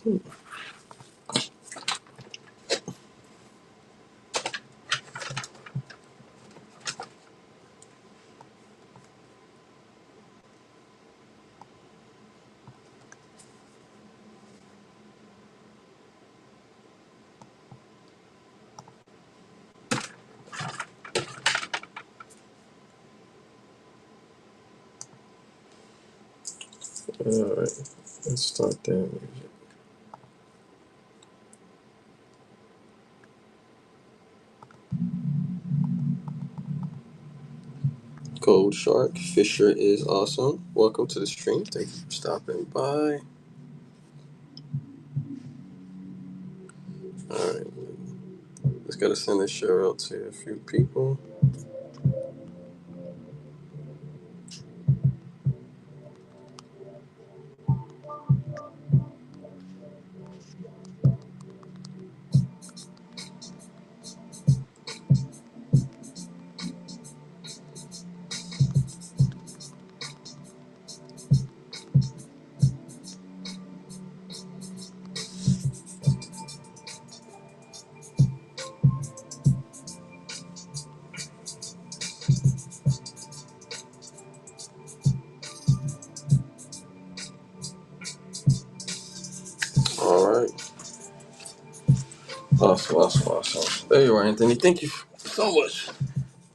Alright, let's start that music. Gold Shark Fisher is awesome. Welcome to the stream. Thank you for stopping by. Alright, just gotta send a share out to a few people. Alright. Awesome. There you are, Anthony. Thank you so much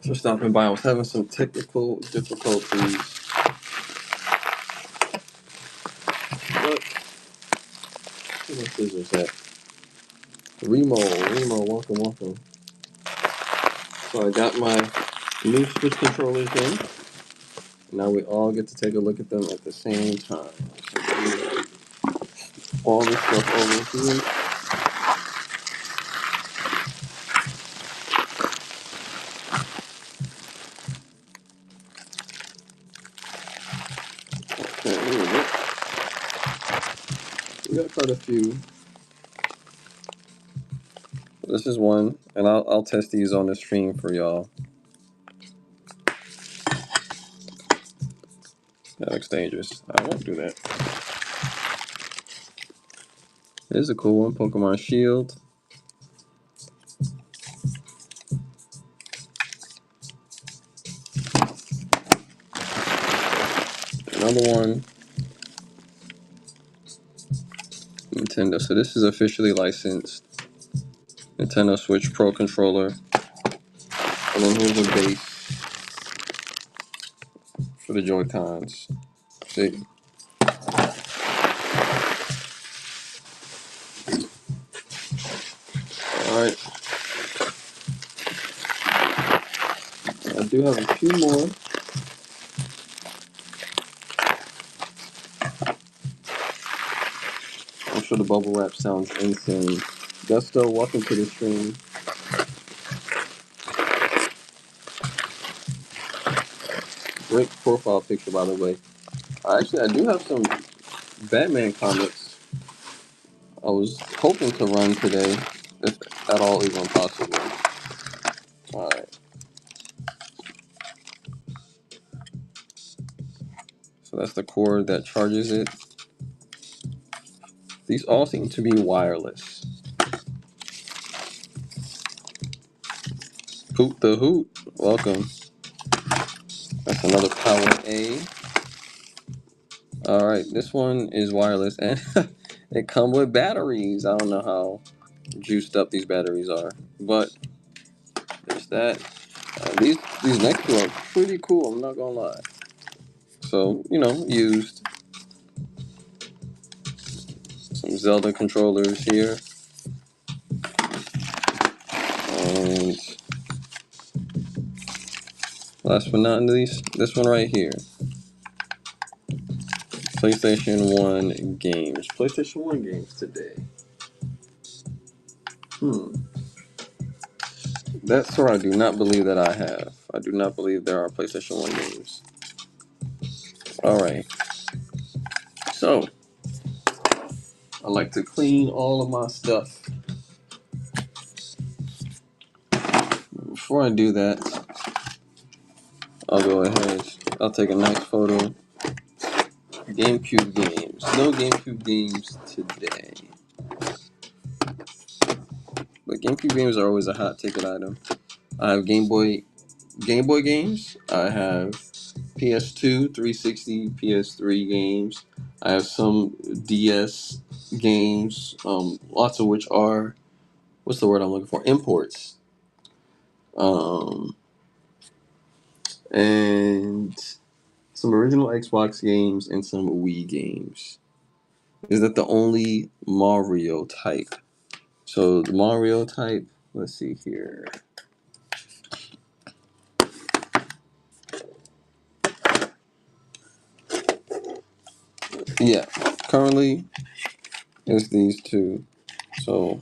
for stopping by. I was having some technical difficulties, but what scissors at? Remo, welcome. So I got my new Switch controllers in. Now we all get to take a look at them at the same time. So all this stuff over here. Okay, here we go. We got quite a few. This is one, and I'll test these on the stream for y'all. That looks dangerous. I won't do that. This is a cool one, Pokemon Shield. Another one, Nintendo. So this is officially licensed Nintendo Switch Pro controller. And then here's a base for the Joy-Cons. See? Alright. I do have a few more. I'm sure the bubble wrap sounds insane. Gusto, welcome to the stream. Great profile picture, by the way. Actually, I do have some Batman comics I was hoping to run today, if at all even possible. Alright. So that's the cord that charges it. These all seem to be wireless. Hoot the Hoot, welcome. That's another Power A. Alright, this one is wireless and it comes with batteries. I don't know how juiced up these batteries are, but there's that. These next two are pretty cool, I'm not gonna lie. So, used. Some Zelda controllers here. And last but not least, this one right here. PlayStation 1 games. PlayStation 1 games today. That store I do not believe that I have. I do not believe there are PlayStation 1 games. Alright. So, I like to clean all of my stuff. Before I do that, I'll go ahead. I'll take a nice photo GameCube games. No GameCube games today. But GameCube games are always a hot ticket item. I have Game Boy games. I have PS2, 360, PS3 games. I have some DS games, lots of which are, what's the word I'm looking for? Imports. And some original Xbox games and some Wii games. Is that the only Mario type? So the Mario type, let's see here. Yeah, currently it's these two. So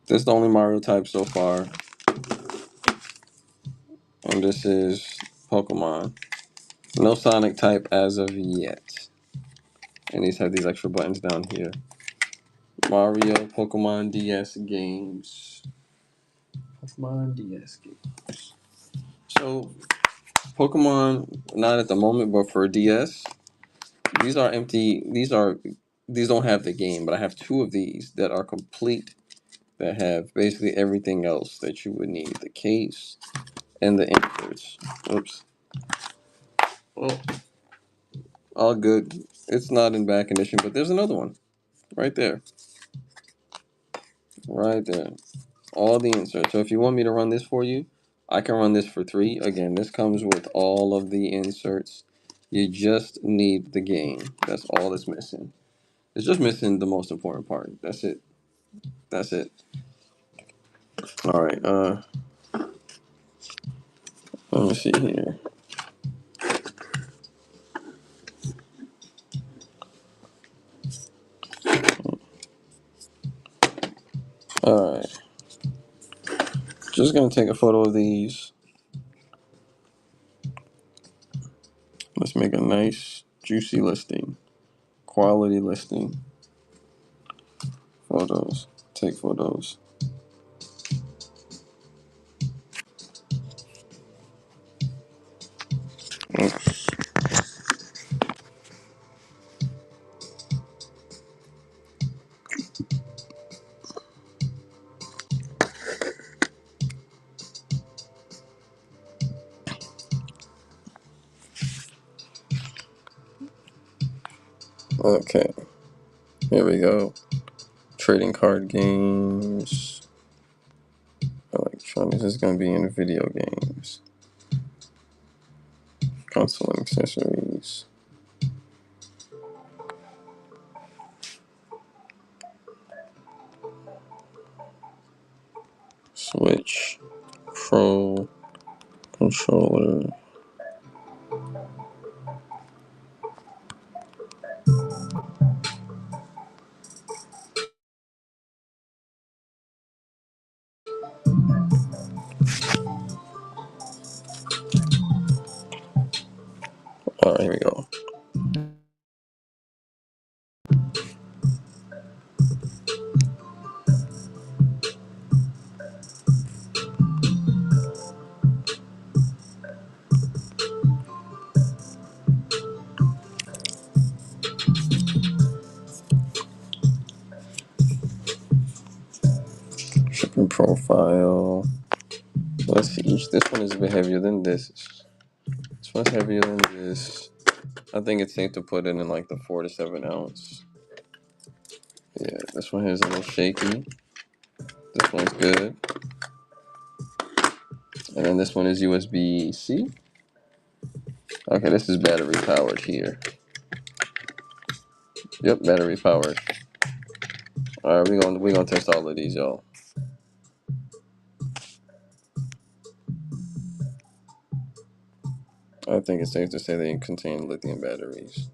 this is the only Mario type so far, and this is Pokemon. No Sonic type as of yet. And these have these extra buttons down here. Mario, Pokemon DS games. Pokemon DS games. So Pokemon, not at the moment, but for DS, these are empty. These don't have the game, but I have two of these that are complete, that have basically everything else that you would need: the case and the inserts. Oops. Well, all good. It's not in bad condition, but there's another one right there, right there. All the inserts. So if you want me to run this for you, I can run this for 3. Again, this comes with all of the inserts. You just need the game. That's all that's missing. It's just missing the most important part. That's it. That's it. All right. Let me see here. All right. Just gonna take a photo of these. Let's make a nice, juicy listing. Quality listing. Photos. Take photos. Oops. Okay. Here we go. Trading card games. Electronics is going to be in video games. Console and accessories. Switch. Pro. Controller. Alright, here we go. Shipping profile. Let's see. This one is a bit heavier than this. This one's heavier than this. I think it's safe to put it in like the 4 to 7 ounce. Yeah, this one here is a little shaky. This one's good. And then this one is USB-C. Okay, this is battery powered here. Yep, battery powered. Alright, we're gonna test all of these, y'all. I think it's safe to say they contain lithium batteries.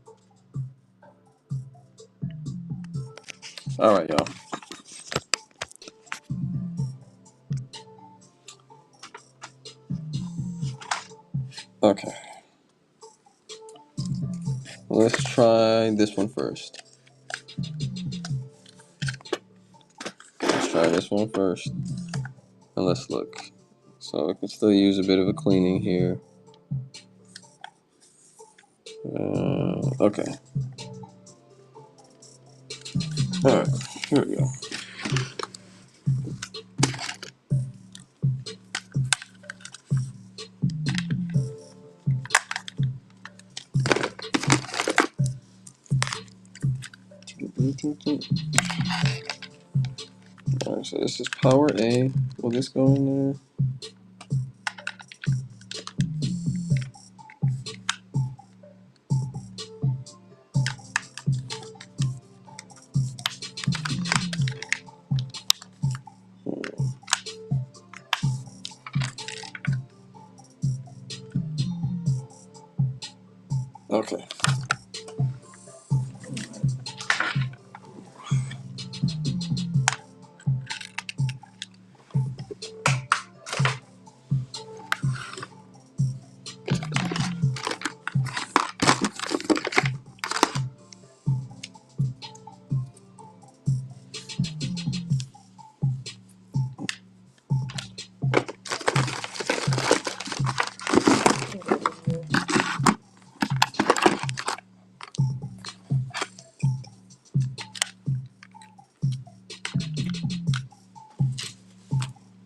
Alright, y'all. Okay. Let's try this one first. Let's try this one first. And let's look. So we can still use a bit of a cleaning here. Okay. Alright, here we go. Alright, so this is power A. Will this go in there? Okay.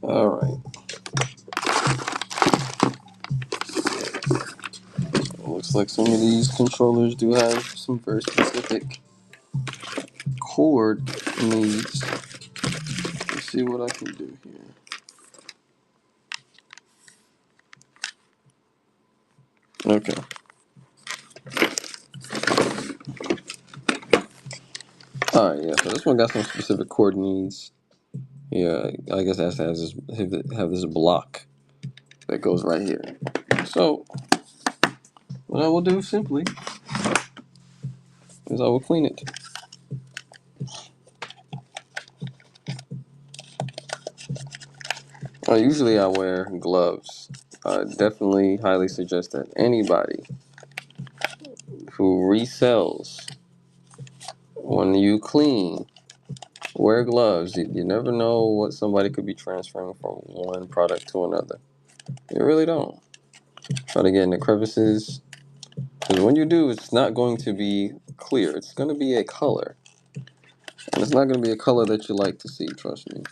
Alright. Looks like some of these controllers do have some very specific cord needs. Let's see what I can do here. Okay. Alright, yeah, so this one got some specific cord needs. Yeah, I guess it has to have this block that goes right here. So, what I will do simply is I will clean it. Usually I wear gloves. I definitely highly suggest that anybody who resells, when you clean, wear gloves. You never know what somebody could be transferring from one product to another. You really don't. Try to get in the crevices. Because when you do, it's not going to be clear. It's going to be a color. And it's not going to be a color that you like to see, trust me.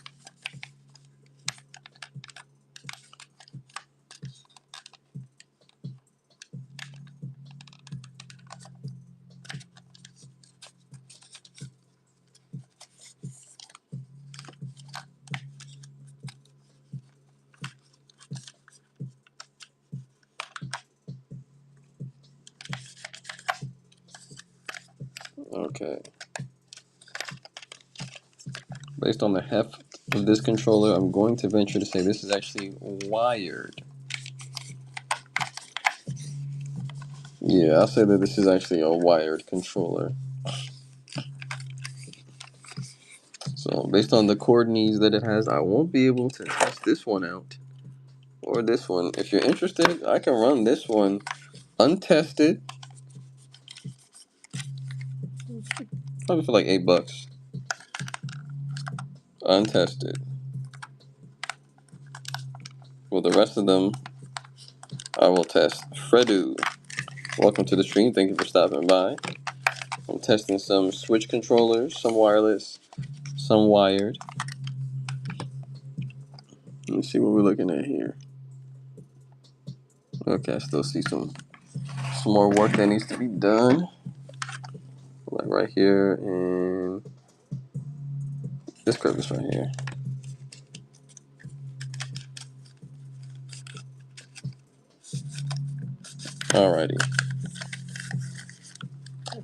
Okay. Based on the heft of this controller, I'm going to venture to say this is actually wired. Yeah, I'll say that this is actually a wired controller. So based on the cord needs that it has, I won't be able to test this one out. Or this one. If you're interested, I can run this one untested. Probably for like $8. Untested. Well, the rest of them, I will test. Fredu, welcome to the stream. Thank you for stopping by. I'm testing some switch controllers, some wireless, some wired. Let me see what we're looking at here. Okay, I still see some more work that needs to be done. Like right here and this crevice right here. Alrighty.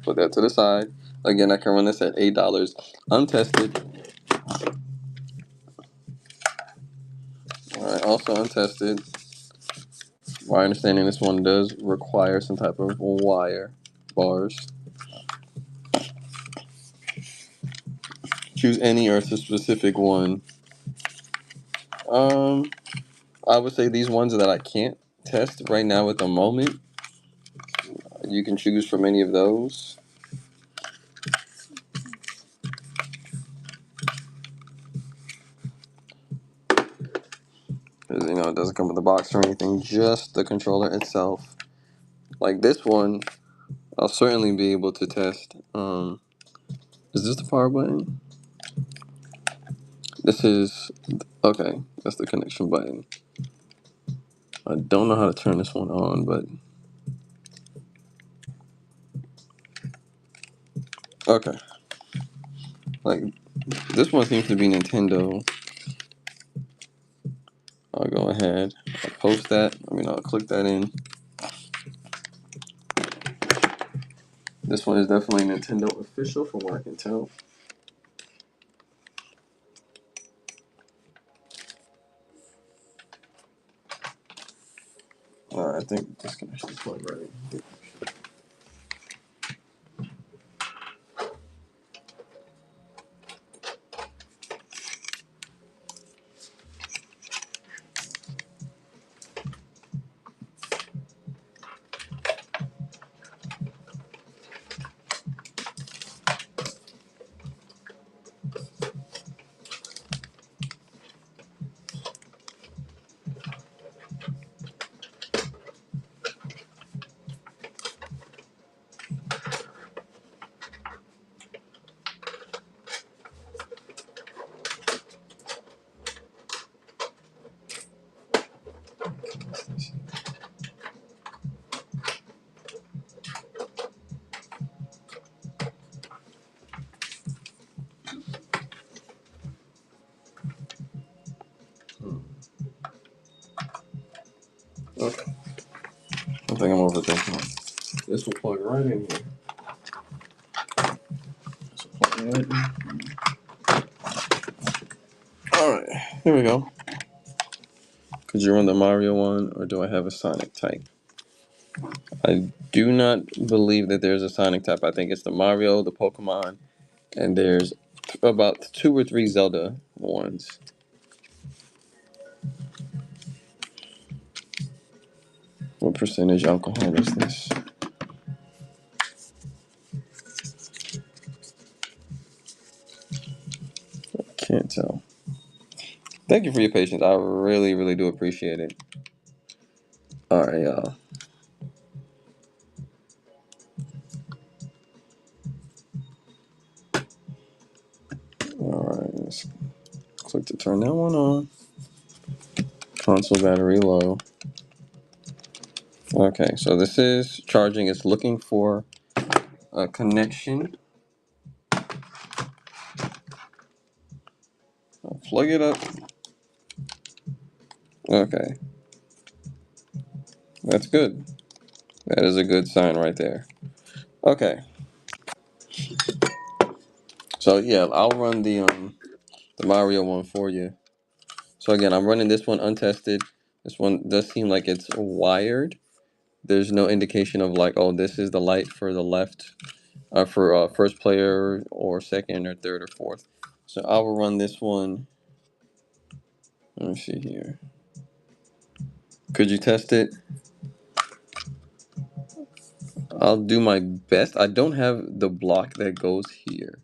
Put that to the side. Again, I can run this at $8 untested. Alright, also untested. My understanding, this one does require some type of wire bars. Choose any or it's a specific one. I would say these ones that I can't test right now at the moment, you can choose from any of those. Because, you know, it doesn't come with a box or anything, just the controller itself. Like this one, I'll certainly be able to test. Is this the power button? This is okay. That's the connection button. I don't know how to turn this one on, but okay. Like this one seems to be Nintendo. I'll go ahead. I'll post that. I'll click that in. This one is definitely Nintendo official, from what I can tell. I think this can actually plug right in. Okay. I think I'm overthinking it. This will plug right in here. This will plug right in. Alright, here we go. Could you run the Mario one, or do I have a Sonic type? I do not believe that there's a Sonic type. I think it's the Mario, the Pokemon, and there's about 2 or 3 Zelda ones. What percentage alcohol is this? Can't tell. Thank you for your patience. I really, really do appreciate it. Alright, y'all. Alright, let's click to turn that one on. Console battery low. Okay, so this is charging. It's looking for a connection. I'll plug it up. Okay, that's good. That is a good sign right there. Okay, so yeah, I'll run the Mario one for you. So again, I'm running this one untested. This one does seem like it's wired. There's no indication of like, oh, this is the light for the left, for first player or second or third or fourth. So I will run this one. Let me see here. Could you test it? I'll do my best. I don't have the block that goes here.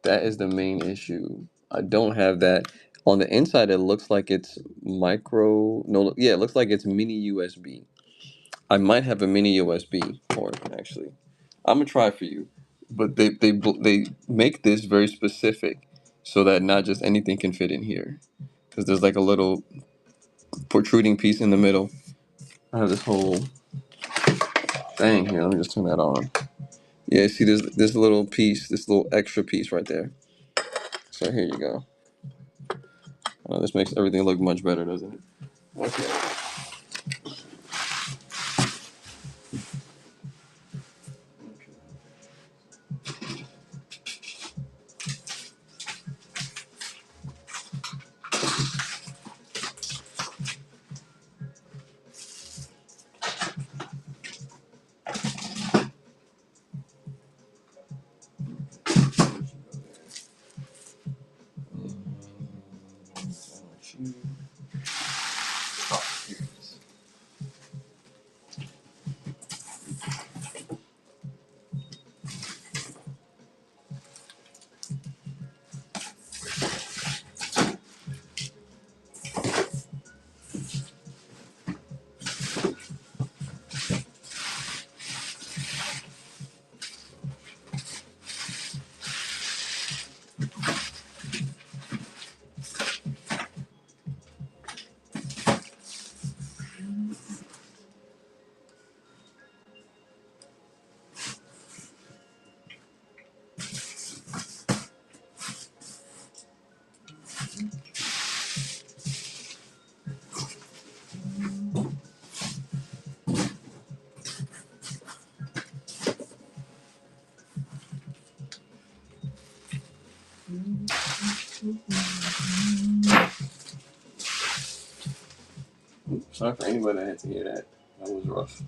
That is the main issue. I don't have that. On the inside, it looks like it's micro. No, yeah, it looks like it's mini USB. I might have a mini USB port actually. I'm gonna try for you, but they make this very specific so that not just anything can fit in here. Because there's like a little protruding piece in the middle. I have this whole thing here. Let me just turn that on. Yeah, see this little piece, this little extra piece right there. So here you go. This makes everything look much better, doesn't it? Okay. Sorry for anybody that had to hear that. That was rough.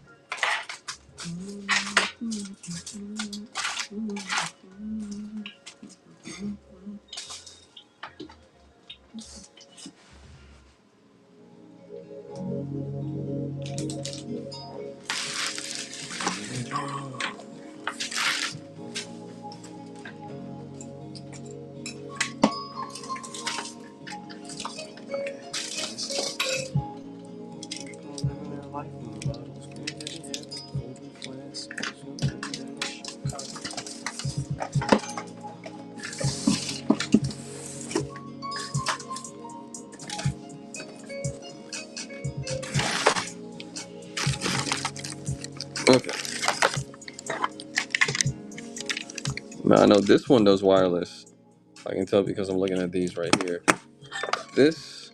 Okay. Now I know this one does wireless. I can tell because I'm looking at these right here. This,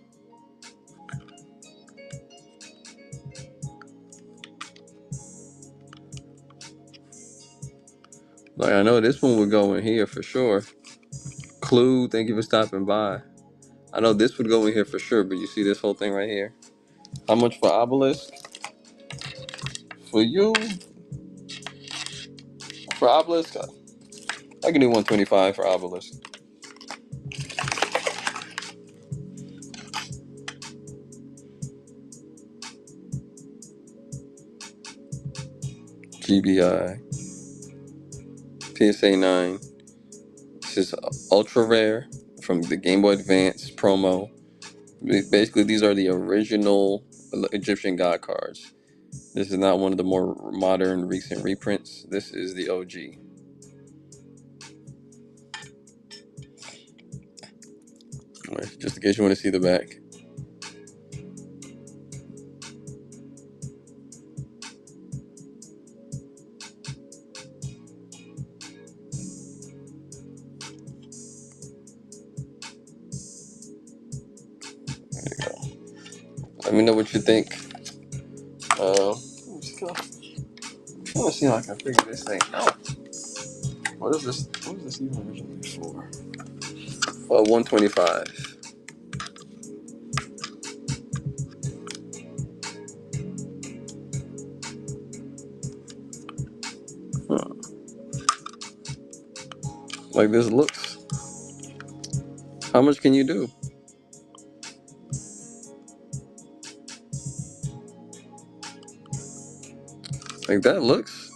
like I know this one would go in here for sure. Clue, thank you for stopping by. I know this would go in here for sure, but you see this whole thing right here? How much for Obelisk? For you? For Obelisk? I can do 125 for Obelisk. GBI. PSA 9. This is ultra rare from the Game Boy Advance promo. Basically, these are the original Egyptian God cards. This is not one of the more modern, recent reprints. This is the OG. Just in case you want to see the back. There you go. Let me know what you think. I'm just gonna see how I can figure this thing out. What is this? What was this even originally for? 125. Huh. Like this looks. How much can you do? Like that looks.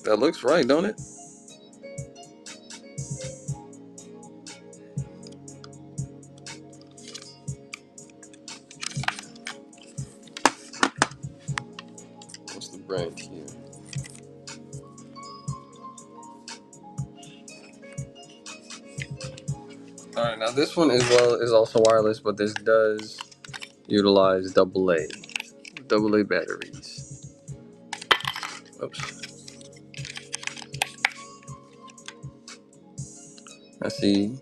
That looks right, don't it? What's the brand here? All right, now this one is also wireless, but this does utilize AA batteries. Oops. I see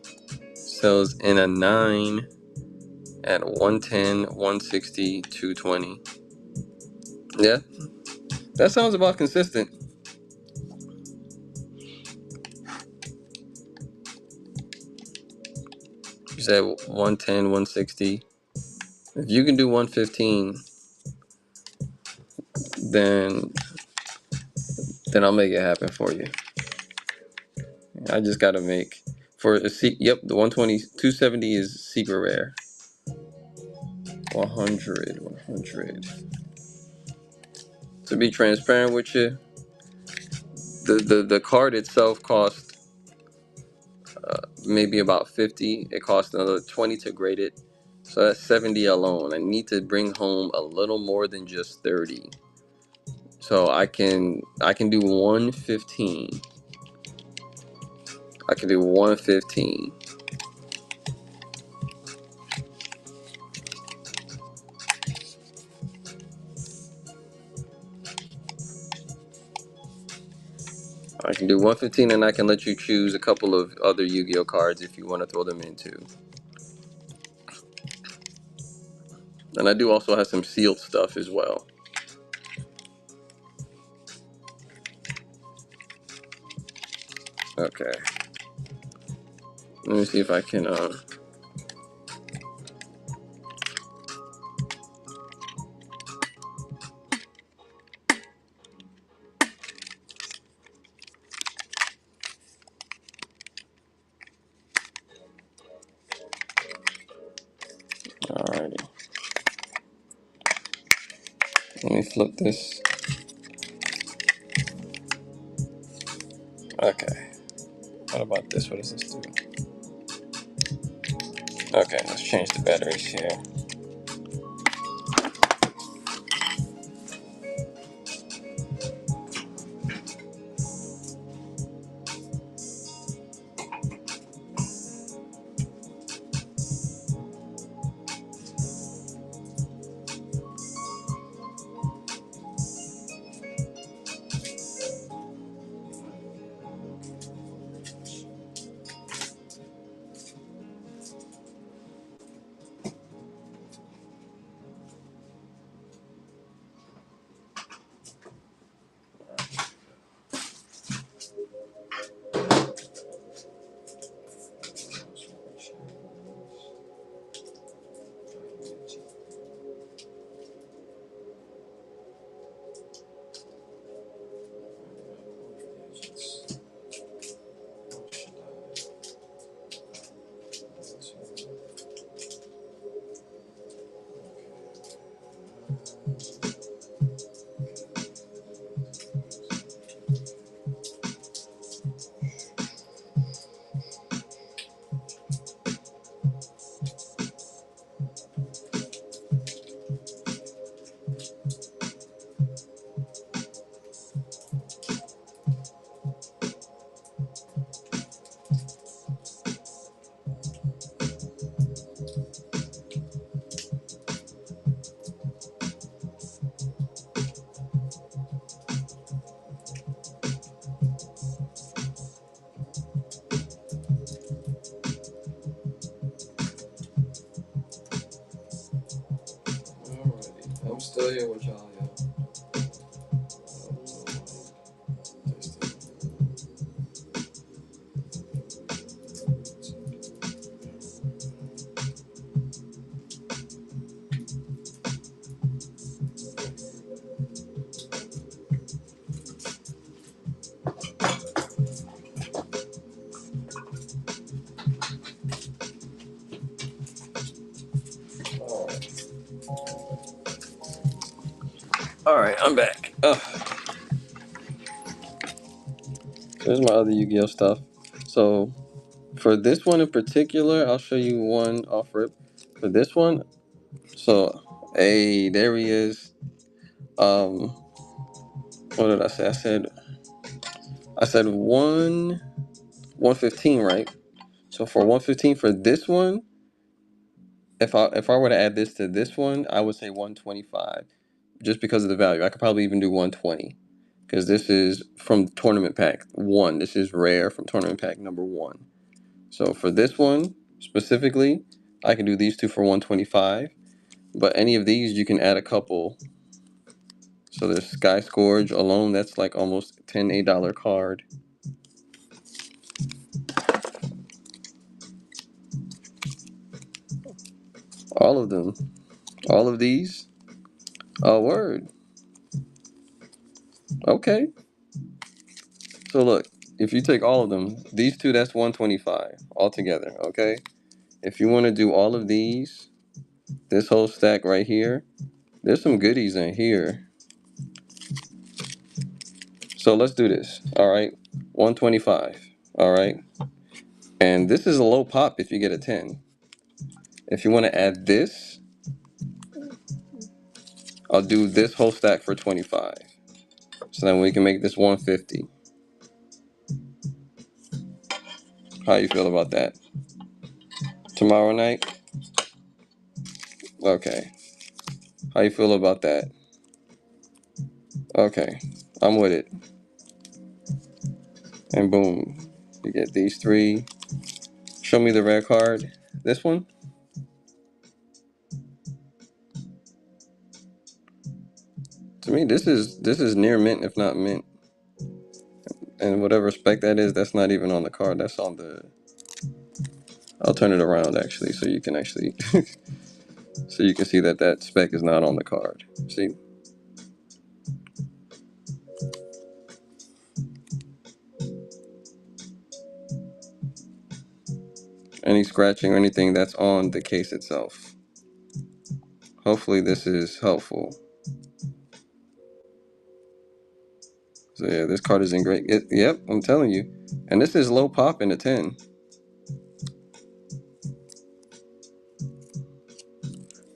sells in a 9 at 110, 160, 220. Yeah, that sounds about consistent. You said 110, 160. If you can do 115, then I'll make it happen for you. I just gotta make for a yep, the 120, 270 is secret rare. 100. To be transparent with you, the card itself cost maybe about 50. It costs another 20 to grade it, so that's 70 alone. I need to bring home a little more than just 30, so I can do 115. I can do 115. I can do 115, and I can let you choose a couple of other Yu-Gi-Oh cards if you want to throw them in too. And I do also have some sealed stuff as well. Okay. Let me see if I can. Alrighty. Let me flip this. Okay. What about this? What does this do? Okay, let's change the batteries here. Alrighty. I'm still here with y'all, Alright, I'm back. There's my other Yu-Gi-Oh stuff. So for this one in particular, I'll show you one off rip. For this one, so hey, there he is. What did I say? I said 115, right? So for 115 for this one, if I were to add this to this one, I would say 125, just because of the value. I could probably even do 120, because this is from tournament pack 1. This is rare from tournament pack number 1. So for this one specifically, I can do these two for 125. But any of these, you can add a couple. So there's Sky Scourge alone. That's like almost $10 card. All of them. All of these. Oh, word. Okay. So look, if you take all of them, these two, that's 125 altogether. Okay. If you want to do all of these, this whole stack right here, there's some goodies in here. So let's do this. All right. 125. All right. And this is a low pop if you get a 10. If you want to add this, I'll do this whole stack for 25. So then we can make this 150. How you feel about that? Tomorrow night? Okay. How you feel about that? Okay. I'm with it. And boom. You get these three. Show me the rare card. This one? To me, this is near mint, if not mint. And whatever spec that is, that's not even on the card. That's on the I'll turn it around actually, so you can actually, so you can see that that spec is not on the card. See, any scratching or anything that's on the case itself. Hopefully this is helpful. So yeah, this card is in great. Yep, I'm telling you, and this is low pop in a 10.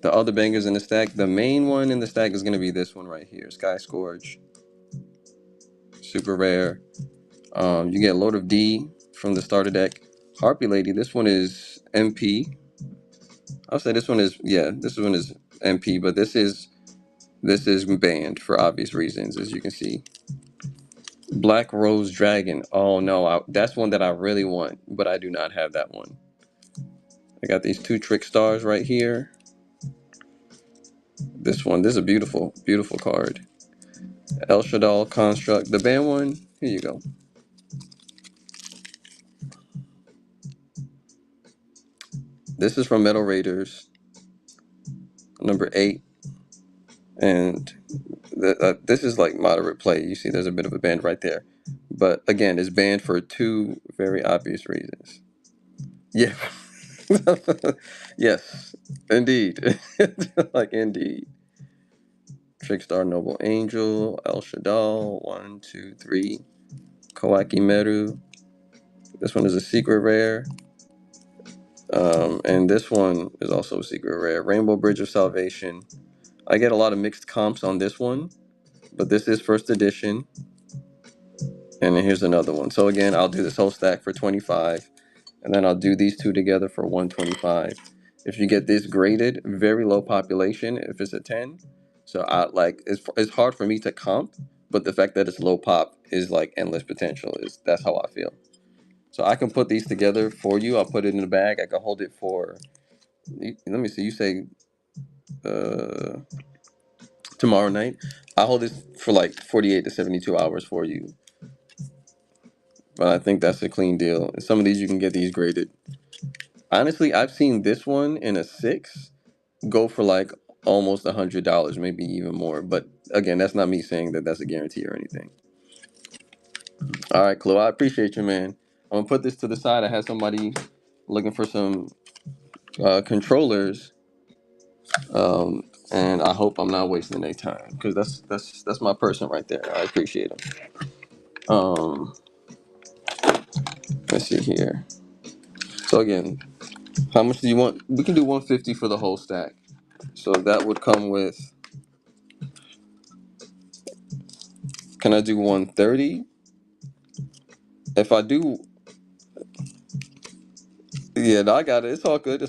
The other bangers in the stack, the main one in the stack is going to be this one right here, Sky Scourge, super rare. You get Lord of D from the starter deck. Harpy Lady, this one is MP. I'll say this one is, yeah, this one is MP, but this is banned for obvious reasons, as you can see. Black Rose Dragon. Oh no, that's one that I really want, but I do not have that one. I got these two Trick Stars right here. This one, this is a beautiful, beautiful card. El Shaddai Construct, the band one. Here you go. This is from Metal Raiders, number 8, and this is like moderate play. You see, there's a bit of a band right there, but again, it's banned for two very obvious reasons. Yeah, yes, indeed, like indeed. Trickstar Noble Angel, El Shaddai, 1, 2, 3. Kawaki Meru. This one is a secret rare. And this one is also a secret rare. Rainbow Bridge of Salvation. I get a lot of mixed comps on this one, but this is first edition. And then here's another one. So again, I'll do this whole stack for 25, and then I'll do these two together for 125. If you get this graded, very low population. If it's a 10, so I like it's hard for me to comp, but the fact that it's low pop is like endless potential. Is That's how I feel. So I can put these together for you. I'll put it in the bag. I can hold it for. Let me see. You say uh, tomorrow night. I'll hold this for like 48 to 72 hours for you. But I think that's a clean deal. Some of these you can get these graded. Honestly, I've seen this one in a 6 go for like almost $100, maybe even more. But again, that's not me saying that that's a guarantee or anything. All right, Chloe, I appreciate you, man. I'm gonna put this to the side. I had somebody looking for some controllers, and I hope I'm not wasting their time because that's my person right there. I appreciate him. Let's see here. So again, how much do you want? We can do 150 for the whole stack. So that would come with. Can I do 130? If I do, yeah, no, I got it. It's all good.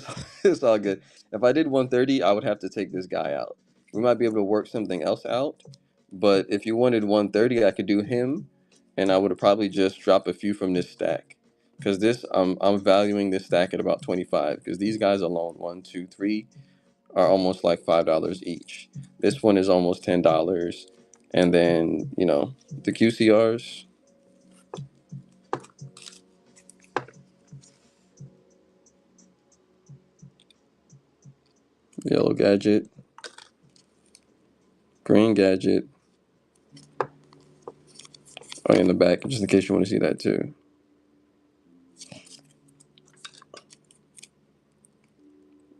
It's all good. If I did 130, I would have to take this guy out. We might be able to work something else out, but if you wanted 130, I could do him, and I would have probably just drop a few from this stack, because this I'm valuing this stack at about 25, because these guys alone, 1, 2, 3, are almost like $5 each. This one is almost $10, and then the QCRs. Yellow Gadget, Green Gadget. Oh, in the back, just in case you want to see that too.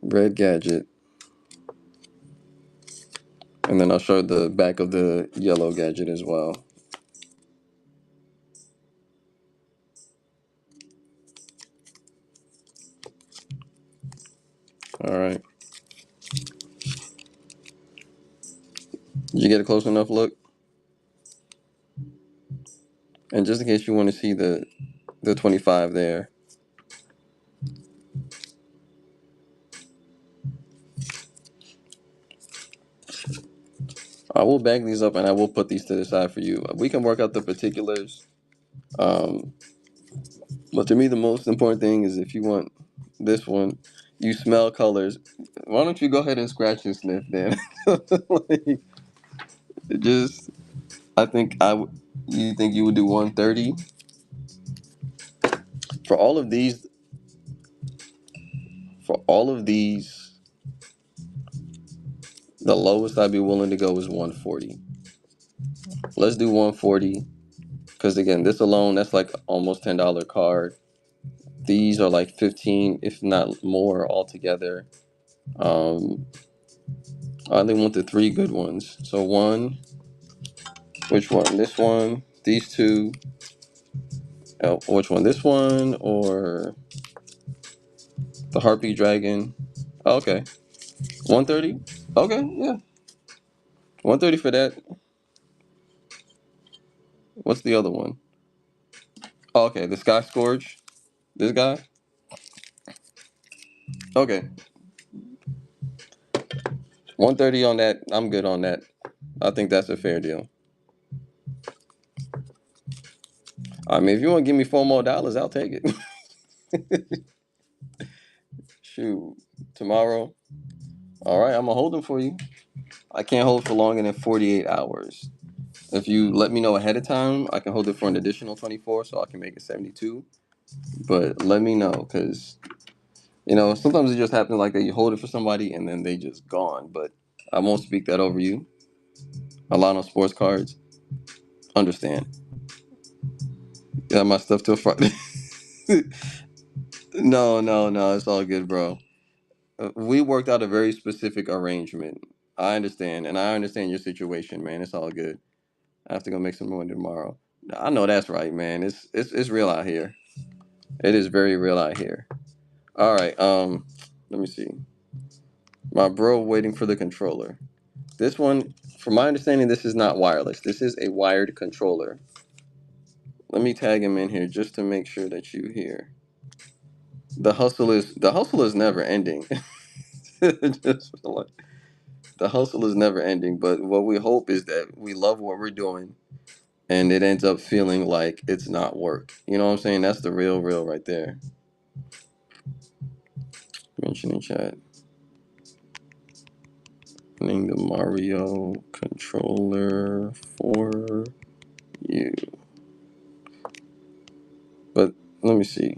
Red Gadget. And then I'll show the back of the yellow gadget as well. All right. Did you get a close enough look? And just in case you want to see the 25 there. I will bag these up and I will put these to the side for you. We can work out the particulars. Um, but to me, the most important thing is if you want this one, you smell colors. Why don't you go ahead and scratch and sniff then? Like, just, I think you think you would do 130 for all of these. For all of these, the lowest I'd be willing to go is 140. Let's do 140 because again, this alone that's like almost $10 card. These are like 15, if not more altogether. Um, I only want the three good ones. So one, which one? This one, these two. Oh, which one? This one or the Harpy Dragon? Oh, okay, 130. Okay, yeah, 130 for that. What's the other one? Oh, okay, the Sky Scourge. This guy. Okay, 130 on that. I'm good on that. I think that's a fair deal. I mean, if you want to give me $4 more, I'll take it. Shoot, tomorrow. All right, I'm gonna hold them for you. I can't hold for longer than 48 hours. If you let me know ahead of time, I can hold it for an additional 24, so I can make it 72. But let me know, cause sometimes it just happens like that. You hold it for somebody and then they just gone. But I won't speak that over you. Alano Sports Cards, understand. Got my stuff till Friday. No, no, no. It's all good, bro. We worked out a very specific arrangement. I understand, and I understand your situation, man. It's all good. I have to go make some money tomorrow. I know that's right, man. It's real out here. It is very real out here. All right. Let me see. My bro waiting for the controller. This one, from my understanding, this is not wireless. This is a wired controller. Let me tag him in here just to make sure that you hear. The hustle is never ending. Just like, the hustle is never ending, but what we hope is that we love what we're doing and it ends up feeling like it's not work. You know what I'm saying? That's the real right there. Mention in chat. Opening the Mario controller for you. But let me see.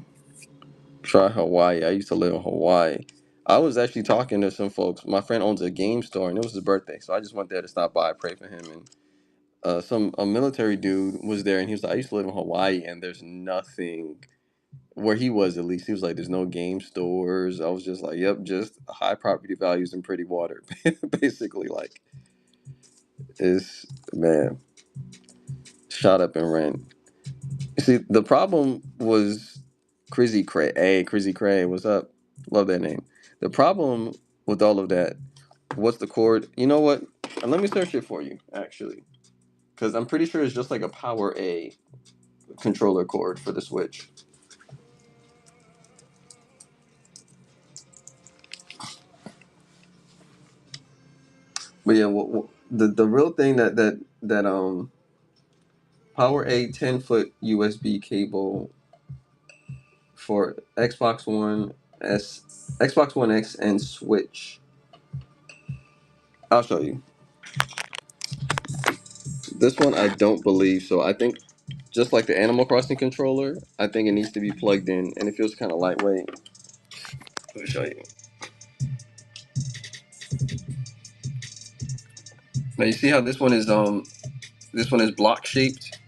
Try Hawaii. I used to live in Hawaii. I was actually talking to some folks. My friend owns a game store, and it was his birthday, so I just went there to stop by, pray for him, and a military dude was there, and he was like, "I used to live in Hawaii, and there's nothing where he was at least. He was like, there's no game stores." I was just like, "Yep, just high property values and pretty water." Basically, like, it's man shot up in rent. See, the problem was Crizzy Cray. Hey, Crizzy Cray, what's up? Love that name. The problem with all of that, what's the cord? You know what? Let me search it for you, actually, because I'm pretty sure it's just like a Power A controller cord for the Switch. But yeah, the real thing that Power A 10-foot USB cable for Xbox One X, and Switch. I'll show you. This one I don't believe so. I think just like the Animal Crossing controller, I think it needs to be plugged in, and it feels kind of lightweight. Let me show you. Now you see how this one is block shaped.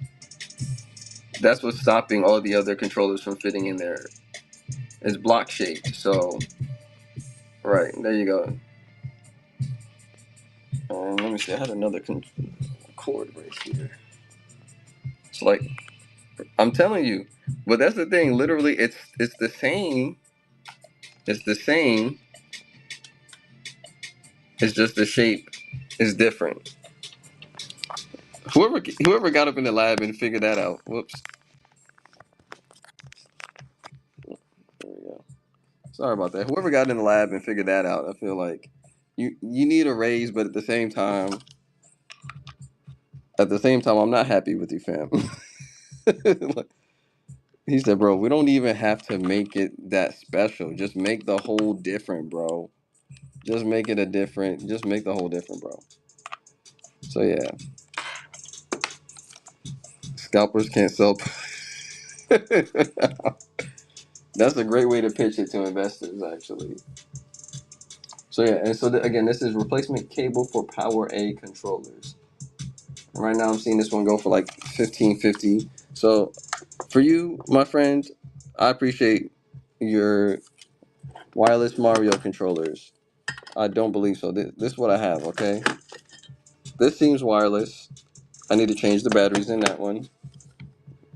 That's what's stopping all the other controllers from fitting in there. It's block shaped. So right there you go. Let me see. I had another cord right here. It's like I'm telling you, but that's the thing. Literally, it's the same. It's the same. It's just the shape is different. Whoever got up in the lab and figured that out. Whoops. There we go. Sorry about that. Whoever got in the lab and figured that out, I feel like you need a raise, but at the same time, I'm not happy with you, fam. Like, he said, "Bro, we don't even have to make it that special. Just make the whole different, bro. Just make it a different. Just make the whole different, bro." So yeah, scalpers can't sell. That's a great way to pitch it to investors, actually. So yeah, and so again, this is replacement cable for Power A controllers. Right now, I'm seeing this one go for like 15.50. So for you, my friend, I appreciate your wireless Mario controllers. I don't believe so. This is what I have. Okay, this seems wireless. I need to change the batteries in that one.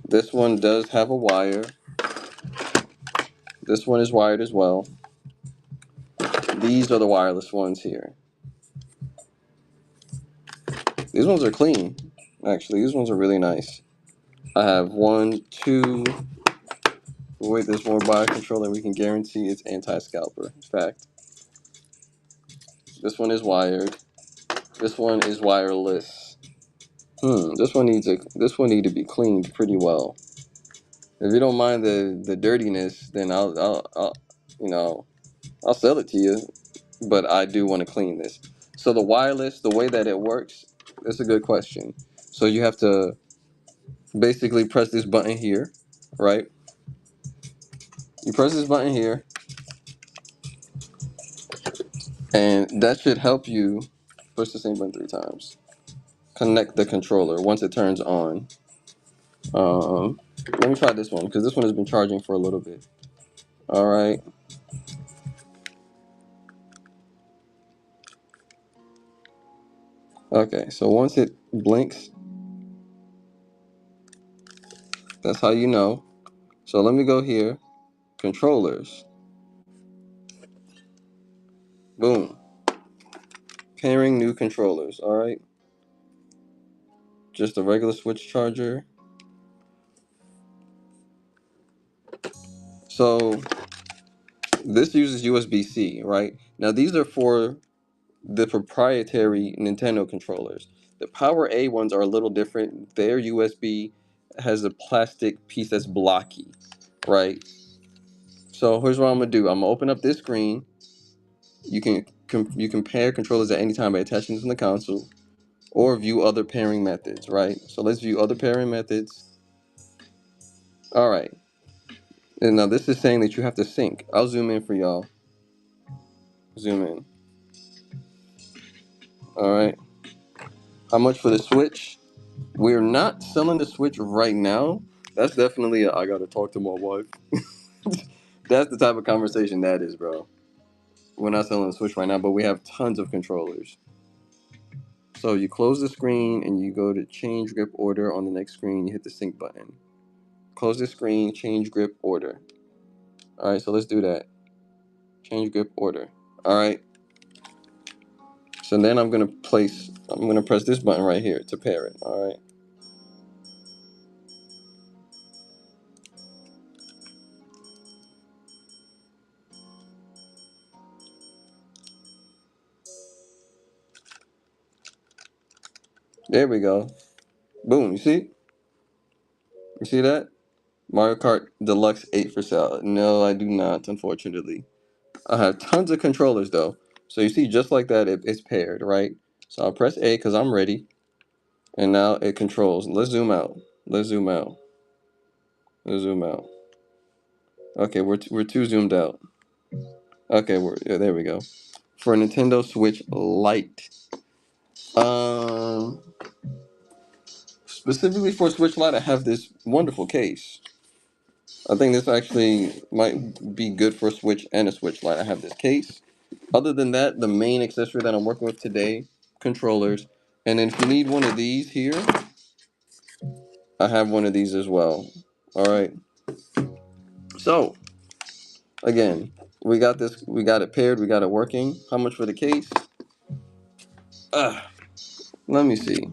This one does have a wire. This one is wired as well. These are the wireless ones here. These ones are clean. Actually, these ones are really nice. I have one, two. Wait, there's more biocontroller. We can guarantee it's anti-scalper. In fact, this one is wired. This one is wireless. This one need to be cleaned pretty well. If you don't mind the dirtiness, then I'll you know I'll sell it to you. But I do want to clean this. So the wireless, the way that it works, that's a good question. So you have to basically press this button here, right? You press this button here, and that should help you push the same button 3 times. Connect the controller once it turns on. Um, Let me try this one because this one has been charging for a little bit. All right. Okay. So once it blinks, that's how you know. So let me go here. Controllers. Boom. Pairing new controllers. All right. Just a regular switch charger. So this uses USB-C, right? Now these are for the proprietary Nintendo controllers. The Power A ones are a little different. Their USB has a plastic piece that's blocky, right? So here's what I'm gonna do. I'm gonna open up this screen. You can you can pair controllers at any time by attaching them to the console, or view other pairing methods, right? So let's view other pairing methods. All right. And now this is saying that you have to sync. I'll zoom in for y'all. Zoom in. All right. How much for the Switch? We're not selling the Switch right now. That's definitely I gotta talk to my wife. That's the type of conversation that is, bro. We're not selling the Switch right now, but we have tons of controllers. So you close the screen and you go to change grip order on the next screen. You hit the sync button. Close the screen, change grip order. All right, so let's do that. Change grip order. All right. So then I'm gonna press this button right here to pair it. All right. There we go. Boom. You see? You see that? Mario Kart Deluxe 8 for sale. No, I do not, unfortunately. I have tons of controllers though. So you see, just like that, it's paired, right? So I'll press A because I'm ready. And now it controls. Let's zoom out. Let's zoom out. Let's zoom out. Okay, we're too zoomed out. Okay, yeah, there we go. For a Nintendo Switch Lite. Um, Specifically for Switch Lite, I have this wonderful case. I think this actually might be good for a Switch and a Switch Lite. I have this case. Other than that, the main accessory that I'm working with today, controllers. And then if you need one of these here, I have one of these as well. All right. So again, we got this. We got it paired. We got it working. How much for the case? Uh, Let me see.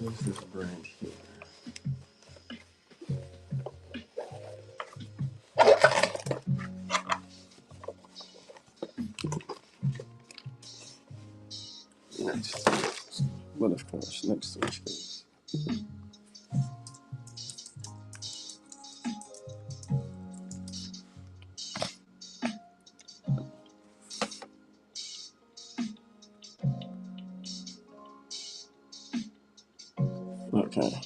What's this brand here? Next. But of course, next switch is. Okay.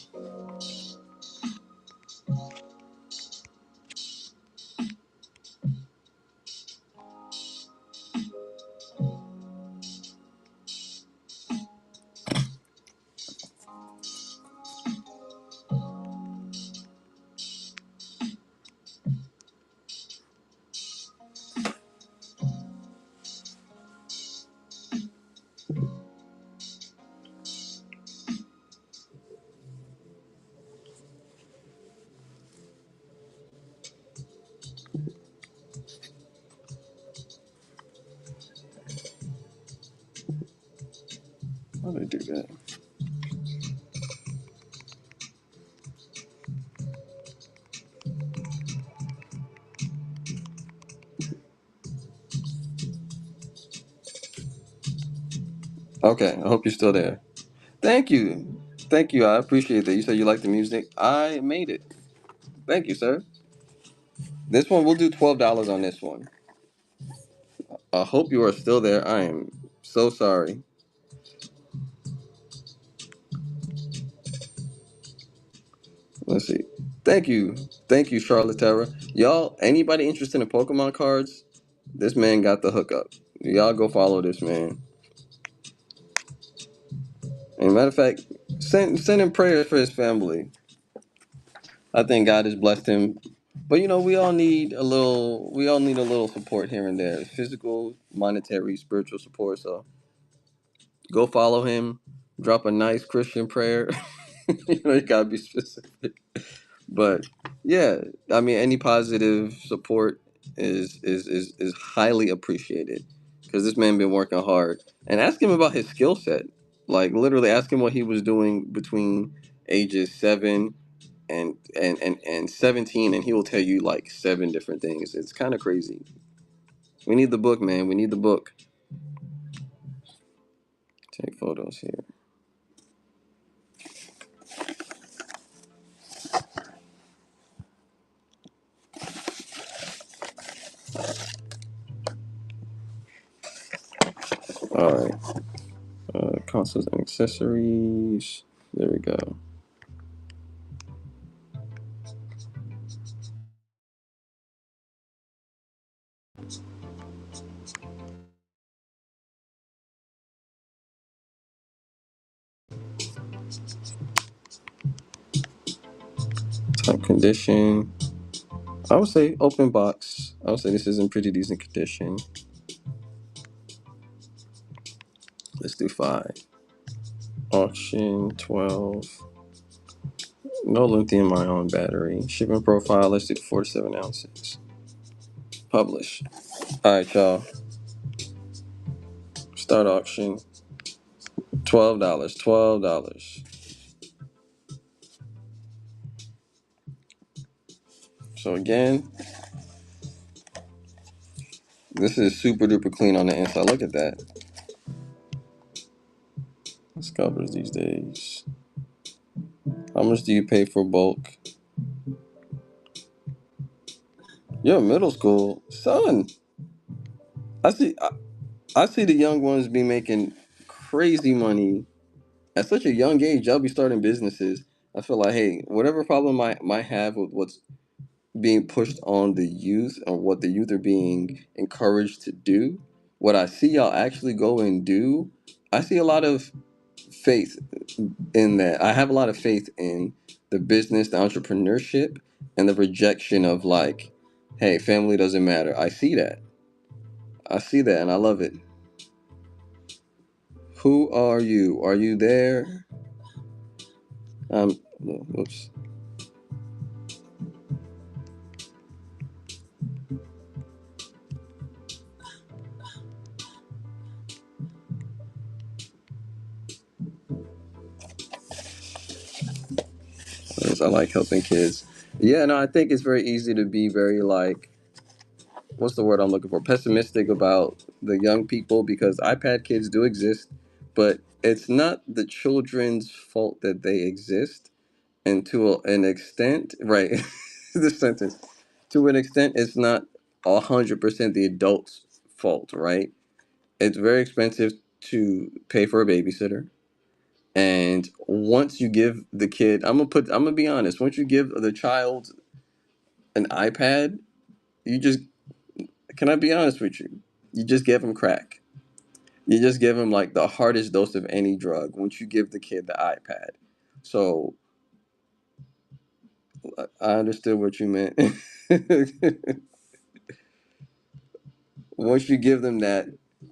How do I do that? Okay, I hope you're still there. Thank you. Thank you. I appreciate that. You said you like the music. I made it. Thank you, sir. This one, we'll do $12 on this one. I hope you are still there. I am so sorry. Let's see. Thank you. Thank you, Charlotte Terra. Y'all, anybody interested in Pokemon cards? This man got the hookup. Y'all go follow this man. And matter of fact, send in prayers for his family. I think God has blessed him. But we all need a little support here and there. Physical, monetary, spiritual support. So go follow him. Drop a nice Christian prayer. You gotta be specific. But yeah, I mean, any positive support is highly appreciated because this man been working hard. And ask him about his skill set. Like literally, ask him what he was doing between ages 7 and 17, and he will tell you like 7 different things. It's kind of crazy. We need the book, man. We need the book. Take photos here. All right. Consoles and accessories. There we go. Type condition. I would say open box. I would say this is in pretty decent condition. Let's do 5. Auction 12. No lithium ion battery. Shipping profile. Let's do 47 ounces. Publish. All right, y'all. Start auction. $12. $12. So again, this is super duper clean on the inside. Look at that. Scalpers these days. How much do you pay for bulk? You're in middle school, son. I see the young ones be making crazy money at such a young age. Y'all be starting businesses. I feel like, hey, whatever problem I might have with what's being pushed on the youth or what the youth are being encouraged to do, what I see y'all actually go and do, I see a lot of faith in that. I have a lot of faith in the business, the entrepreneurship, and the rejection of like, hey, family doesn't matter. I see that. I see that, and I love it. Who are you? Are you there? Whoops. I like helping kids. Yeah, no, I think it's very easy to be very like, what's the word I'm looking for? Pessimistic about the young people because iPad kids do exist, but it's not the children's fault that they exist. And to an extent, right? The sentence. To an extent, it's not 100% the adult's fault, right? It's very expensive to pay for a babysitter. And once you give the kid, I'm gonna be honest. Once you give the child an iPad, you just can I be honest with you? You just give them crack. You just give them like the hardest dose of any drug once you give the kid the iPad. So I understood what you meant. Once you give them that,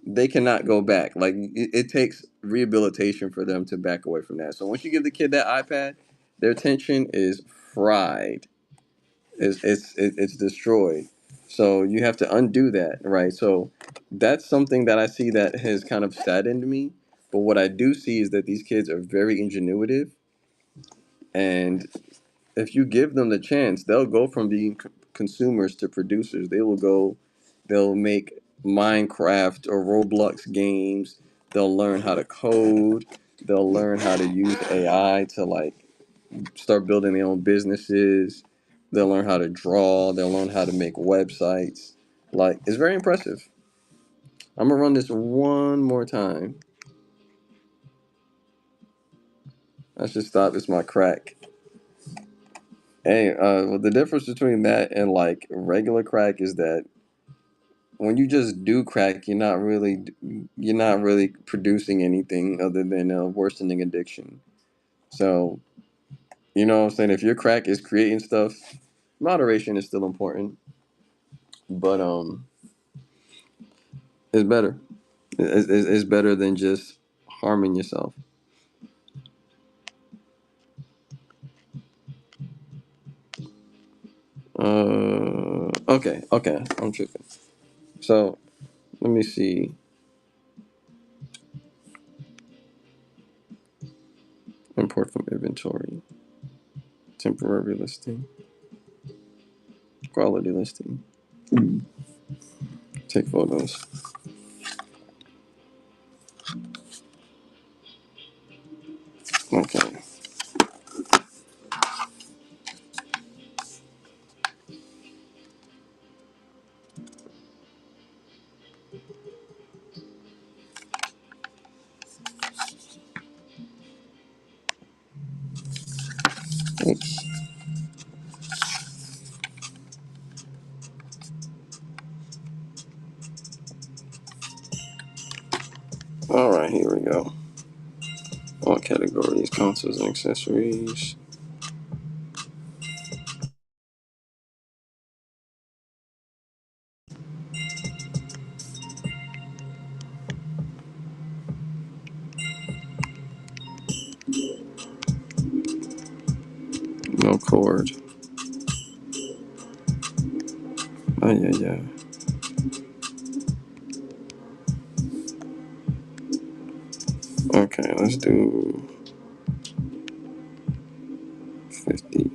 they cannot go back. Like it takes rehabilitation for them to back away from that. So once you give the kid that iPad, their attention is fried. It's destroyed. So you have to undo that, right? So that's something that I see that has kind of saddened me. But what I do see is that these kids are very ingenuitive, and if you give them the chance, they'll go from being consumers to producers. They'll make Minecraft or Roblox games. They'll learn how to code. They'll learn how to use AI to like start building their own businesses. They'll learn how to draw. They'll learn how to make websites. Like, it's very impressive. I'm gonna run this one more time. I should stop. It's my crack. Hey, well, the difference between that and like regular crack is that when you just do crack, you're not really producing anything other than worsening addiction. So, you know what I'm saying? If your crack is creating stuff, moderation is still important, but it's better. It's better than just harming yourself. Okay, I'm tripping. So let me see. Import from inventory, temporary listing, quality listing, take photos. Okay. Oops. All right, here we go. All categories, consoles and accessories. No cord. Oh yeah. Okay, let's do 50.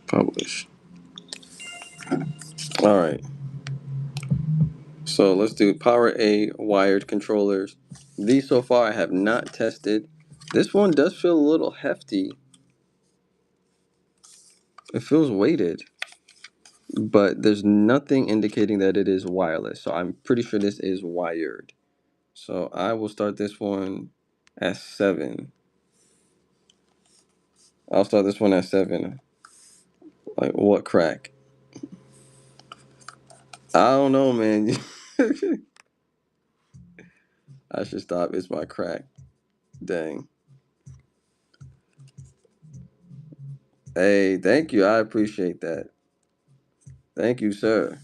Publish. All right. So let's do Power A wired controllers. These so far I have not tested. This one does feel a little hefty. It feels weighted, but there's nothing indicating that it is wireless. So I'm pretty sure this is wired. So I will start this one at 7. I'll start this one at 7. Like what crack? I don't know, man. I should stop. It's my crack. Dang. Hey, thank you. I appreciate that. Thank you, sir.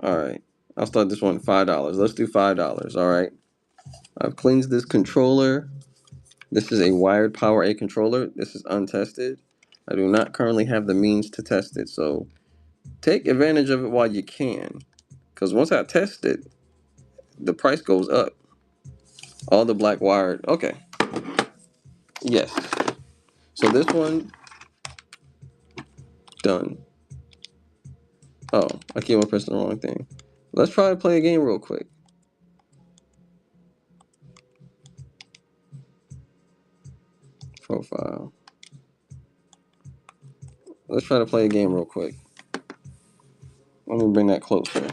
All right. I'll start this one at $5. Let's do $5. All right. I've cleansed this controller. This is a wired Power A controller. This is untested. I do not currently have the means to test it, so take advantage of it while you can. Because once I test it, the price goes up. All the black wired. Okay. Yes. So this one, done. Oh, I keep on pressing the wrong thing. Let's try to play a game real quick. Profile. Let's try to play a game real quick. Let me bring that closer.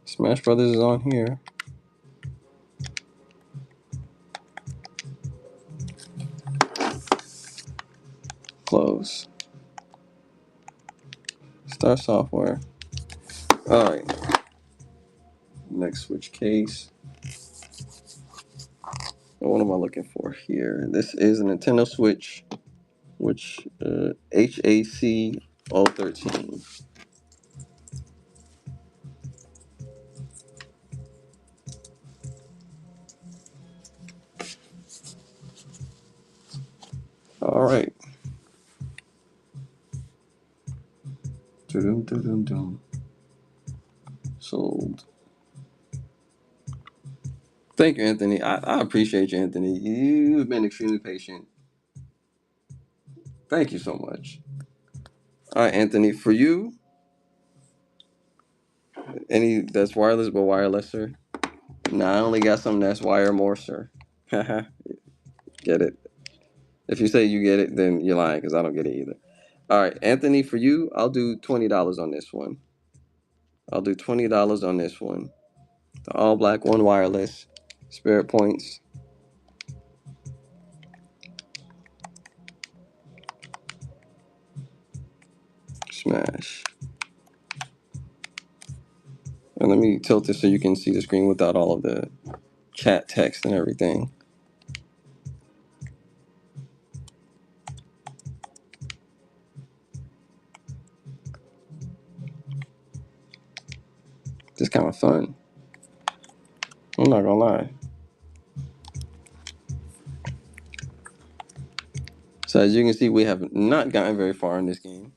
Smash Brothers is on here. Close. Start software. Alright. Next switch case. What am I looking for here? This is a Nintendo Switch, which HAC 013. Alright. Sold. Thank you, Anthony. I appreciate you, Anthony. You've been extremely patient. Thank you so much. All right, Anthony, for you, any that's wireless but wireless, sir? Nah, I only got something that's wire more, sir. Haha, get it? If you say you get it, then you're lying because I don't get it either. All right, Anthony, for you, I'll do $20 on this one. I'll do $20 on this one. The all black one wireless. Spirit points. Smash. And let me tilt this so you can see the screen without all of the chat text and everything. Just kind of fun. I'm not gonna lie. So as you can see, we have not gotten very far in this game.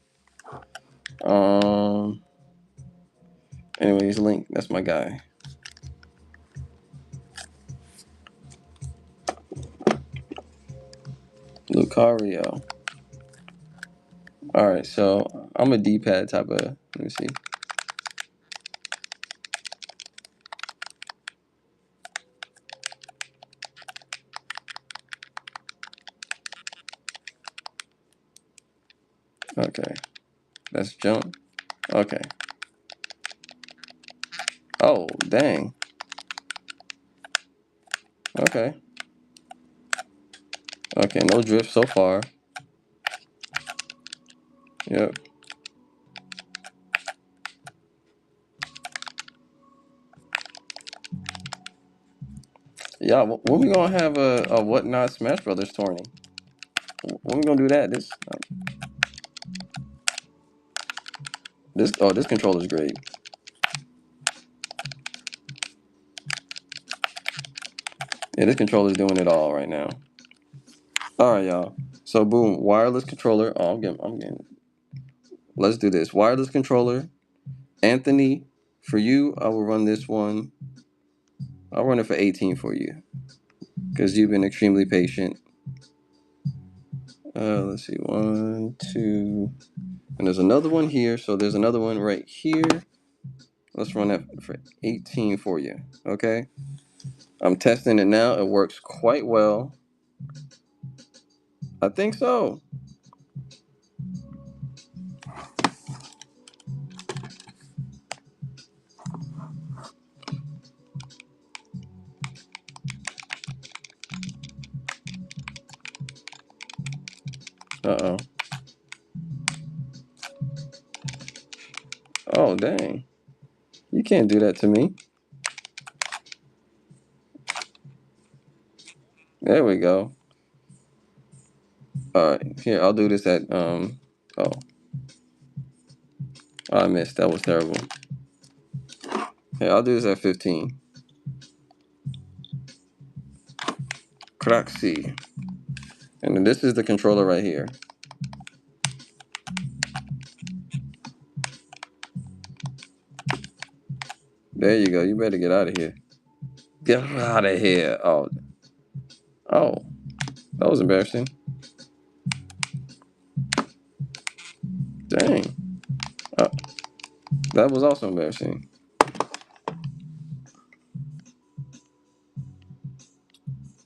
Anyways, Link, that's my guy. Lucario. All right, so I'm a D-pad type of. Let me see. Okay, that's jump. Okay. Oh, dang. Okay. Okay, no drift so far. Yep. Yeah, when we gonna have a whatnot Smash Brothers tourney? When we gonna do that? This controller's great. Yeah, this controller's doing it all right now. All right, y'all. So boom, wireless controller. Oh, I'm getting. Let's do this. Wireless controller. Anthony, for you, I will run this one. I'll run it for 18 for you because you've been extremely patient. Let's see, 1, 2, and there's another one here. So there's another one right here. Let's run that for 18 for you. Okay. I'm testing it now. It works quite well. I think so. Uh-oh. Oh, dang. You can't do that to me. There we go. All right. Here, I'll do this at, oh, I missed. That was terrible. Here, I'll do this at 15. Craxi. And then this is the controller right here. There you go. You better get out of here. Get out of here. Oh, that was embarrassing. Dang. Oh, that was also embarrassing.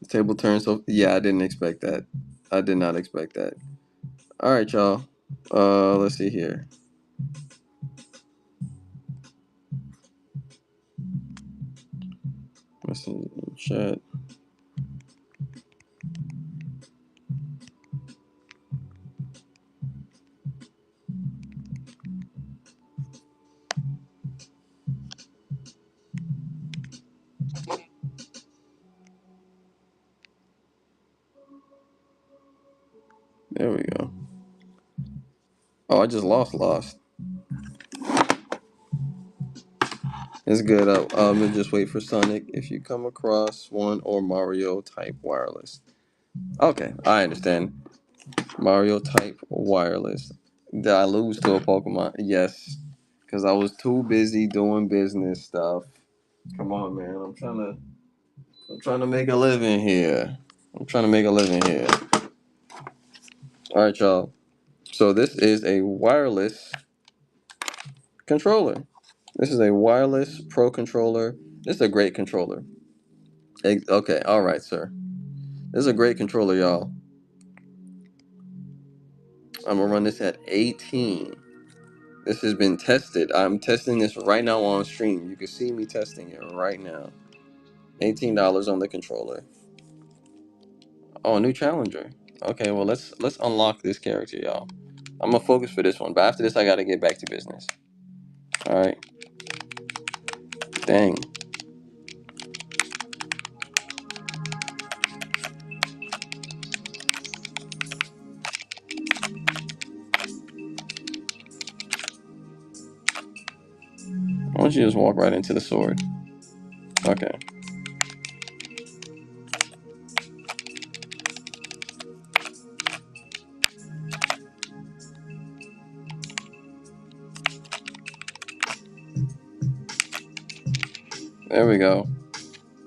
The table turned so. Yeah, I didn't expect that. I did not expect that. All right, y'all. Let's see here. Let's see chat. There we go. Oh, I just lost. It's good. I'll just wait for Sonic if you come across one or Mario type wireless. Okay, I understand. Mario type wireless. Did I lose to a Pokemon? Yes, because I was too busy doing business stuff. Come on, man. I'm trying to make a living here. I'm trying to make a living here. All right, y'all. So this is a wireless controller. This is a wireless pro controller. This is a great controller. Okay, all right, sir. This is a great controller, y'all. I'm gonna run this at 18. This has been tested. I'm testing this right now on stream. You can see me testing it right now. $18 on the controller. Oh, a new challenger. Okay, well let's unlock this character, y'all. I'm gonna focus for this one, but after this I gotta get back to business. All right. Dang. Why don't you just walk right into the sword? Okay. There we go.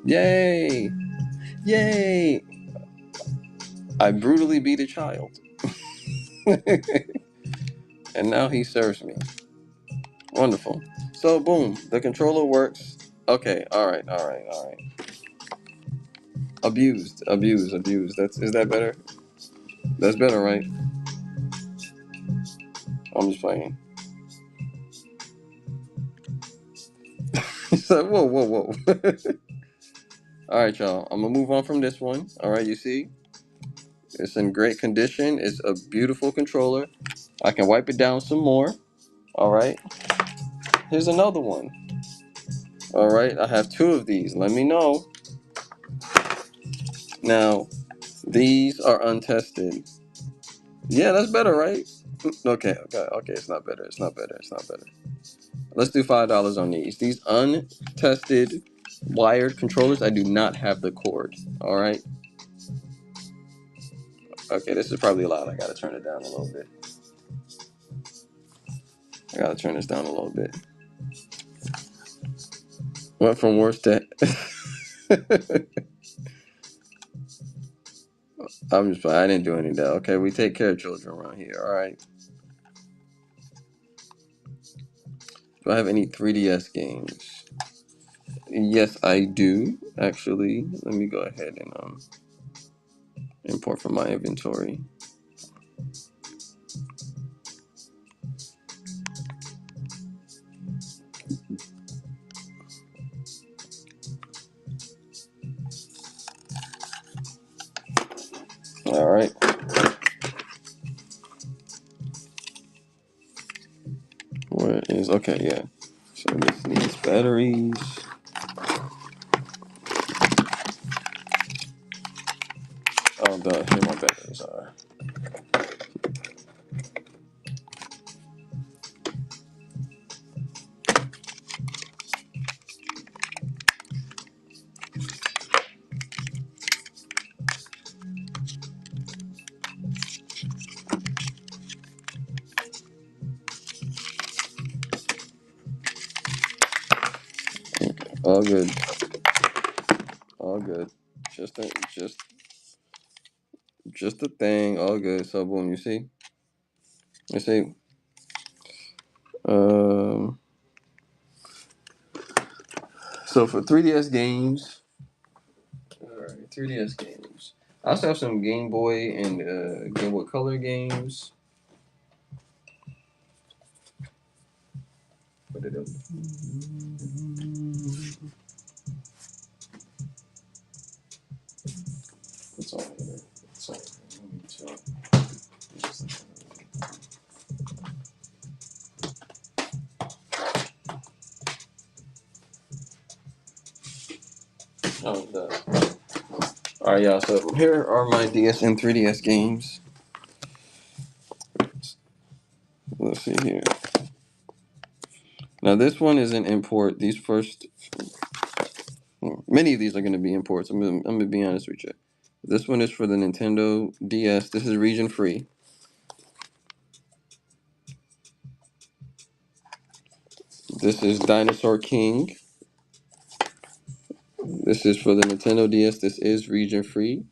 Yay! Yay! I brutally beat a child. And now he serves me. Wonderful. So boom, the controller works. Okay, alright. Abused. Is that better? That's better, right? I'm just playing. So, whoa. Alright, y'all. I'm gonna move on from this one. Alright, you see? It's in great condition. It's a beautiful controller. I can wipe it down some more. Alright. Here's another one. Alright, I have two of these. Let me know. Now, these are untested. Yeah, that's better, right? Okay. It's not better. Let's do $5 on these. These untested wired controllers. I do not have the cord. All right. Okay, this is probably loud. I gotta turn it down a little bit. I gotta turn this down a little bit. Went from worst to. I'm just playing. I didn't do any of that. Okay, we take care of children around here. All right. Do I have any 3DS games? Yes, I do. Actually, let me go ahead and import from my inventory. All right. Where is okay? Yeah. So this needs batteries. Oh, duh. Here my batteries are. All good. All good. Just a, just a thing. All good. So boom, you see? You see? Um. So for 3DS games, all right, 3DS games. I also have some Game Boy and Game Boy Color games. Put it up. It's all here. It's all here. Let me tell. Oh, it does. All right, y'all. So here are my DS and 3DS games. Let's see here. Now this one is an import. These first, many of these are going to be imports. I'm gonna be honest with you. This one is for the Nintendo DS. This is region free. This is Dinosaur King. This is for the Nintendo DS. This is region free,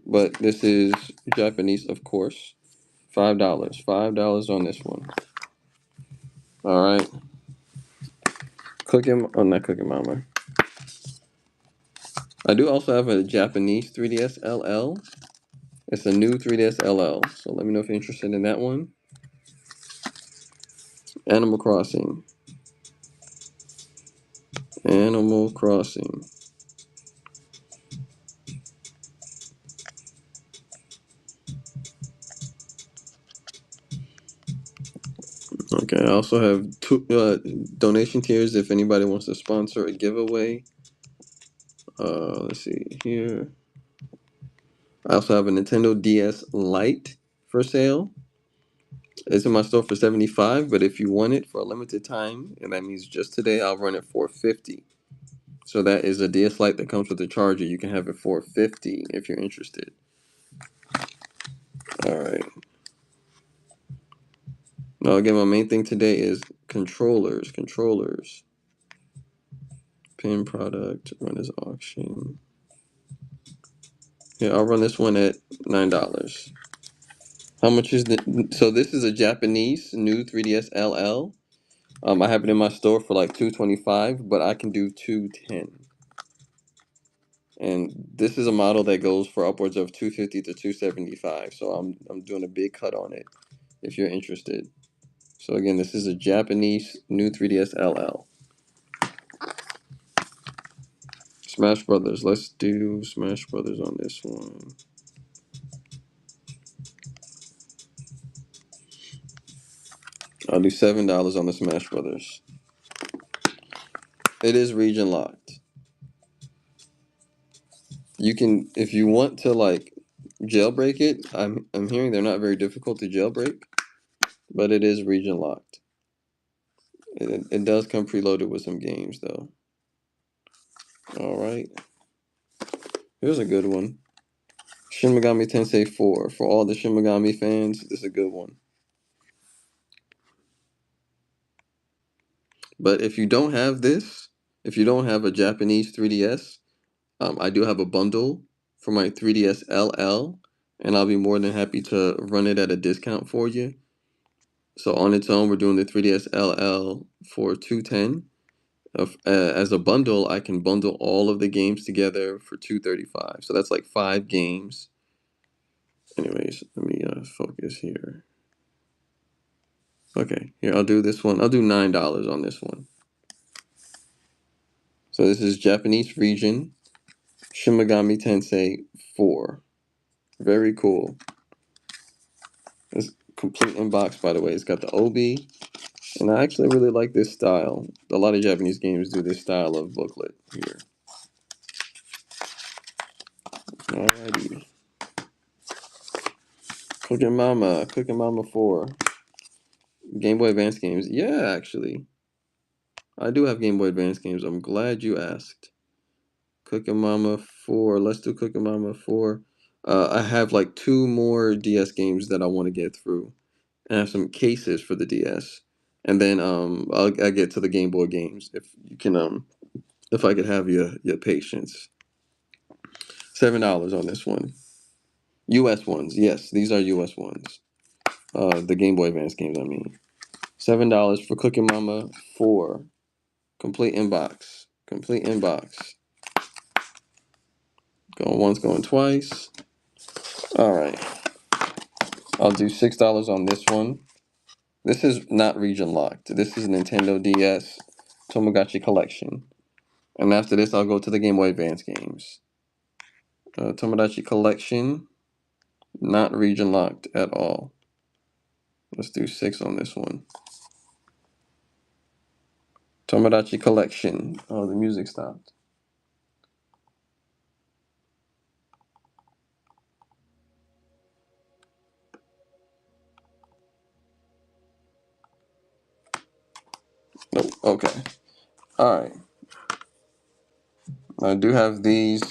but this is Japanese, of course. $5. $5 on this one. All right. Cooking. Oh, not Cooking Mama. I do also have a Japanese 3DS LL. It's a new 3DS LL. So let me know if you're interested in that one. Animal Crossing. Animal Crossing. Okay, I also have two donation tiers if anybody wants to sponsor a giveaway. Let's see here. I also have a Nintendo DS Lite for sale. It's in my store for $75, but if you want it for a limited time, and that means just today, I'll run it for $50. So that is a DS Lite that comes with a charger. You can have it for $50 if you're interested. All right. Now again, my main thing today is controllers. Controllers. Pin product. Run as auction. Yeah, I'll run this one at $9. How much is the? So this is a Japanese new 3DS LL. I have it in my store for like $225, but I can do $210. And this is a model that goes for upwards of $250 to $275. So I'm doing a big cut on it if you're interested. So again, this is a Japanese new 3DS LL. Smash Brothers. Let's do Smash Brothers on this one. I'll do $7 on the Smash Brothers. It is region locked. You can, if you want to like jailbreak it. I'm hearing they're not very difficult to jailbreak, but it is region locked. It does come preloaded with some games though. All right, here's a good one. Shin Megami Tensei 4. For all the Shin Megami fans, this is a good one. But if you don't have this, if you don't have a Japanese 3DS, I do have a bundle for my 3DS LL, and I'll be more than happy to run it at a discount for you. So on its own, we're doing the 3DS LL for $210. As a bundle, I can bundle all of the games together for $235. So that's like 5 games. Anyways, let me focus here. Okay, here I'll do this one. I'll do $9 on this one. So this is Japanese region, Shin Megami Tensei 4. Very cool. It's complete in box, by the way. It's got the OB, and I actually really like this style. A lot of Japanese games do this style of booklet here. Alrighty. Cooking Mama 4. Game Boy Advance games. Yeah, actually. I do have Game Boy Advance games. I'm glad you asked. Cooking Mama 4. Let's do Cooking Mama 4. I have like 2 more DS games that I want to get through. And I have some cases for the DS. And then I'll get to the Game Boy games if you can If I could have your patience. $7 on this one. U.S. ones, yes, these are U.S. ones. The Game Boy Advance games, I mean. $7 for Cooking Mama 4. Complete inbox. Complete inbox. Going once, going twice. All right. I'll do $6 on this one. This is not region locked. This is Nintendo DS Tamagotchi Collection. And after this, I'll go to the Game Boy Advance games. Tamagotchi Collection, not region locked at all. Let's do 6 on this one. Tomodachi Collection. Oh, the music stopped. Nope. Okay. All right. I do have these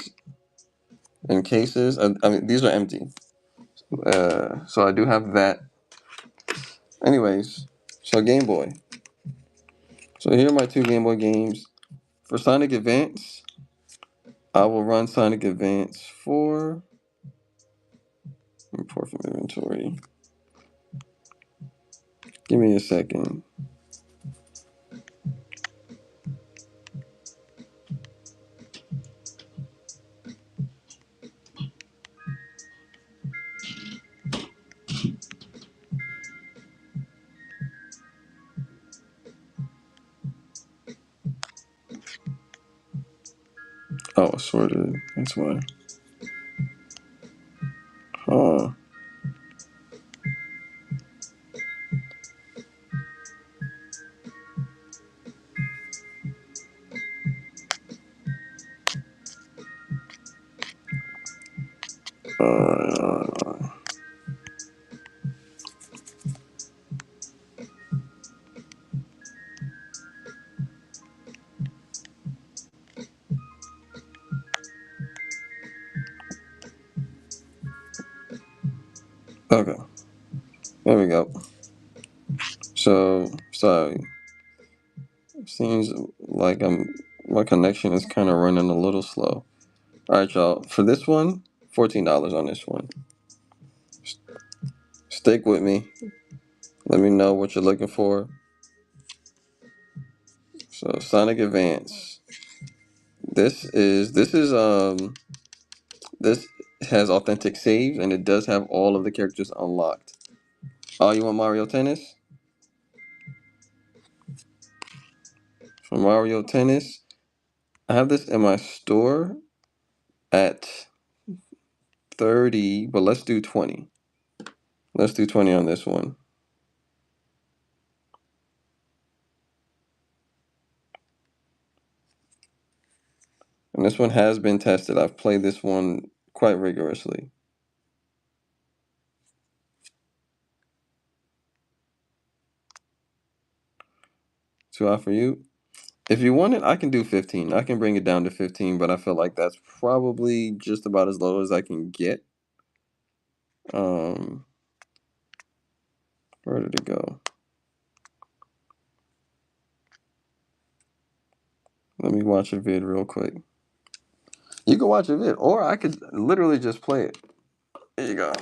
in cases. I mean, these are empty. So I do have that. Anyways, so Game Boy. So here are my 2 Game Boy games. For Sonic Advance, I will run Sonic Advance 4. Import from inventory. Give me a second. Oh, sorted. That's why. Huh. Uh, okay. There we go. So, sorry. Seems like my connection is kind of running a little slow. All right, y'all. For this one, $14 on this one. Stick with me. Let me know what you're looking for. So Sonic Advance. This has authentic saves and it does have all of the characters unlocked. Oh, you want Mario Tennis? For Mario Tennis, I have this in my store at 30, but let's do 20. Let's do 20 on this one. And this one has been tested. I've played this one quite rigorously. Too high for you? If you want it, I can do 15. I can bring it down to 15, but I feel like that's probably just about as low as I can get. Um, where did it go? Let me watch a vid real quick. You can watch a vid, or I could literally just play it. There you go.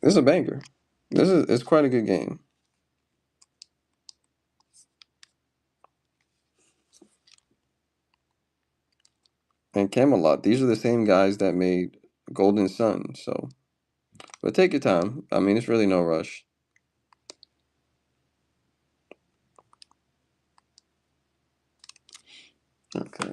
This is a banger. It's quite a good game. And Camelot, these are the same guys that made Golden Sun, so but take your time. I mean, it's really no rush. Okay.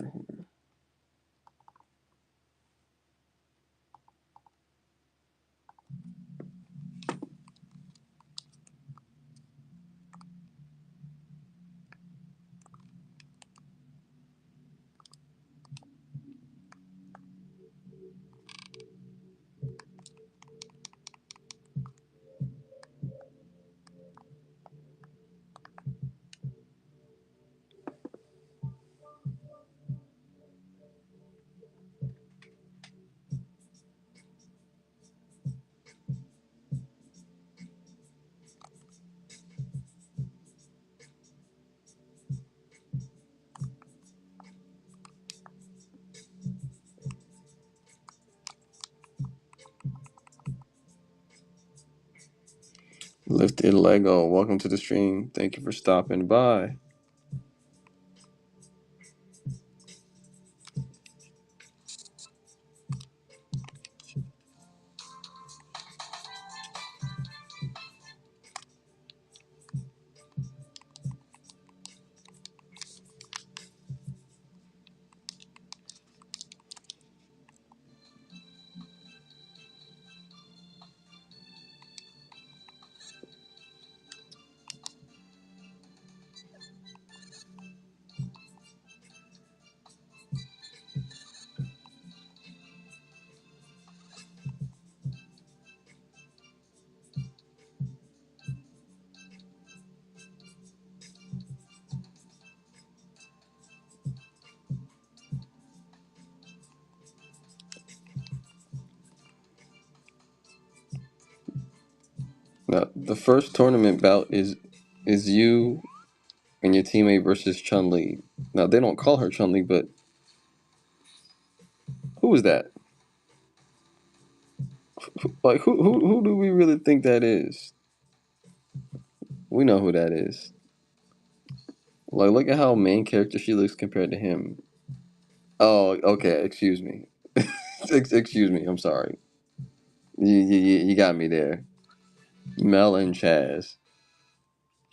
Lifted Lego, welcome to the stream. Thank you for stopping by. Now, the first tournament bout is you and your teammate versus Chun-Li. Now, they don't call her Chun-Li, but who is that? Like, who do we really think that is? We know who that is. Like, look at how main character she looks compared to him. Oh, okay. Excuse me. Excuse me. I'm sorry. You got me there. Mel and Chaz.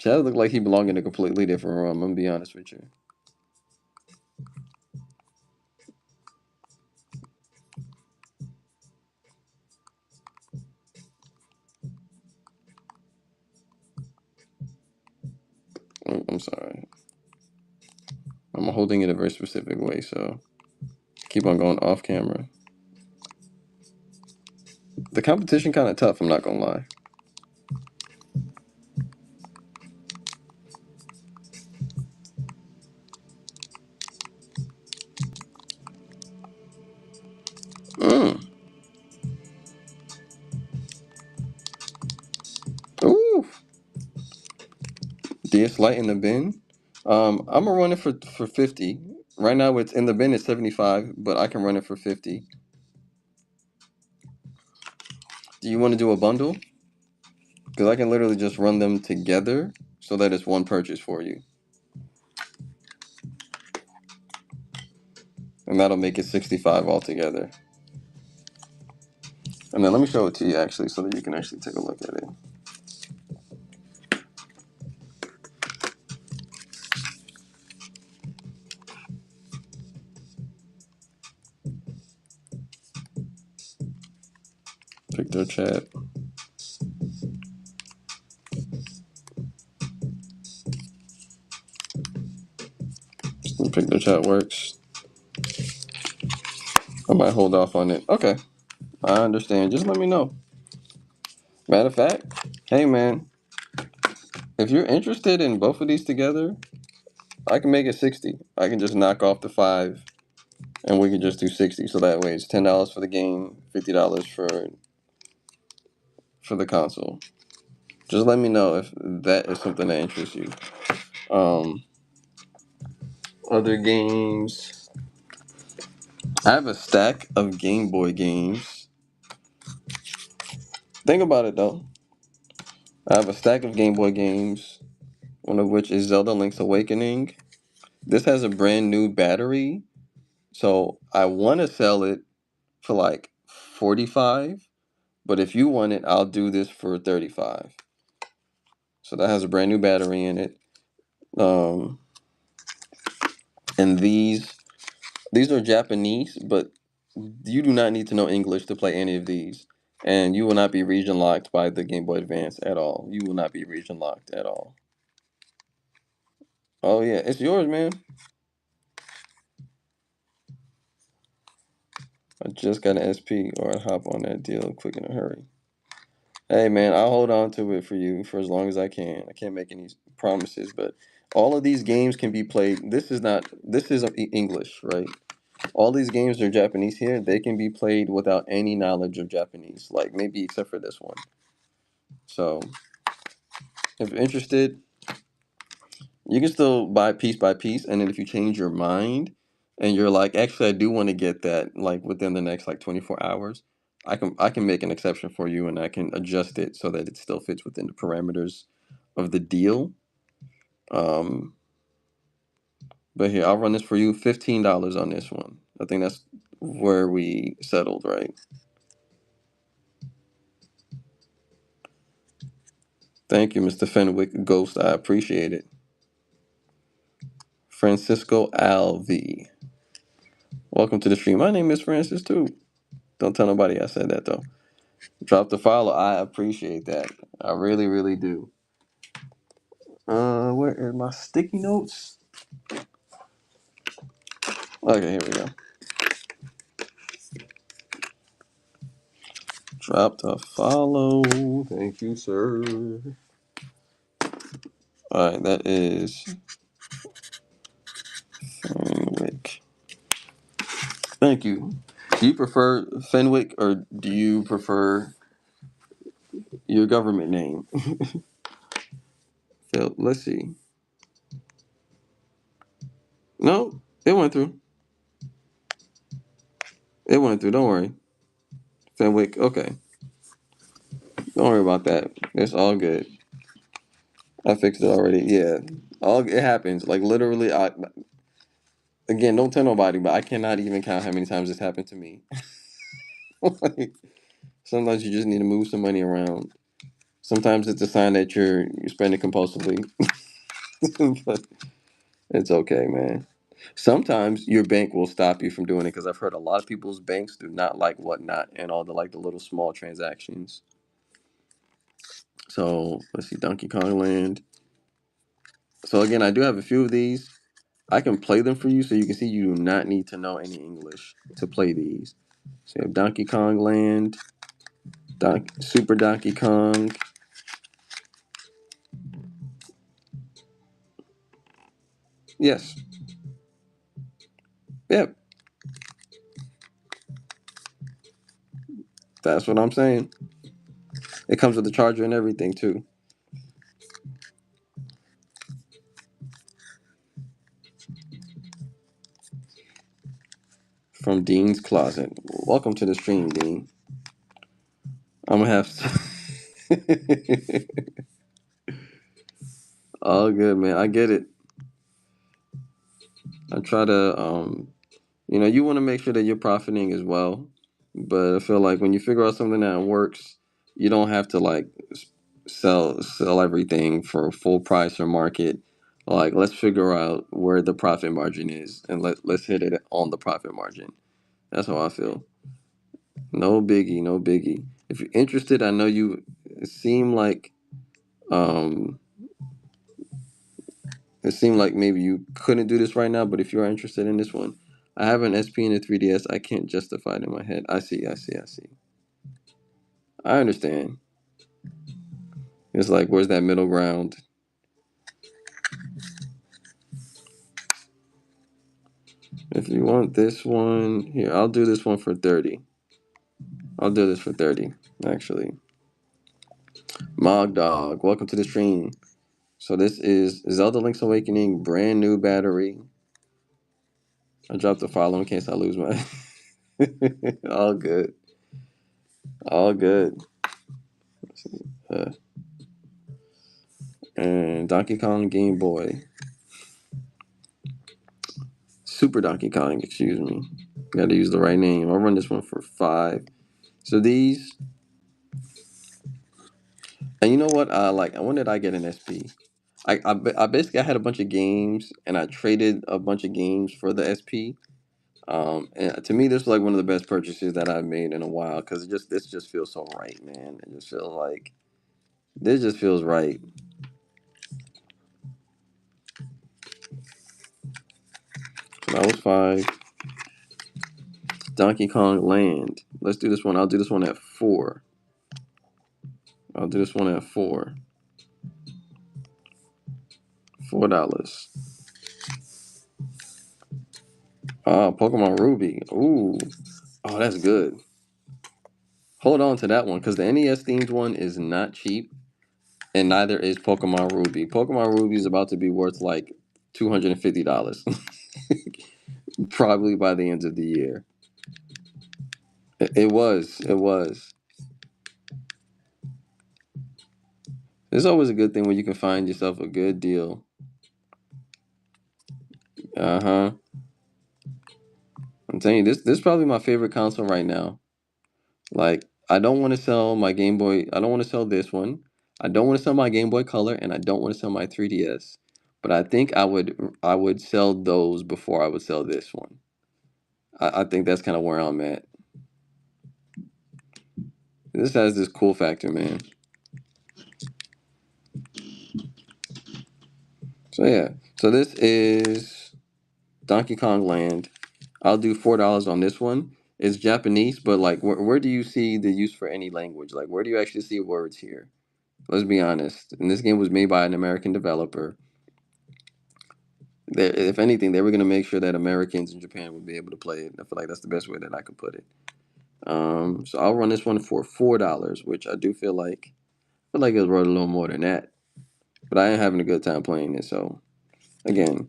Chaz looked like he belonged in a completely different room. I'm gonna be honest with you. I'm sorry. I'm holding it a very specific way, so keep on going off camera. The competition kind of tough. I'm not gonna lie. Mm. Ooh. DS Light in the bin. I'm gonna run it for 50. Right now, it's in the bin. It's 75, but I can run it for 50. Do you want to do a bundle? Because I can literally just run them together so that it's one purchase for you, and that'll make it 65 altogether. And then let me show it to you actually, so that you can actually take a look at it. Pick their chat. Pick their chat works. I might hold off on it. Okay, I understand. Just let me know. Matter of fact, hey man, if you're interested in both of these together, I can make it 60. I can just knock off the 5 and we can just do 60. So that way it's $10 for the game, $50 for the console. Just let me know if that is something that interests you. Um, Other games. I have a stack of Game Boy games. Think about it though. I have a stack of Game Boy games, one of which is Zelda Link's Awakening. This has a brand new battery, so I want to sell it for like 45, but if you want it, I'll do this for 35. So that has a brand new battery in it. Um, and these are Japanese, but you do not need to know English to play any of these. And you will not be region locked by the Game Boy Advance at all. You will not be region locked at all. Oh yeah, it's yours, man. I just got an SP, or I hop on that deal quick in a hurry. Hey man, I'll hold on to it for you for as long as I can. I can't make any promises, but all of these games can be played. This is English, right? All these games are Japanese here. They can be played without any knowledge of Japanese, like maybe except for this one. So, if you're interested, you can still buy piece by piece, and then if you change your mind and you're like, actually, I do want to get that, like within the next like 24 hours, I can make an exception for you, and I can adjust it so that it still fits within the parameters of the deal. Um, but here, I'll run this for you. $15 on this one. I think that's where we settled, right? Thank you, Mr. Fenwick Ghost. I appreciate it. Francisco Alv. Welcome to the stream. My name is Francis too. Don't tell nobody I said that though. Drop the follow. I appreciate that. I really, really do. Where are my sticky notes? Okay, here we go. Drop the follow. Thank you, sir. All right, that is Fenwick. Thank you. Do you prefer Fenwick or do you prefer your government name? Phil, let's see. No, it went through. It went through. Don't worry. Fenwick. Okay. Don't worry about that. It's all good. I fixed it already. Yeah. All it happens. Like literally, I again don't tell nobody, but I cannot even count how many times this happened to me. Like, sometimes you just need to move some money around. Sometimes it's a sign that you're spending compulsively. But it's okay, man. Sometimes your bank will stop you from doing it because I've heard a lot of people's banks do not like whatnot and all the like the little small transactions. So let's see, Donkey Kong Land. So again, I do have a few of these. I can play them for you so you can see you do not need to know any English to play these. So you have Donkey Kong Land, Super Donkey Kong. Yes. Yep. That's what I'm saying. It comes with the charger and everything too. From Dean's Closet. Welcome to the stream, Dean. I'm gonna have to... All good, man. I get it. I try to you want to make sure that you're profiting as well. But I feel like when you figure out something that works, you don't have to like sell everything for full price or market. Like let's figure out where the profit margin is and let's hit it on the profit margin. That's how I feel. No biggie, no biggie. If you're interested, I know you seem like um it seemed like maybe you couldn't do this right now, but if you are interested in this one, I have an SP and a 3DS. I can't justify it in my head. I see. I understand. It's like, where's that middle ground? If you want this one, here, I'll do this one for 30. I'll do this for 30, actually. Mog Dog, welcome to the stream. So this is Zelda Link's Awakening, brand new battery. I dropped the follow in case I lose my... All good. All good. Uh, and Donkey Kong Game Boy. Super Donkey Kong, excuse me. Got to use the right name. I'll run this one for 5. So these, and you know what? When did I get an SP? I basically I had a bunch of games and I traded a bunch of games for the SP. And to me, this was like one of the best purchases that I've made in a while because this just feels so right, man. It just feels like this just feels right. So that was 5. Donkey Kong Land. Let's do this one. I'll do this one at 4. I'll do this one at 4. $4. Pokemon Ruby. Ooh. Oh, that's good. Hold on to that one because the NES themed one is not cheap, and neither is Pokemon Ruby. Pokemon Ruby is about to be worth like $250, probably by the end of the year. It was. It was. It's always a good thing when you can find yourself a good deal. Uh huh. I'm telling you, this is probably my favorite console right now. Like, I don't want to sell my Game Boy. I don't want to sell this one. I don't want to sell my Game Boy Color, and I don't want to sell my 3DS. But I think I would sell those before I would sell this one. I think that's kind of where I'm at. This has this cool factor, man. So yeah. So this is Donkey Kong Land. I'll do $4 on this one. It's Japanese, but like, where do you see the use for any language? Like, where do you actually see words here? Let's be honest. And this game was made by an American developer. If anything, they were going to make sure that Americans in Japan would be able to play it. I feel like that's the best way that I could put it. So I'll run this one for $4, which I do feel like it was worth a little more than that. But I am having a good time playing it. So again,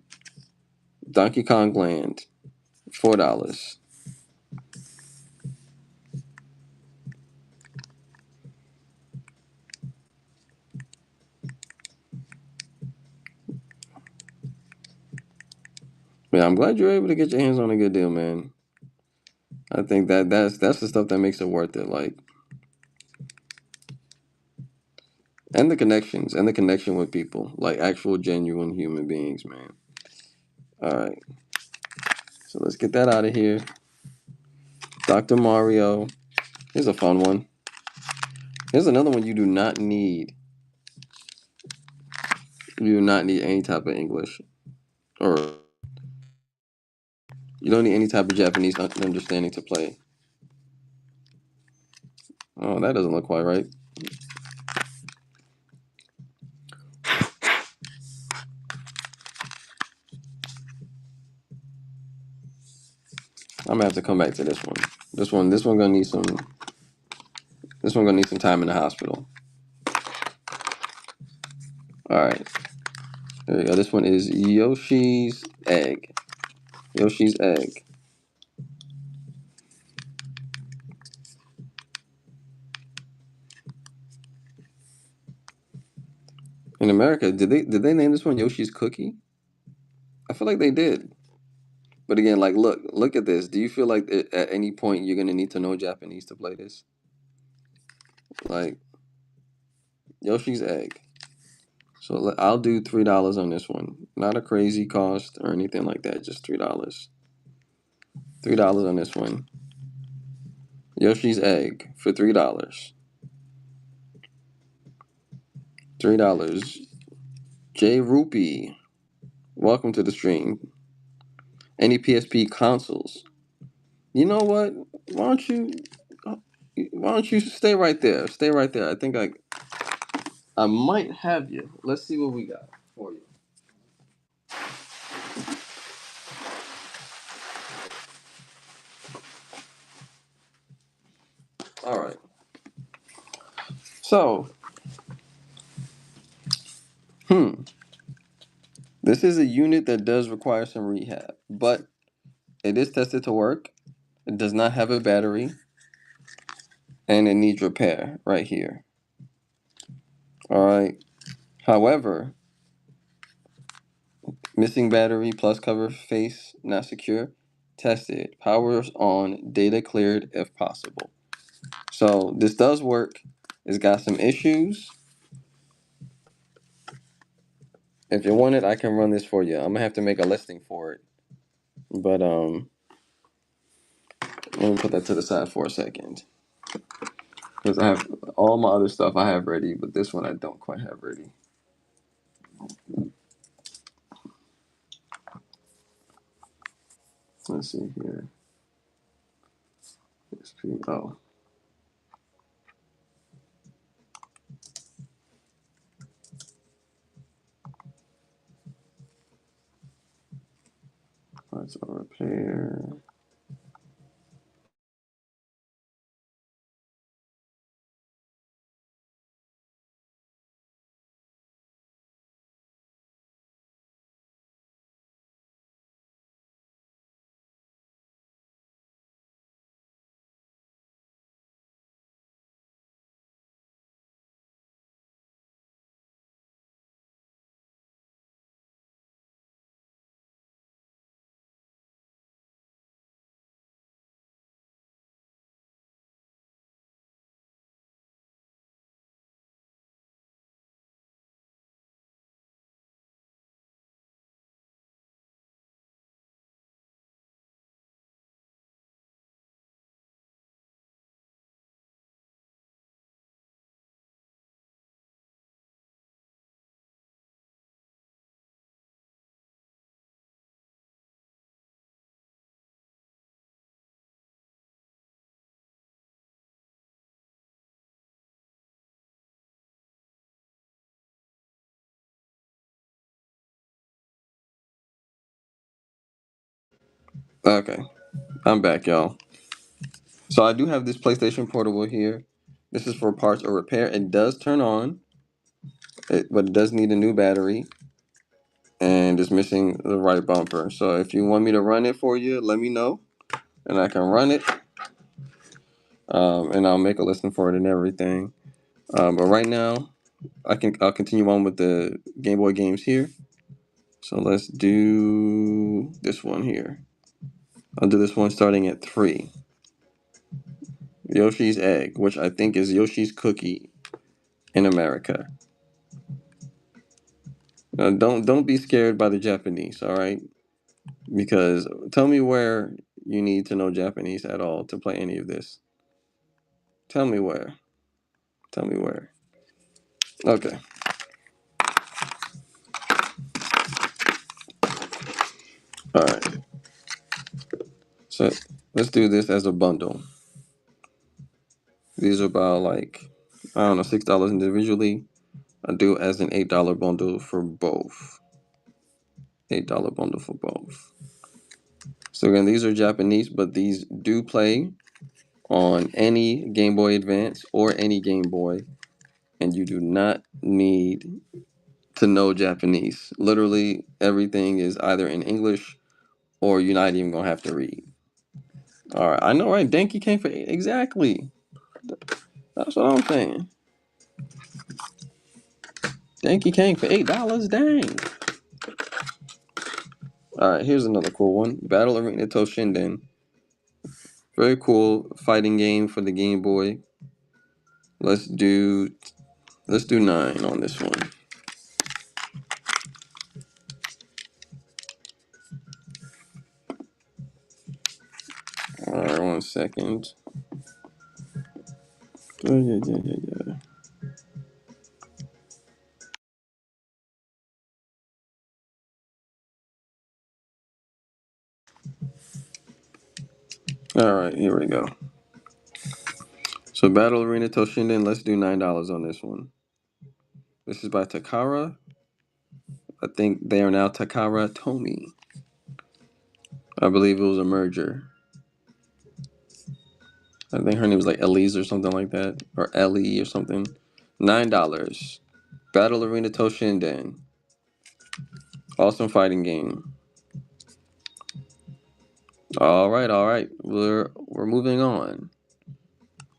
Donkey Kong Land, $4. Yeah, I'm glad you're able to get your hands on a good deal, man. I think that's the stuff that makes it worth it. Like, and the connections and the connection with people, like actual genuine human beings, man. All right, so let's get that out of here. Dr. Mario. Here's a fun one. Here's another one you do not need. You do not need any type of English, or you don't need any type of Japanese understanding to play. Oh, that doesn't look quite right. I'm gonna have to come back to this one. This one gonna need some. This one gonna need some time in the hospital. All right, there we go. This one is Yoshi's Egg. Yoshi's Egg. In America, did they name this one Yoshi's Cookie? I feel like they did. But again, like, look at this. Do you feel like at any point you're gonna need to know Japanese to play this? Like Yoshi's Egg. So I'll do $3 on this one. Not a crazy cost or anything like that. Just $3. $3 on this one. Yoshi's Egg for $3. $3. J Rupee. Welcome to the stream. Any PSP consoles? You know what? Why don't you? Why don't you stay right there? Stay right there. I think I might have you. Let's see what we got for you. All right. So, hmm, this is a unit that does require some rehab, but it is tested to work. It does not have a battery, and it needs repair right here. All right. However, missing battery plus cover face not secure. Tested. Powers on. Data cleared if possible. So this does work. It's got some issues. If you want it, I can run this for you. I'm gonna have to make a listing for it. But let me put that to the side for a second. Because I have all my other stuff I have ready, but this one I don't quite have ready. Let's see here. Oh, parts of repair. Okay, I'm back, y'all. So I do have this PlayStation Portable here. This is for parts or repair. It does turn on, but it does need a new battery, and it's missing the right bumper. So if you want me to run it for you, let me know, and I can run it. And I'll make a listing for it and everything. But right now, I'll continue on with the Game Boy games here. So let's do this one here. I'll do this one starting at 3. Yoshi's Egg, which I think is Yoshi's Cookie in America. Now, don't be scared by the Japanese, all right? Because tell me where you need to know Japanese at all to play any of this. Tell me where. Tell me where. Okay. All right. So let's do this as a bundle. These are about like I don't know $6 individually. I do as an $8 bundle for both. $8 bundle for both. So again, these are Japanese, but these do play on any Game Boy Advance or any Game Boy, and you do not need to know Japanese. Literally everything is either in English or you're not even gonna have to read. All right, I know, right? Denki came for exactly. That's what I'm saying. Denki came for $8. Dang. All right, here's another cool one. Battle Arena Toshinden. Very cool fighting game for the Game Boy. Let's do let's do 9 on this one. All right, 1 second. Yeah. All right, here we go. So Battle Arena Toshinden. Let's do $9 on this one. This is by Takara. I think they are now Takara Tomy. I believe it was a merger. I think her name was like Elise or something like that, or Ellie or something. $9. Battle Arena Toshinden. Awesome fighting game. All right, all right. We're moving on.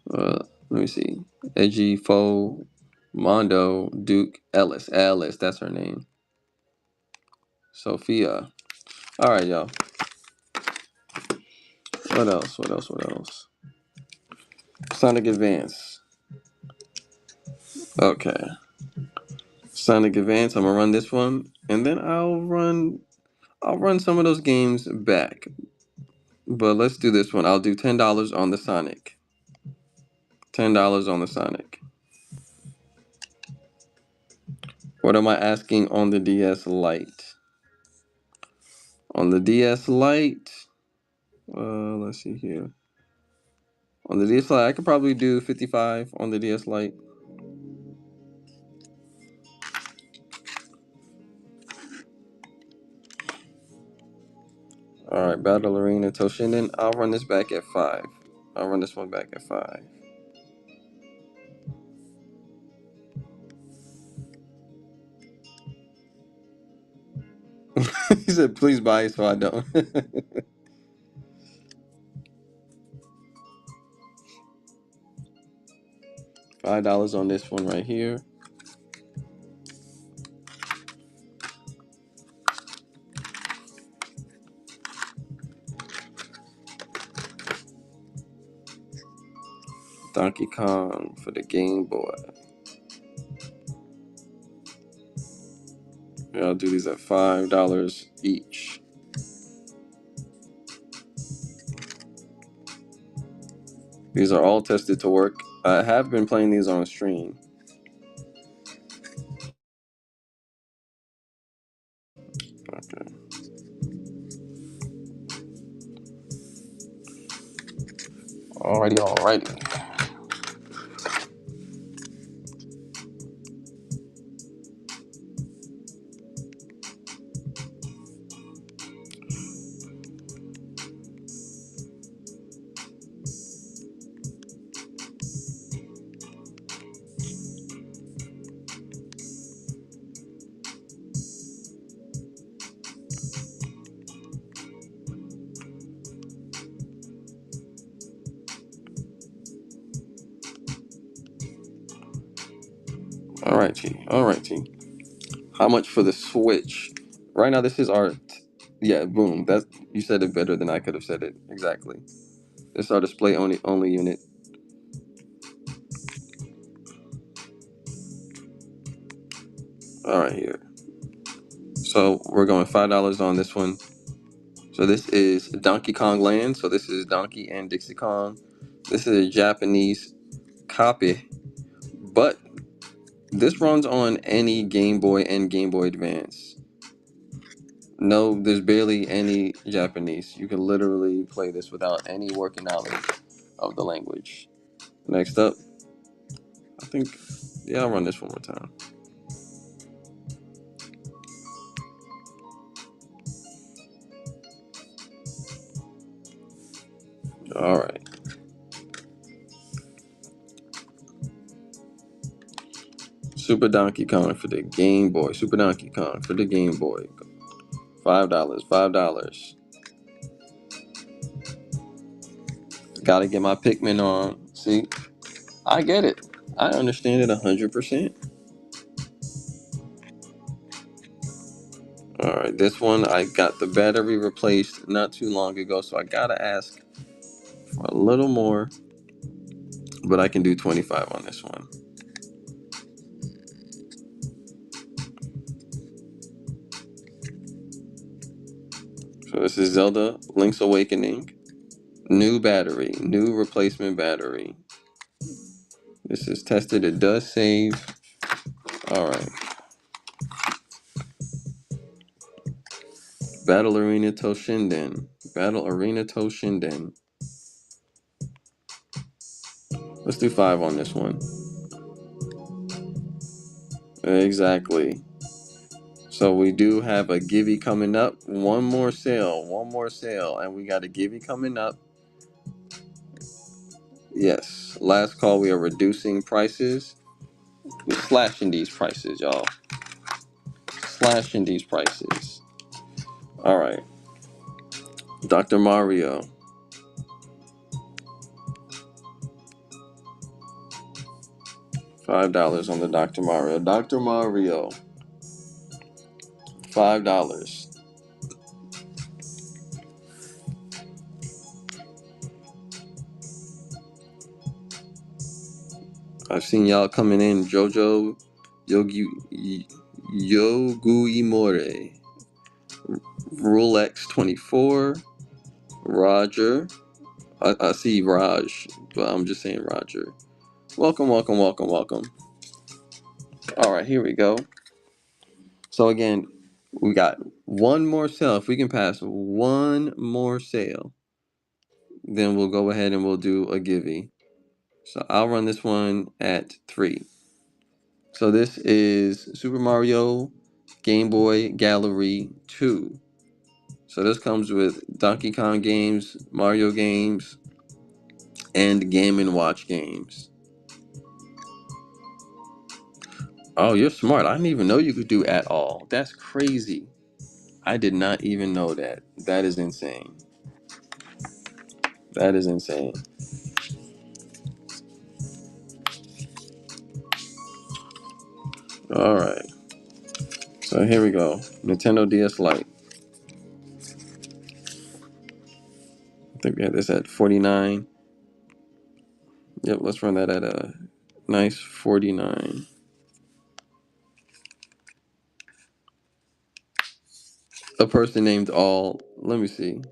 Let me see. Edgy Foe, Mondo, Duke, Ellis. Ellis, that's her name. Sophia. All right, y'all. What else? What else? What else? Sonic Advance. Okay. Sonic Advance. I'm gonna run this one, and then I'll run some of those games back. But let's do this one. I'll do $10 on the Sonic. $10 on the Sonic. What am I asking on the DS Lite? On the DS Lite, let's see here. On the DS Lite, I could probably do 55 on the DS Lite. All right, Battle Arena Toshinden. I'll run this back at 5. I'll run this one back at 5. He said, "Please buy it so I don't." $5 on this one right here. Donkey Kong for the Game Boy. Yeah, I'll do these at $5 each. These are all tested to work. I have been playing these on stream. Okay. Alrighty, alrighty. All right, T. All right, T. How much for the Switch? Right now, this is our. Yeah, boom. That's you said it better than I could have said it exactly. It's our display only unit. All right, here. So we're going $5 on this one. So this is Donkey Kong Land. So this is Donkey and Dixie Kong. This is a Japanese copy, but this runs on any Game Boy and Game Boy Advance. No, there's barely any Japanese. You can literally play this without any working knowledge of the language. Next up, I think, yeah, I'll run this one more time. All right. Super Donkey Kong for the Game Boy. Super Donkey Kong for the Game Boy. $5. $5. Gotta get my Pikmin on. See, I get it. I understand it 100%. All right, this one I got the battery replaced not too long ago, so I gotta ask for a little more, but I can do 25 on this one. So this is Zelda Link's Awakening. New battery, new replacement battery. This is tested. It does save. All right. Battle Arena Toshinden. Battle Arena Toshinden. Let's do 5 on this one. Exactly. So we do have a Gibby coming up. One more sale, and we got a Gibby coming up. Yes, last call. We are reducing prices. We're slashing these prices, y'all. Slashing these prices. All right. Dr. Mario. $5 on the Dr. Mario. Dr. Mario. $5. I've seen y'all coming in. Jojo Yogi Yoguimore. Rolex 24. Roger. I see Raj, but I'm just saying Roger. Welcome, welcome, welcome, welcome. All right, here we go. So again, we got one more sale. If we can pass one more sale, then we'll go ahead and we'll do a givey. So I'll run this one at 3. So this is Super Mario Game Boy Gallery 2. So this comes with Donkey Kong games, Mario games, and Game & Watch games. Oh, you're smart. I didn't even know you could do at all. That's crazy. I did not even know that. That is insane. That is insane. All right. So here we go. Nintendo DS Lite. I think we had this at 49. Yep, let's run that at a nice 49. A person named All. Let me see.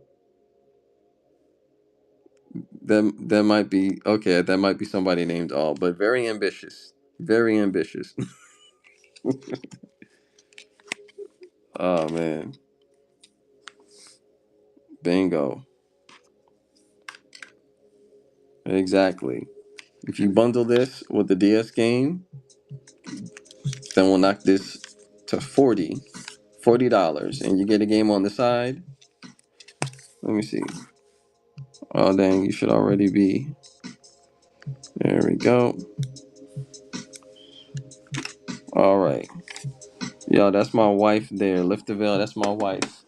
That might be okay. That might be somebody named All, but very ambitious. Very ambitious. Oh man. Bingo. Exactly. If you bundle this with the DS game, then we'll knock this to $40, and you get a game on the side. Let me see. Oh dang, you should already be. There we go. All right. Yo, that's my wife there. Lift the veil. That's my wife.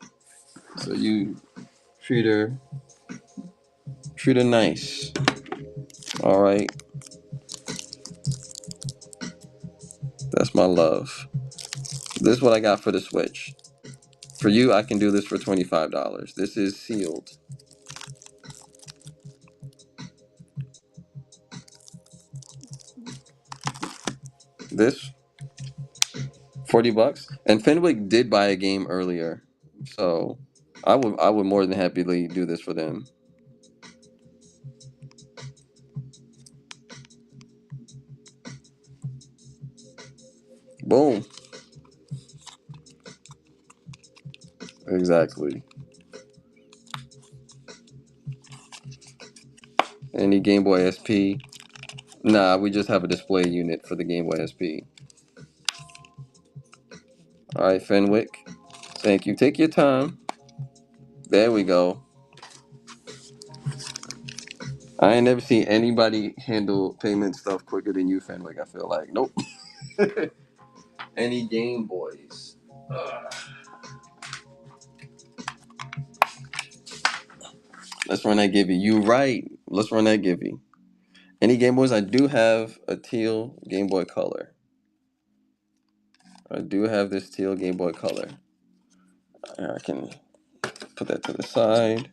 So you treat her nice. All right. my love. This is what I got for the Switch. For you, I can do this for $25. This is sealed. This $40. And Fenwick did buy a game earlier, so I would more than happily do this for them. Boom. Exactly. Any Game Boy SP? Nah, we just have a display unit for the Game Boy SP. All right, Fenwick. Thank you. Take your time. There we go. I ain't never seen anybody handle payment stuff quicker than you, Fenwick. I feel like nope. Any Game Boys? Let's run that Gibby. You right. Let's run that Gibby. Any Game Boys? I do have a teal Game Boy Color. I do have this teal Game Boy Color. I can put that to the side.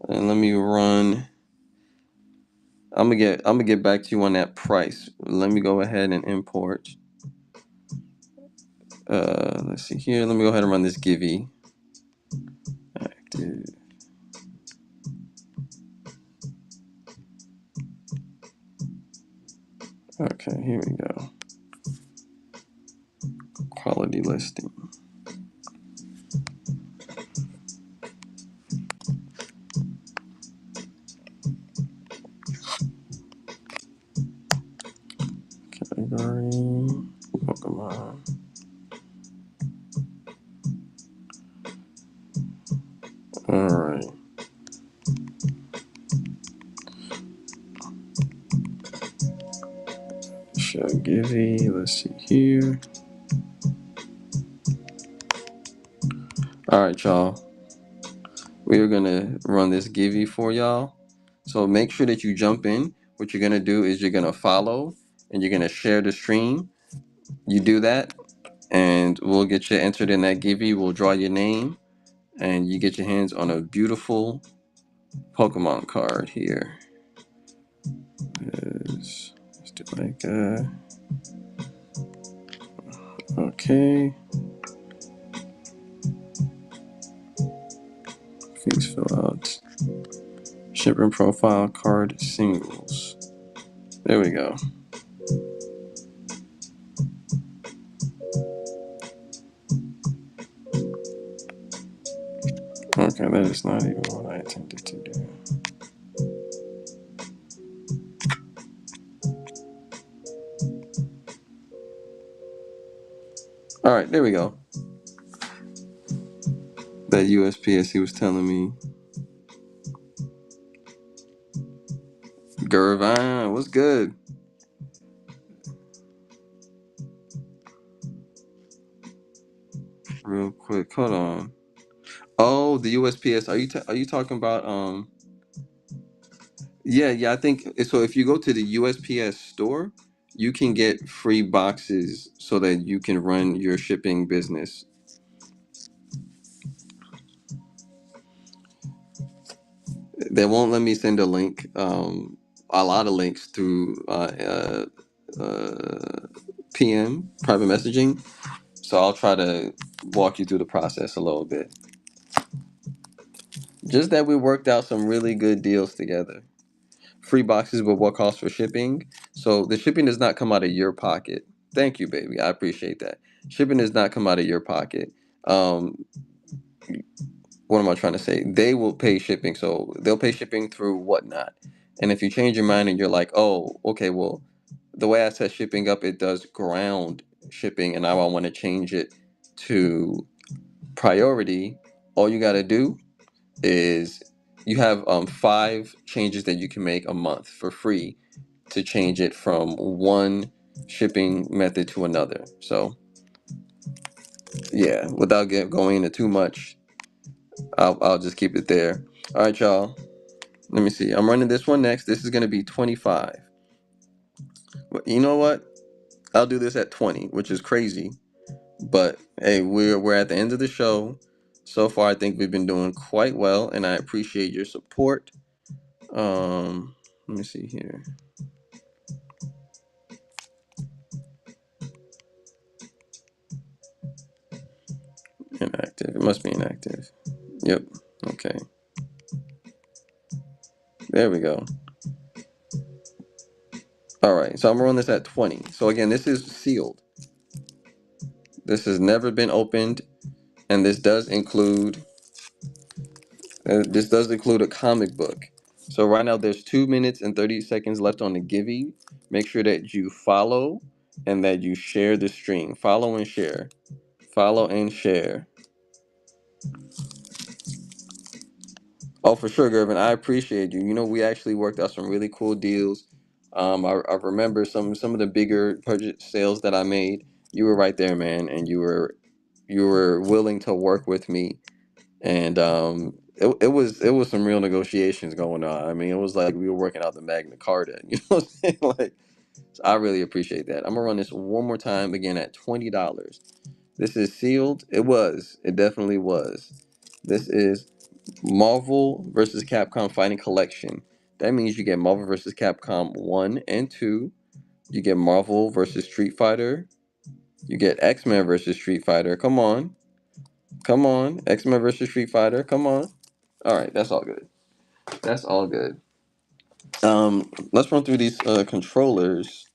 And let me run. I'm gonna get back to you on that price. Let me go ahead and import. Let's see here. Let me go ahead and run this Givy. Active. Okay, here we go. Quality listing. Category. Pokemon. Alright. Show Givy. Let's see here. Alright, y'all. We are gonna run this Givy for y'all. So make sure that you jump in. What you're gonna do is you're gonna follow and you're gonna share the stream. You do that, and we'll get you entered in that Givy. We'll draw your name, and you get your hands on a beautiful Pokemon card here. Let's do like okay. Please fill out shipping profile card singles. There we go. Okay, that is not even what I intended to do. All right, there we go. That USPS he was telling me. Gervine, what's good? Real quick, hold on. Oh, the USPS. Are you talking about Yeah, I think so. If you go to the USPS store, you can get free boxes so that you can run your shipping business. They won't let me send a link. A lot of links through PM private messaging. So I'll try to walk you through the process a little bit. Just that we worked out some really good deals together. Free boxes with what costs for shipping. So the shipping does not come out of your pocket. Thank you, baby. I appreciate that. Shipping does not come out of your pocket. Um, what am I trying to say? They will pay shipping. So they'll pay shipping through Whatnot. And if you change your mind and you're like, oh, okay, well, the way I set shipping up, it does ground shipping, and now I want to change it to priority. All you got to do is you have 5 changes that you can make a month for free to change it from one shipping method to another. So yeah, without going into too much, I'll just keep it there. All right, y'all. Let me see. I'm running this one next. This is gonna be 25. You know what? I'll do this at 20, which is crazy. But hey, we're at the end of the show. So far, I think we've been doing quite well, and I appreciate your support. Let me see here. Inactive. It must be inactive. Yep. Okay. There we go. All right. So I'm gonna run this at 20. So again, this is sealed. This has never been opened, and this does include a comic book. So right now there's 2 minutes and 30 seconds left on the Givey. Make sure that you follow and that you share the stream. Follow and share. Follow and share. Oh, for sure, Gervin. I appreciate you. You know, we actually worked out some really cool deals. I remember some of the bigger purchase sales that I made. You were right there, man, and you were willing to work with me. And it was some real negotiations going on. I mean, it was like we were working out the Magna Carta. You know what I'm saying? Like, so I really appreciate that. I'm gonna run this one more time again at $20. This is sealed. It was. It definitely was. This is Marvel versus Capcom Fighting Collection. That means you get Marvel versus Capcom 1 and 2. You get Marvel versus Street Fighter. You get X-Men versus Street Fighter. Come on. Come on. X-Men versus Street Fighter. Come on. All right, that's all good. That's all good. Let's run through these controllers.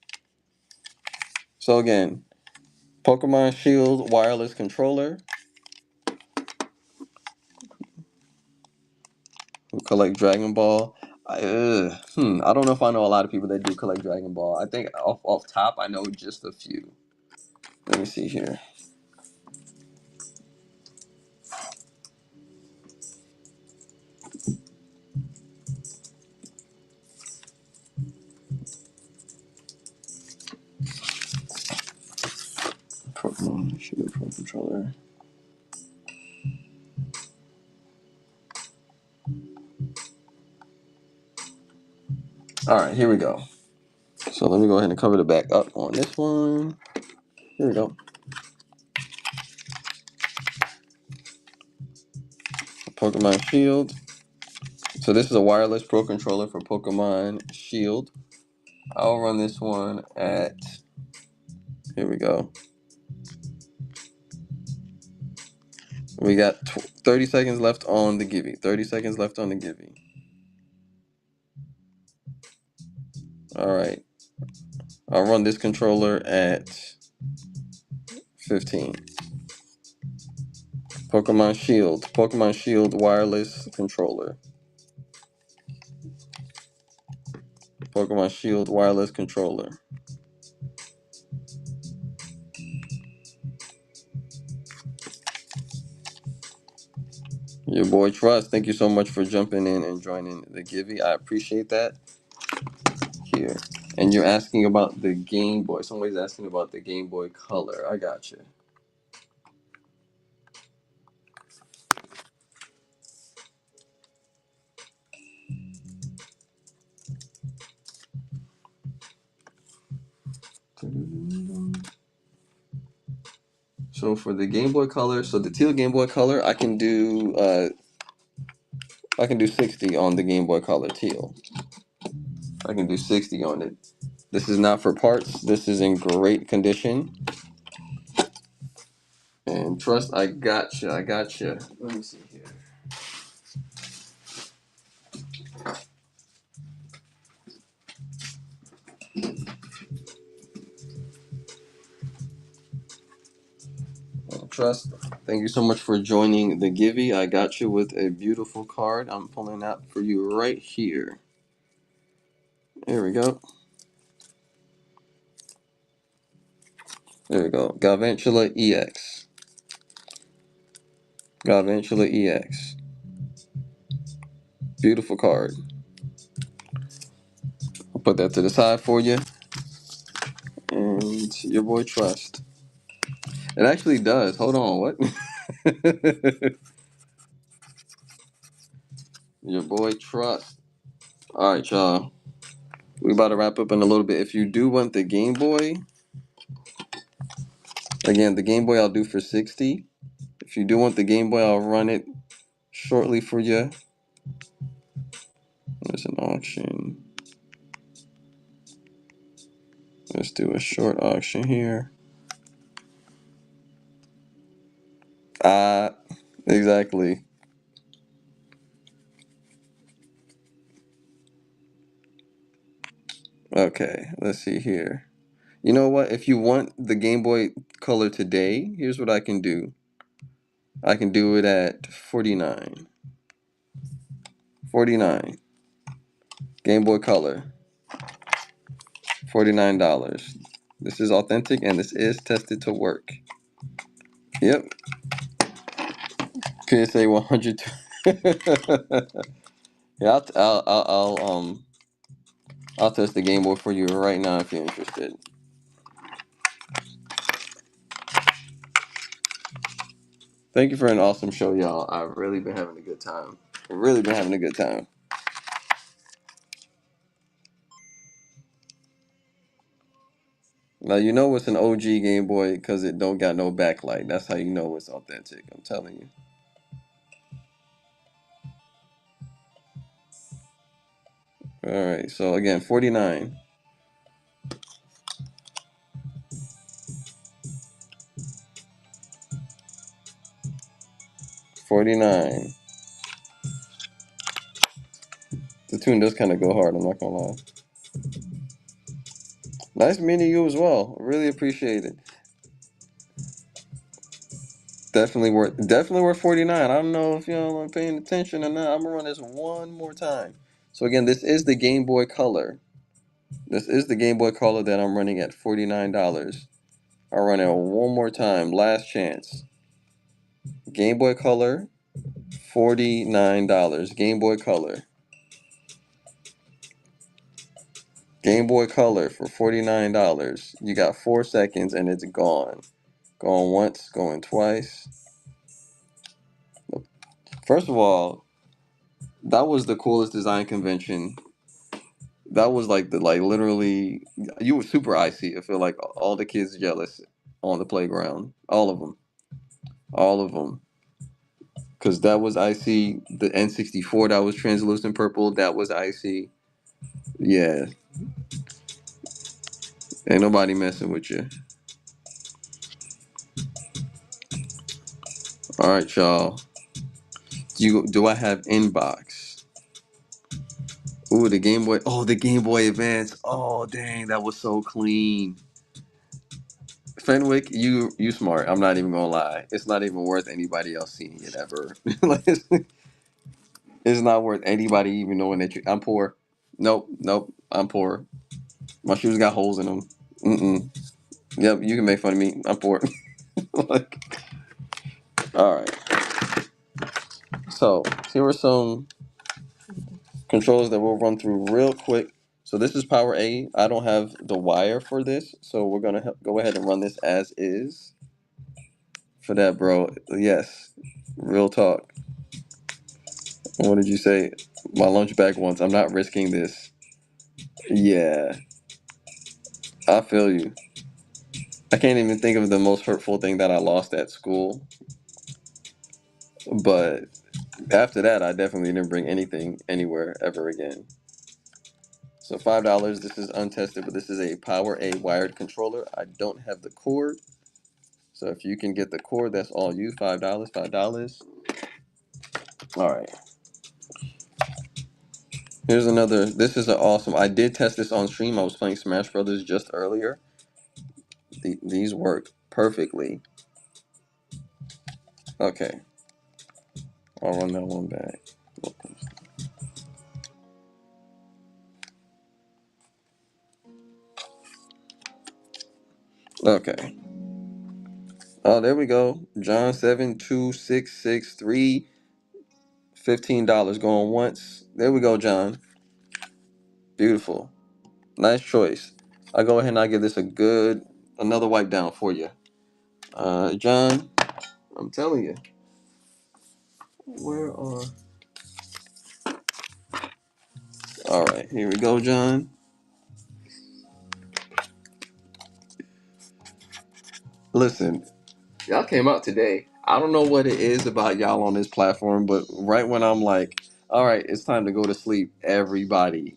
So again, Pokemon Shield wireless controller. Who collect Dragon Ball? I don't know if I know a lot of people that do collect Dragon Ball. I think off top, I know just a few. Let me see here. Pokemon Shield Pro controller. All right, here we go. So let me go ahead and cover the back up on this one. Here we go. Pokemon Shield. So this is a wireless pro controller for Pokemon Shield. I'll run this one at, here we go. We got 30 seconds left on the Gibby. 30 seconds left on the Gibby. All right. I'll run this controller at 15. Pokemon Shield. Pokemon Shield wireless controller. Pokemon Shield wireless controller. Your boy Trust, thank you so much for jumping in and joining the Givey. I appreciate that. Here. And you're asking about the Game Boy. Somebody's asking about the Game Boy Color. I got you. So for the Game Boy Color, so the teal Game Boy Color, I can do 60 on the Game Boy Color teal. I can do 60 on it. This is not for parts. This is in great condition. And Trust, I got you. I got you. Let me see here. Trust, thank you so much for joining the Givey. I got you with a beautiful card. I'm pulling out for you right here. There we go. There we go. Galvantula EX. Galvantula EX. Beautiful card. I'll put that to the side for you. And your boy Trust. It actually does. Hold on. What? Your boy Trust. All right, y'all. We about to wrap up in a little bit. If you do want the Game Boy, Again, the Game Boy I'll do for 60. If you do want the Game Boy, I'll run it shortly for you. There's an auction. Let's do a short auction here. Exactly. Okay, let's see here. You know what? If you want the Game Boy Color today, here's what I can do. I can do it at 49. 49. Game Boy Color. $49. This is authentic and this is tested to work. Yep. PSA 100. Yeah, I'll test the Game Boy for you right now if you're interested. Thank you for an awesome show, y'all. I've really been having a good time. Really been having a good time. Now you know it's an OG Game Boy because it don't got no backlight. That's how you know it's authentic. I'm telling you. All right. So again, 49. 49. The tune does kind of go hard. I'm not gonna lie. Nice meeting you as well. Really appreciate it. Definitely worth 49. I don't know if y'all are paying attention or not. I'm gonna run this one more time. So again, this is the Game Boy Color. This is the Game Boy Color that I'm running at $49. I'll run it one more time. Last chance. Game Boy Color, $49. Game Boy Color. Game Boy Color for $49. You got 4 seconds and it's gone. Going once, going twice. First of all, that was the coolest design convention. That was like literally you were super icy. I feel like all the kids jealous on the playground. All of them. All of them. Cause that was icy. The N64 that was translucent purple, that was icy. Yeah. Ain't nobody messing with you. All right, y'all. Do I have inbox? Ooh, the Game Boy. Oh, the Game Boy Advance. Oh, dang, that was so clean. Fenwick, you smart. I'm not even gonna lie. It's not even worth anybody else seeing it ever. Like, it's not worth anybody even knowing that I'm poor. Nope, nope. I'm poor. My shoes got holes in them. Mm-mm. Yep, you can make fun of me. I'm poor. Like, all right. So here are some controls that we'll run through real quick. So this is Power A. I don't have the wire for this, so we're gonna go ahead and run this as is. For that, bro. Yes, real talk. What did you say? My lunch bag once. I'm not risking this. Yeah, I feel you. I can't even think of the most hurtful thing that I lost at school, but after that, I definitely didn't bring anything anywhere ever again. So $5. This is untested, but this is a Power A wired controller. I don't have the cord. So if you can get the cord, that's all you. $5, $5. All right. Here's another. This is an awesome. I did test this on stream. I was playing Smash Brothers just earlier. These work perfectly. Okay, I'll run that one back. Okay. Oh, there we go. John 72663. $15 going once. There we go, John. Beautiful. Nice choice. I'll go ahead and I'll give this another wipe down for you. John, I'm telling you. Where are. All right, here we go, John. Listen, y'all came out today. I don't know what it is about y'all on this platform, but right when I'm like, all right, it's time to go to sleep, everybody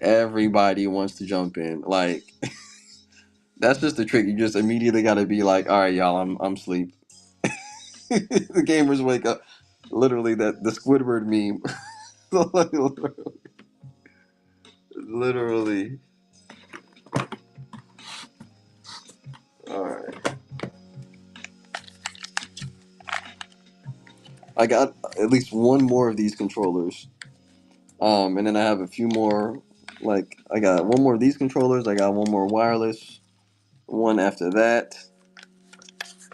wants to jump in. Like that's just the trick. You just immediately got to be like, all right, y'all, I'm asleep. The gamers wake up. Literally, that the Squidward meme. Literally. All right. I got at least one more of these controllers. And then I have a few more. Like I got one more of these controllers. I got one more wireless. One after that.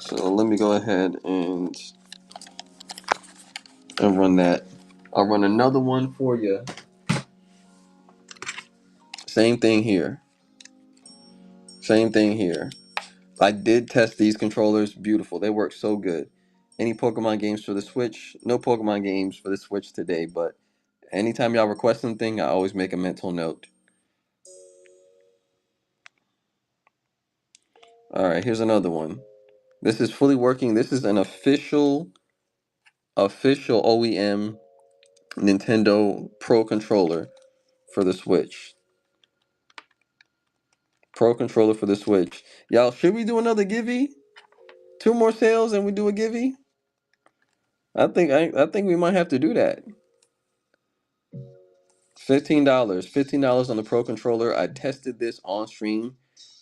So let me go ahead and run that. I'll run another one for you. Same thing here. Same thing here. I did test these controllers. Beautiful. They work so good. Any Pokemon games for the Switch? No Pokemon games for the Switch today, but anytime y'all request something, I always make a mental note. All right, here's another one. This is fully working. This is an official OEM Nintendo Pro controller for the Switch. Pro controller for the Switch. Y'all, should we do another Givey? Two more sales and we do a Givey? I think we might have to do that. $15. $15 on the Pro controller. I tested this on stream.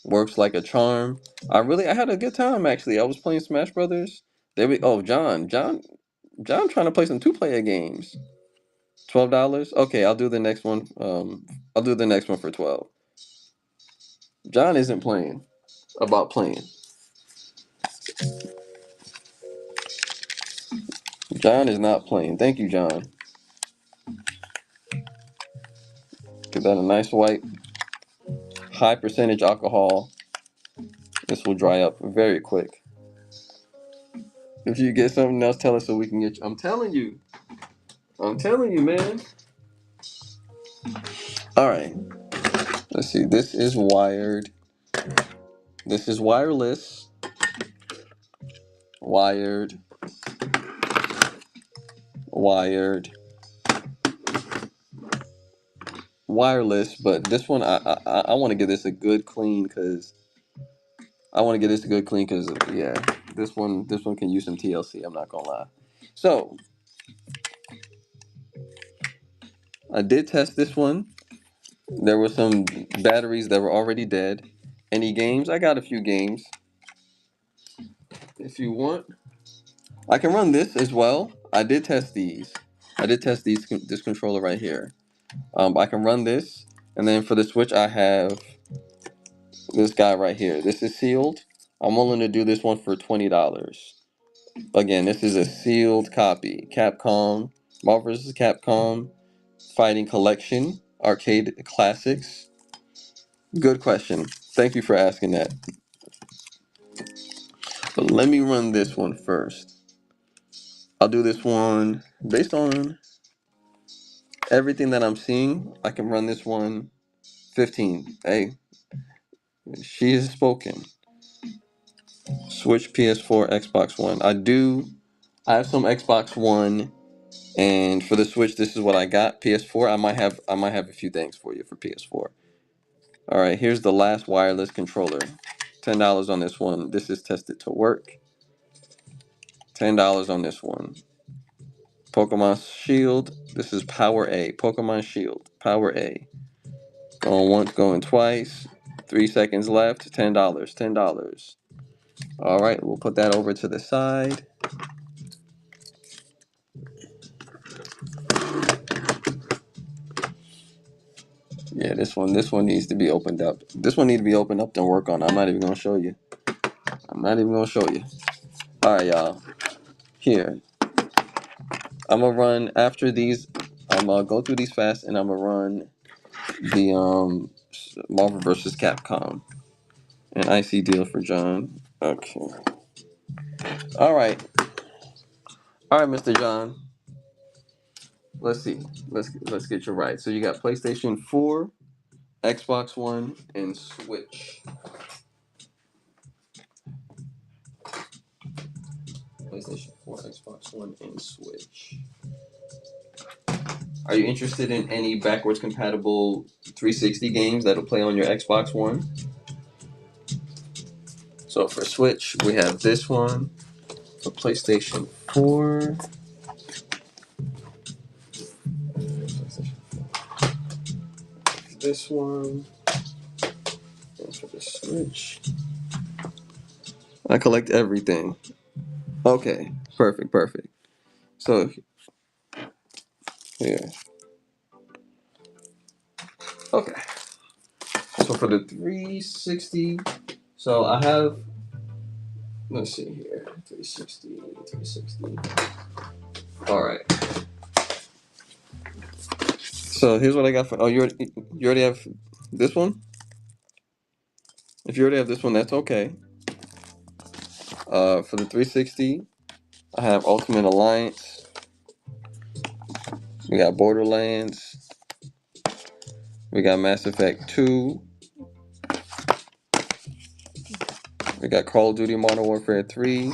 Works like a charm. I had a good time actually. I was playing Smash Brothers. John trying to play some two-player games. $12. Okay, I'll do the next one. I'll do the next one for 12. John isn't playing. About playing. John is not playing. Thank you, John. Give that a nice wipe. High percentage alcohol. This will dry up very quick. If you get something else, tell us so we can get you. I'm telling you. I'm telling you, man. All right. Let's see. This is wired. This is wireless. Wired. Wired. Wireless. But this one, I want to give this a good clean because yeah, this one can use some TLC. I'm not gonna lie. So I did test this one. There were some batteries that were already dead. Any games? I got a few games. If you want, I can run this as well. I did test these. This controller right here. I can run this, and then for the Switch, I have this guy right here. This is sealed. I'm willing to do this one for $20. Again, this is a sealed copy. Capcom, Marvel vs. Capcom, Fighting Collection, Arcade Classics. Good question. Thank you for asking that. But let me run this one first. I'll do this one based on everything that I'm seeing. I can run this one 15. Hey, she has spoken. Switch, PS4, Xbox One. I have some Xbox One, and for the Switch, this is what I got. PS4, I might have a few things for you for PS4. All right, here's the last wireless controller. $10 on this one. This is tested to work. $10 on this one. Pokemon Shield. This is Power A. Pokemon Shield. Power A. Going once, going twice. 3 seconds left. $10. $10. All right, we'll put that over to the side. Yeah, this one needs to be opened up. This one needs to be opened up and work on. I'm not even gonna show you. I'm not even gonna show you. All right, y'all. Here, I'm gonna run after these. I'm gonna go through these fast, and I'm gonna run the Marvel vs. Capcom. An icy deal for John. Okay. All right. All right, Mr. John. Let's see. Let's get you right. So you got PlayStation 4, Xbox One, and Switch. PlayStation 4, Xbox One, and Switch. Are you interested in any backwards compatible 360 games that'll play on your Xbox One? So for Switch, we have this one. For PlayStation 4, this one. And for the Switch, I collect everything. Okay, perfect. So here, okay. So for the 360, so I have. Let's see here, 360. All right. So here's what I got for. Oh, you already have this one. If you already have this one, that's okay. For the 360, I have Ultimate Alliance. We got Borderlands. We got Mass Effect 2. We got Call of Duty Modern Warfare 3.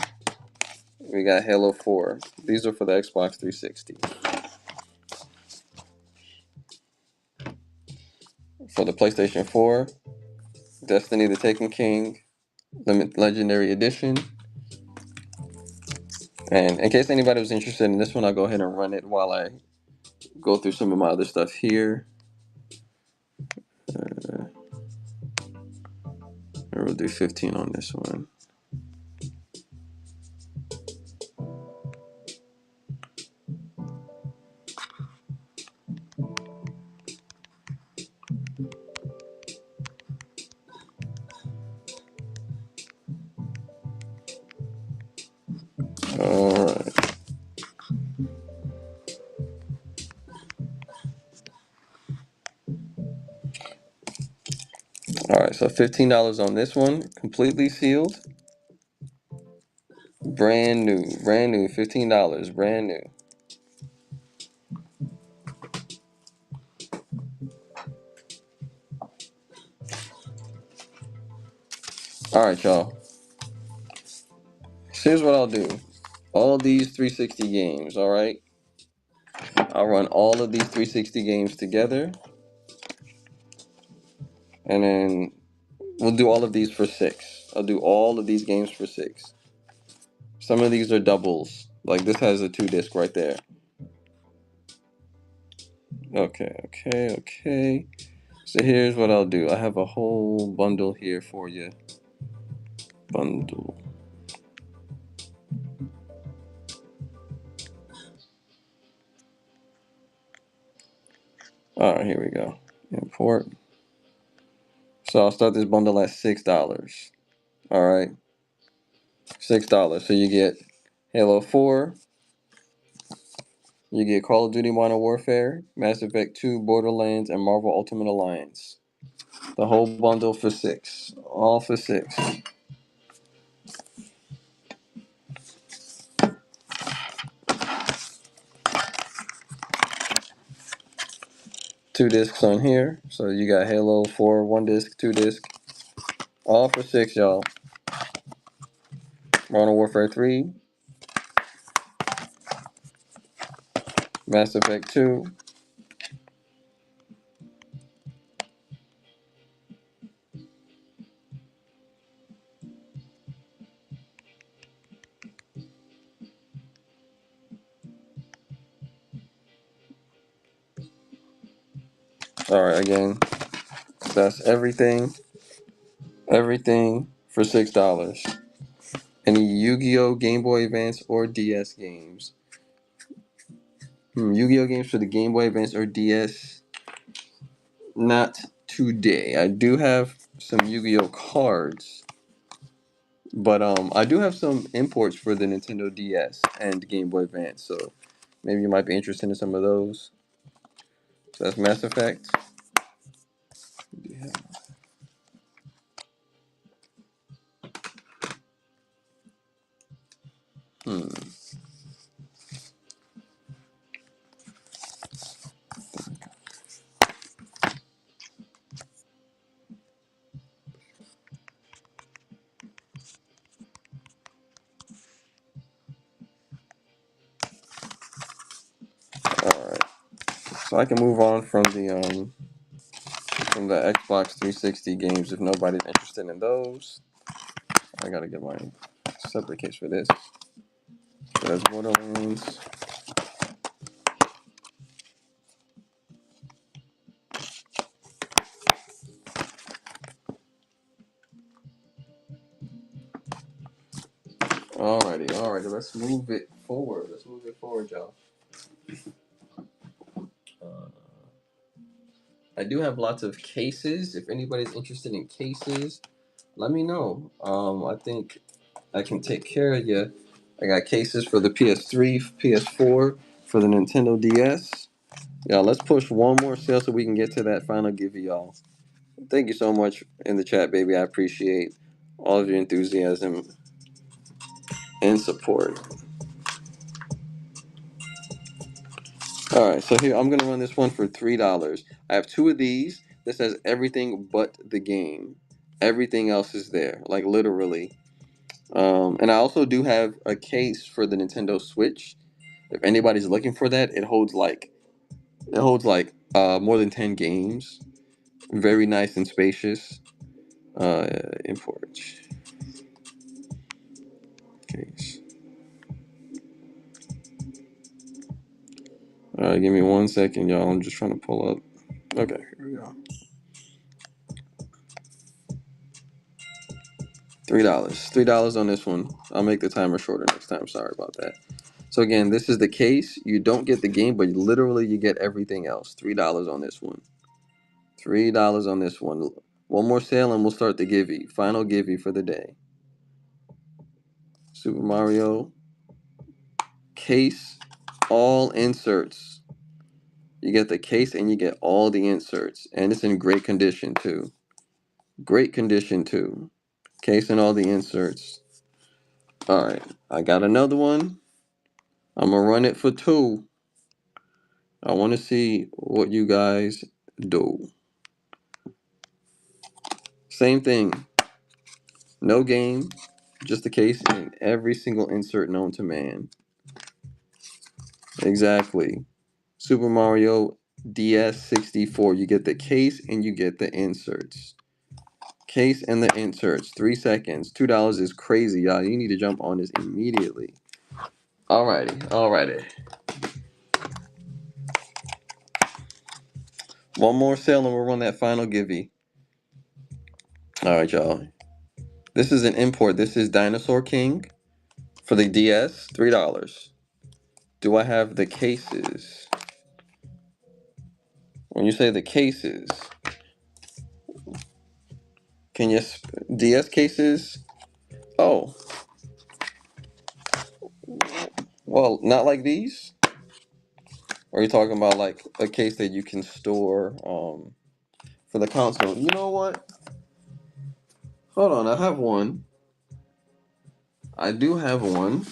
We got Halo 4. These are for the Xbox 360. For the PlayStation 4, Destiny the Taken King Legendary Edition. And in case anybody was interested in this one, I'll go ahead and run it while I go through some of my other stuff here. We'll do 15 on this one. Alright. Alright, so $15 on this one, completely sealed. Brand new, $15, brand new. Alright, y'all. So here's what I'll do. All these 360 games, alright? I'll run all of these 360 games together. And then we'll do all of these for $6. I'll do all of these games for $6. Some of these are doubles. Like this has a 2-disc right there. Okay. So here's what I'll do. I have a whole bundle here for you. Bundle. Alright, here we go. Import. So I'll start this bundle at $6. Alright. $6. So you get Halo 4. You get Call of Duty Modern Warfare, Mass Effect 2, Borderlands, and Marvel Ultimate Alliance. The whole bundle for $6. All for $6. Two discs on here. So you got Halo 4, 1 disc, 2 disc. All for $6, y'all. Modern Warfare 3. Mass Effect 2. Alright, again. That's everything. Everything for $6. Any Yu-Gi-Oh! Game Boy Advance or DS games. Yu-Gi-Oh! Games for the Game Boy Advance or DS. Not today. I do have some Yu-Gi-Oh! Cards. But I do have some imports for the Nintendo DS and Game Boy Advance. So maybe you might be interested in some of those. So that's Mass Effect. Hmm. So I can move on from the Xbox 360 games if nobody's interested in those. I gotta get my separate case for this. So that's Borderlands. Alrighty. Let's move it forward. Y'all. Uh, I do have lots of cases. If anybody's interested in cases, let me know. I think I can take care of you. I got cases for the PS3, PS4, for the Nintendo DS. Y'all, let's push one more sale so we can get to that final give y'all. Thank you so much in the chat, baby. I appreciate all of your enthusiasm and support. All right, so here I'm gonna run this one for $3. I have two of these. This has everything but the game. Everything else is there, like literally. And I also do have a case for the Nintendo Switch. If anybody's looking for that, it holds like more than 10 games. Very nice and spacious. Import case. All right, give me 1 second, y'all. I'm just trying to pull up. Okay, here we go. $3. $3 on this one. I'll make the timer shorter next time. Sorry about that. So again, this is the case. You don't get the game, but literally you get everything else. $3 on this one. $3 on this one. One more sale and we'll start the givey. Final givey for the day. Super Mario case, all inserts. You get the case and you get all the inserts, and it's in great condition too. Great condition too. Case and all the inserts. All right, I got another one. I'm gonna run it for $2. I want to see what you guys do. Same thing. No game, just the case and every single insert known to man. Exactly. Super Mario DS 64. You get the case and you get the inserts. Case and the inserts. 3 seconds. $2 is crazy, y'all. You need to jump on this immediately. Alrighty. One more sale and we'll run that final givey. Alright, y'all. This is an import. This is Dinosaur King for the DS. $3. Do I have the cases? When you say the cases, can you DS cases? Oh, well, not like these. Or are you talking about like a case that you can store for the console? You know what? Hold on, I have one. I do have one.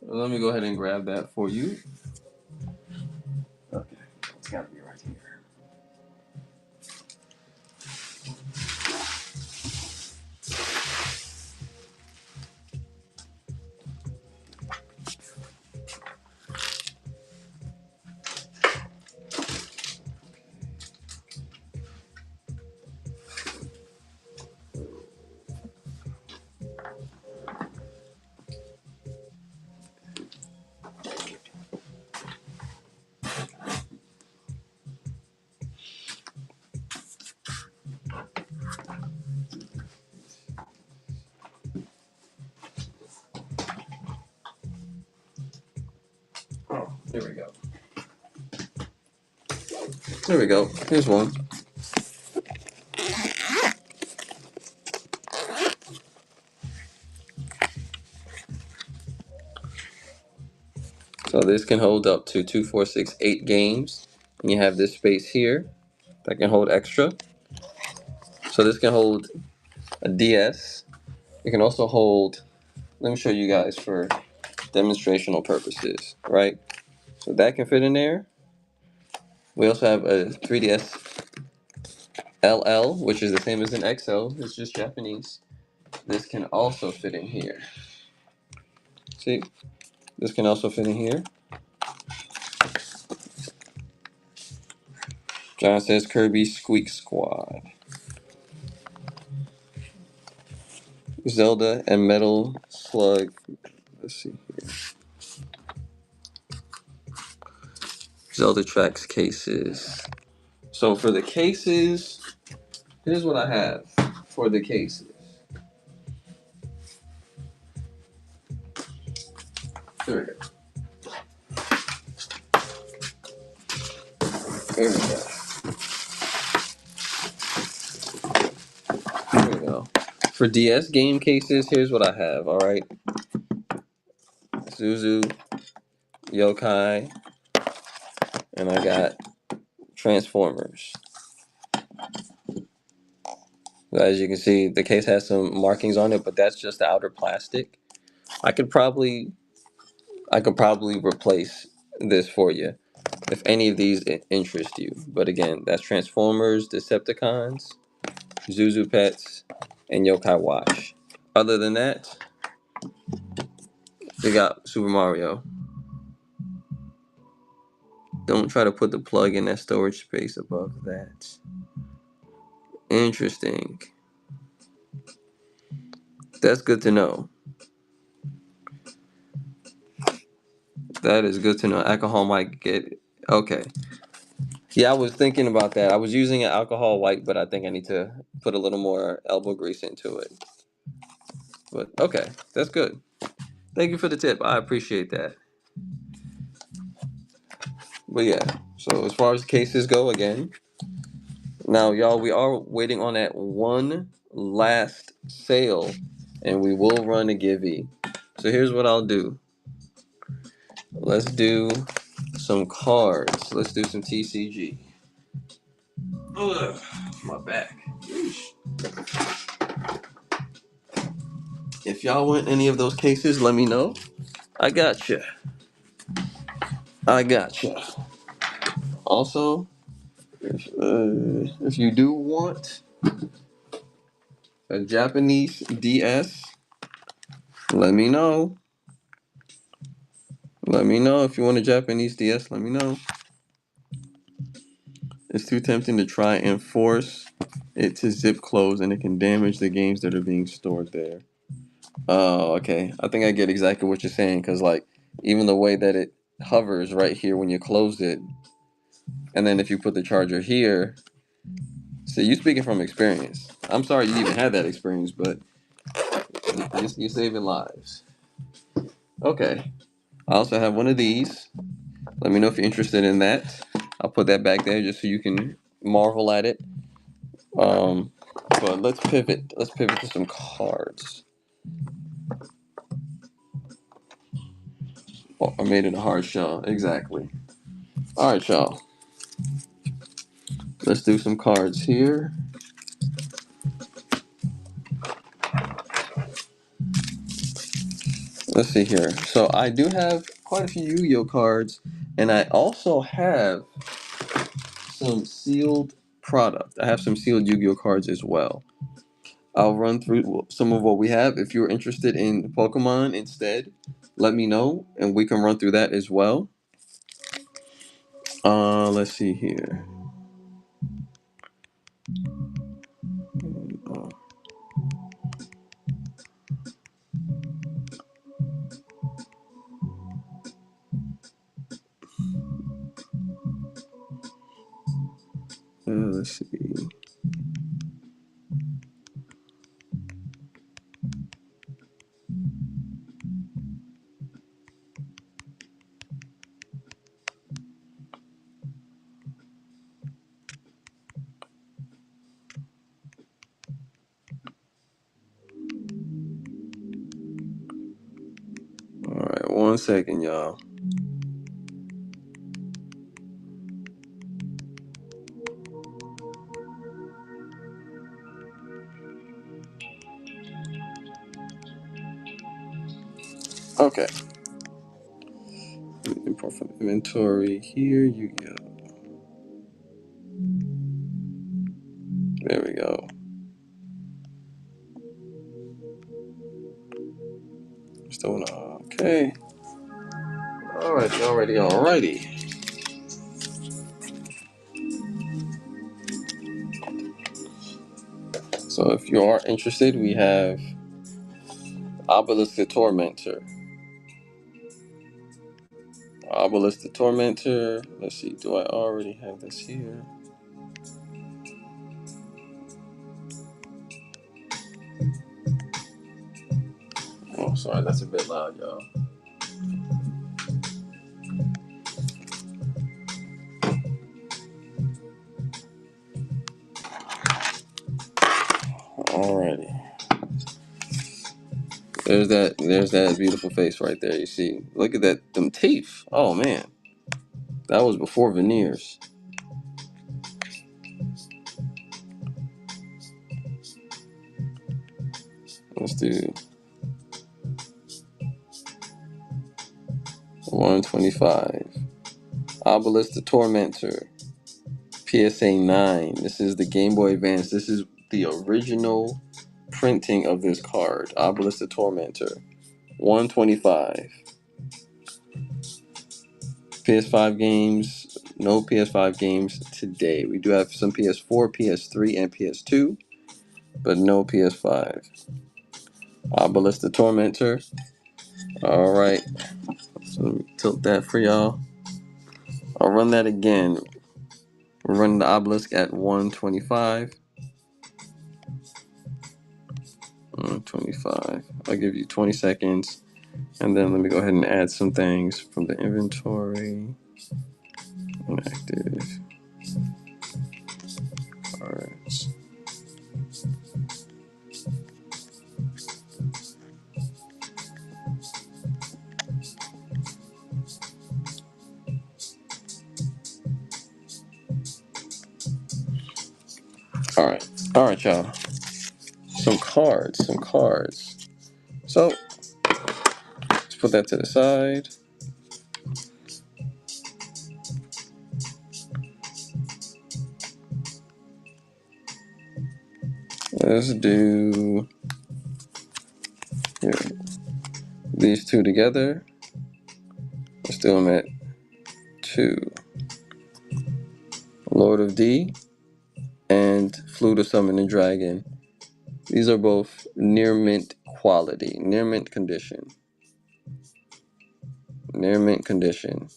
Let me go ahead and grab that for you. Okay, it's gotta be right here. Oh, there we go. There we go. Here's one. So this can hold up to 2, 4, 6, 8 games. And you have this space here that can hold extra. So this can hold a DS. It can also hold, let me show you guys for demonstrational purposes, right? So that can fit in there. We also have a 3DS LL, which is the same as an XL, it's just Japanese. This can also fit in here. See, this can also fit in here. John says Kirby Squeak Squad. Zelda and Metal Slug. Let's see here. Zelda tracks cases. So for the cases, here's what I have for the cases. There we go. There we go. There we go. For DS game cases, here's what I have. All right, Zuzu, Yokai, and I got Transformers. As you can see, the case has some markings on it, but that's just the outer plastic. I could probably replace this for you if any of these interest you. But again, that's Transformers, Decepticons, Zuzu Pets, and Yokai Watch. Other than that, we got Super Mario. Don't try to put the plug in that storage space above that. Interesting. That's good to know. That is good to know. Alcohol might get okay. Yeah, I was thinking about that. I was using an alcohol white, but I think I need to put a little more elbow grease into it. But okay, that's good. Thank you for the tip. I appreciate that. But yeah, so as far as cases go, again, now y'all, we are waiting on that one last sale, and we will run a givey. So here's what I'll do. Let's do some cards. Let's do some TCG. Ugh, my back. Yeesh. If y'all want any of those cases, let me know. I gotcha. I gotcha. Also, if you do want a Japanese DS, let me know. Let me know if you want a Japanese DS. Let me know. It's too tempting to try and force it to zip close, and it can damage the games that are being stored there. Oh, okay. I think I get exactly what you're saying, because like even the way that it hovers right here when you close it, and then if you put the charger here. So you speaking from experience. I'm sorry you even had that experience, but you're saving lives. Okay. I also have one of these. Let me know if you're interested in that. I'll put that back there just so you can marvel at it. Um, but let's pivot. Let's pivot to some cards. Oh, I made it a hard shell. Exactly. All right, y'all. Let's do some cards here. Let's see here. So I do have quite a few Yu-Gi-Oh cards, and I also have some sealed product. I have some sealed Yu-Gi-Oh cards as well. I'll run through some of what we have. If you're interested in Pokemon instead, let me know, and we can run through that as well. Let's see here. Uh, let's see. All right, 1 second, y'all. Okay. Import from inventory here. You go. There we go. Still not okay. Alrighty. So if you are interested, we have Obelisk the Tormentor. Obelisk the Tormentor. Let's see, do I already have this here? Oh, sorry, that's a bit loud, y'all. Alrighty. There's that beautiful face right there. You see, look at them teeth. Oh man, that was before veneers. Let's do 125. Obelisk the Tormentor. PSA 9. This is the Game Boy Advance. This is the original printing of this card. Obelisk the Tormentor. 125. PS5 games. No PS5 games today. We do have some PS4, PS3, and PS2, but no PS5. Obelisk the Tormentor. Alright. So let me tilt that for y'all. I'll run that again. We're running the Obelisk at 125. 125. I'll give you 20 seconds. And then let me go ahead and add some things from the inventory. Inactive. Alright. Alright. Alright, y'all. Some cards. So let's put that to the side. Let's do here, these two together. Let's do them at 2. Lord of D and Flute of Summoning Dragon. These are both near mint quality, near mint condition. Near mint condition.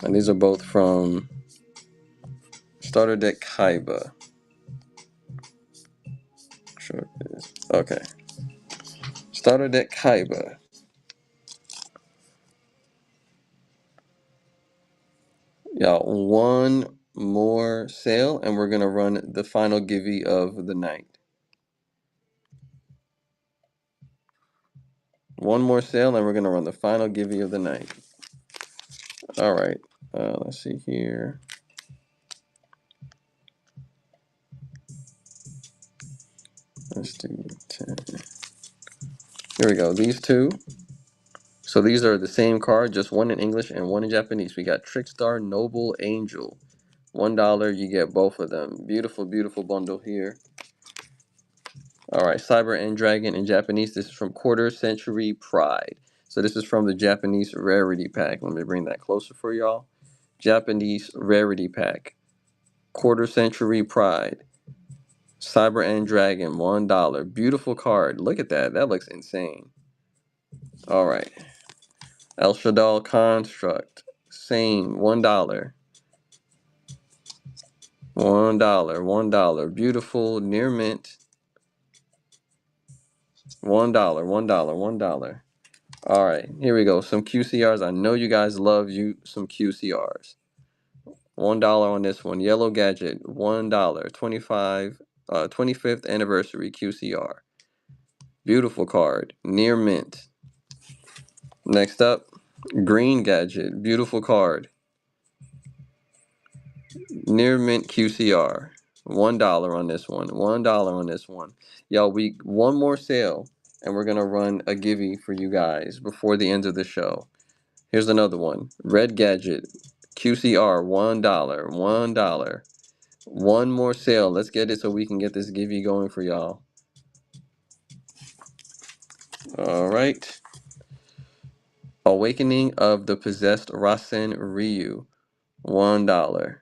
And these are both from Starter Deck Kaiba. Sure it is. Okay. Starter Deck Kaiba. Y'all, one more sale and we're gonna run the final givey of the night. One more sale and we're gonna run the final givey of the night. Alright. Let's see here. Let's do 10. Here we go. These two. So these are the same card, just one in English and one in Japanese. We got Trickstar Noble Angel. $1, you get both of them. Beautiful, beautiful bundle here. Alright, Cyber End Dragon in Japanese. This is from Quarter Century Pride. So this is from the Japanese Rarity Pack. Let me bring that closer for y'all. Japanese Rarity Pack. Quarter Century Pride. Cyber End Dragon, $1. Beautiful card. Look at that. That looks insane. Alright. El Shaddai Construct. Same, $1. $1. Beautiful, near mint. $1. Alright, here we go. Some QCRs. I know you guys love some QCRs. $1 on this one. Yellow Gadget, $1. 25th anniversary QCR. Beautiful card. Near mint. Next up, Green Gadget. Beautiful card. Near mint QCR. $1 on this one. $1 on this one. Y'all, one more sale and we're gonna run a givey for you guys before the end of the show. Here's another one. Red Gadget. QCR. $1. $1. One more sale. Let's get it so we can get this givey going for y'all. Alright. Awakening of the Possessed Rasen Ryu. $1.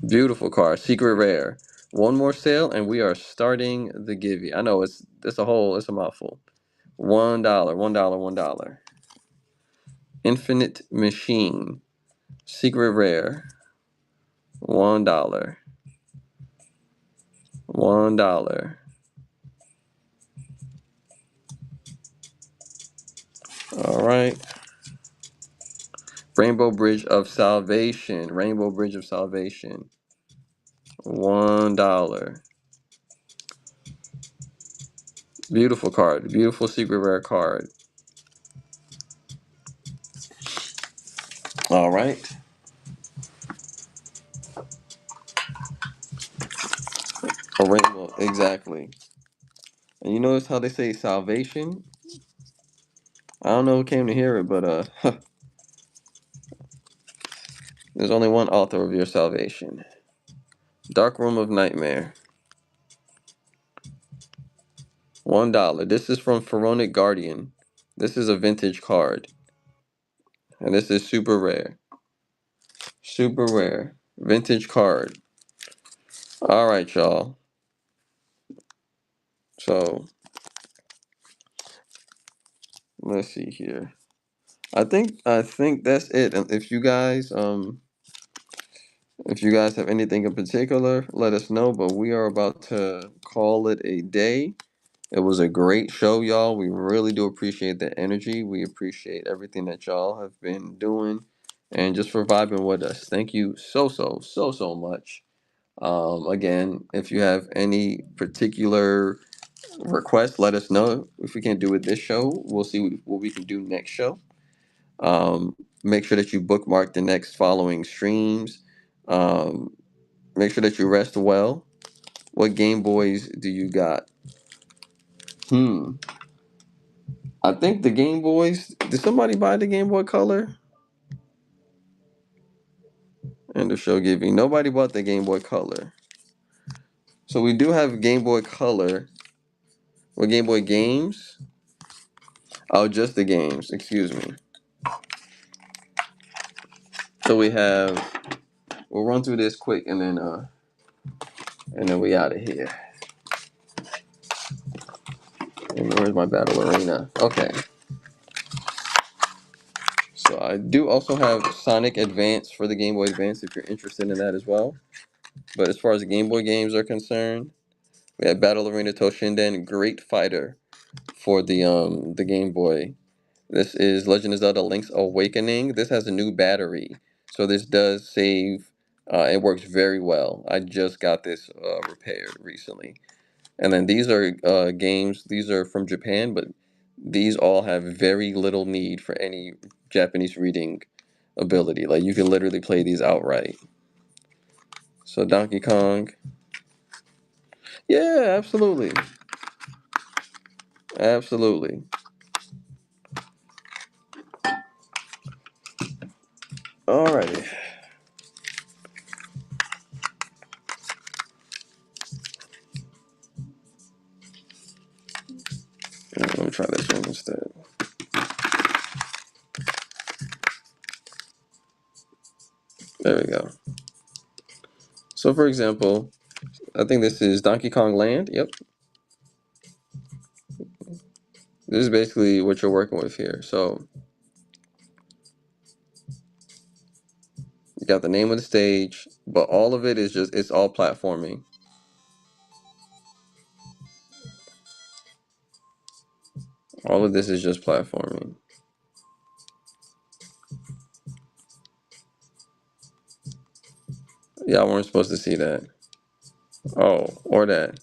Beautiful card. Secret rare. One more sale, and we are starting the Givey. I know it's a mouthful. $1, $1, $1. Infinite Machine. Secret rare. $1. $1. All right. Rainbow Bridge of Salvation. Rainbow Bridge of Salvation. $1. Beautiful card. Beautiful secret rare card. All right. A rainbow. Exactly. And you notice how they say salvation? I don't know who came to hear it, but there's only one author of your salvation. Dark Room of Nightmare. $1. This is from Pharaonic Guardian. This is a vintage card. And this is super rare. Super rare. Vintage card. Alright, y'all. So let's see here. I think that's it. And if you guys have anything in particular, let us know. But we are about to call it a day. It was a great show, y'all. We really do appreciate the energy. We appreciate everything that y'all have been doing and just for vibing with us. Thank you so much. Again, if you have any particular requests, let us know. If we can't do it this show, we'll see what we can do next show. Make sure that you bookmark the next following streams. Um, Make sure that you rest well. What Game Boys do you got? Hmm. I think the Game Boys. Did somebody buy the Game Boy Color? And the show giving. Nobody bought the Game Boy Color. So we do have Game Boy Color. Or Game Boy games. Oh, just the games. Excuse me. So we have. We'll run through this quick and then we out of here. And where's my battle arena? Okay. So I do also have Sonic Advance for the Game Boy Advance if you're interested in that as well. But as far as the Game Boy games are concerned, we have Battle Arena Toshinden Great Fighter for the Game Boy. This is Legend of Zelda Link's Awakening. This has a new battery, so this does save. It works very well. I just got this repaired recently. And then these are games. These are from Japan, but these all have very little need for any Japanese reading ability. Like you can literally play these outright. So Donkey Kong. Yeah, absolutely. Absolutely. Alrighty. Let me try this one instead. There we go. So for example, I think this is Donkey Kong Land. Yep. This is basically what you're working with here. So you got the name of the stage, but all of it is just it's all platforming. All of this is just platforming. Yeah, I weren't supposed to see that. Oh, or that.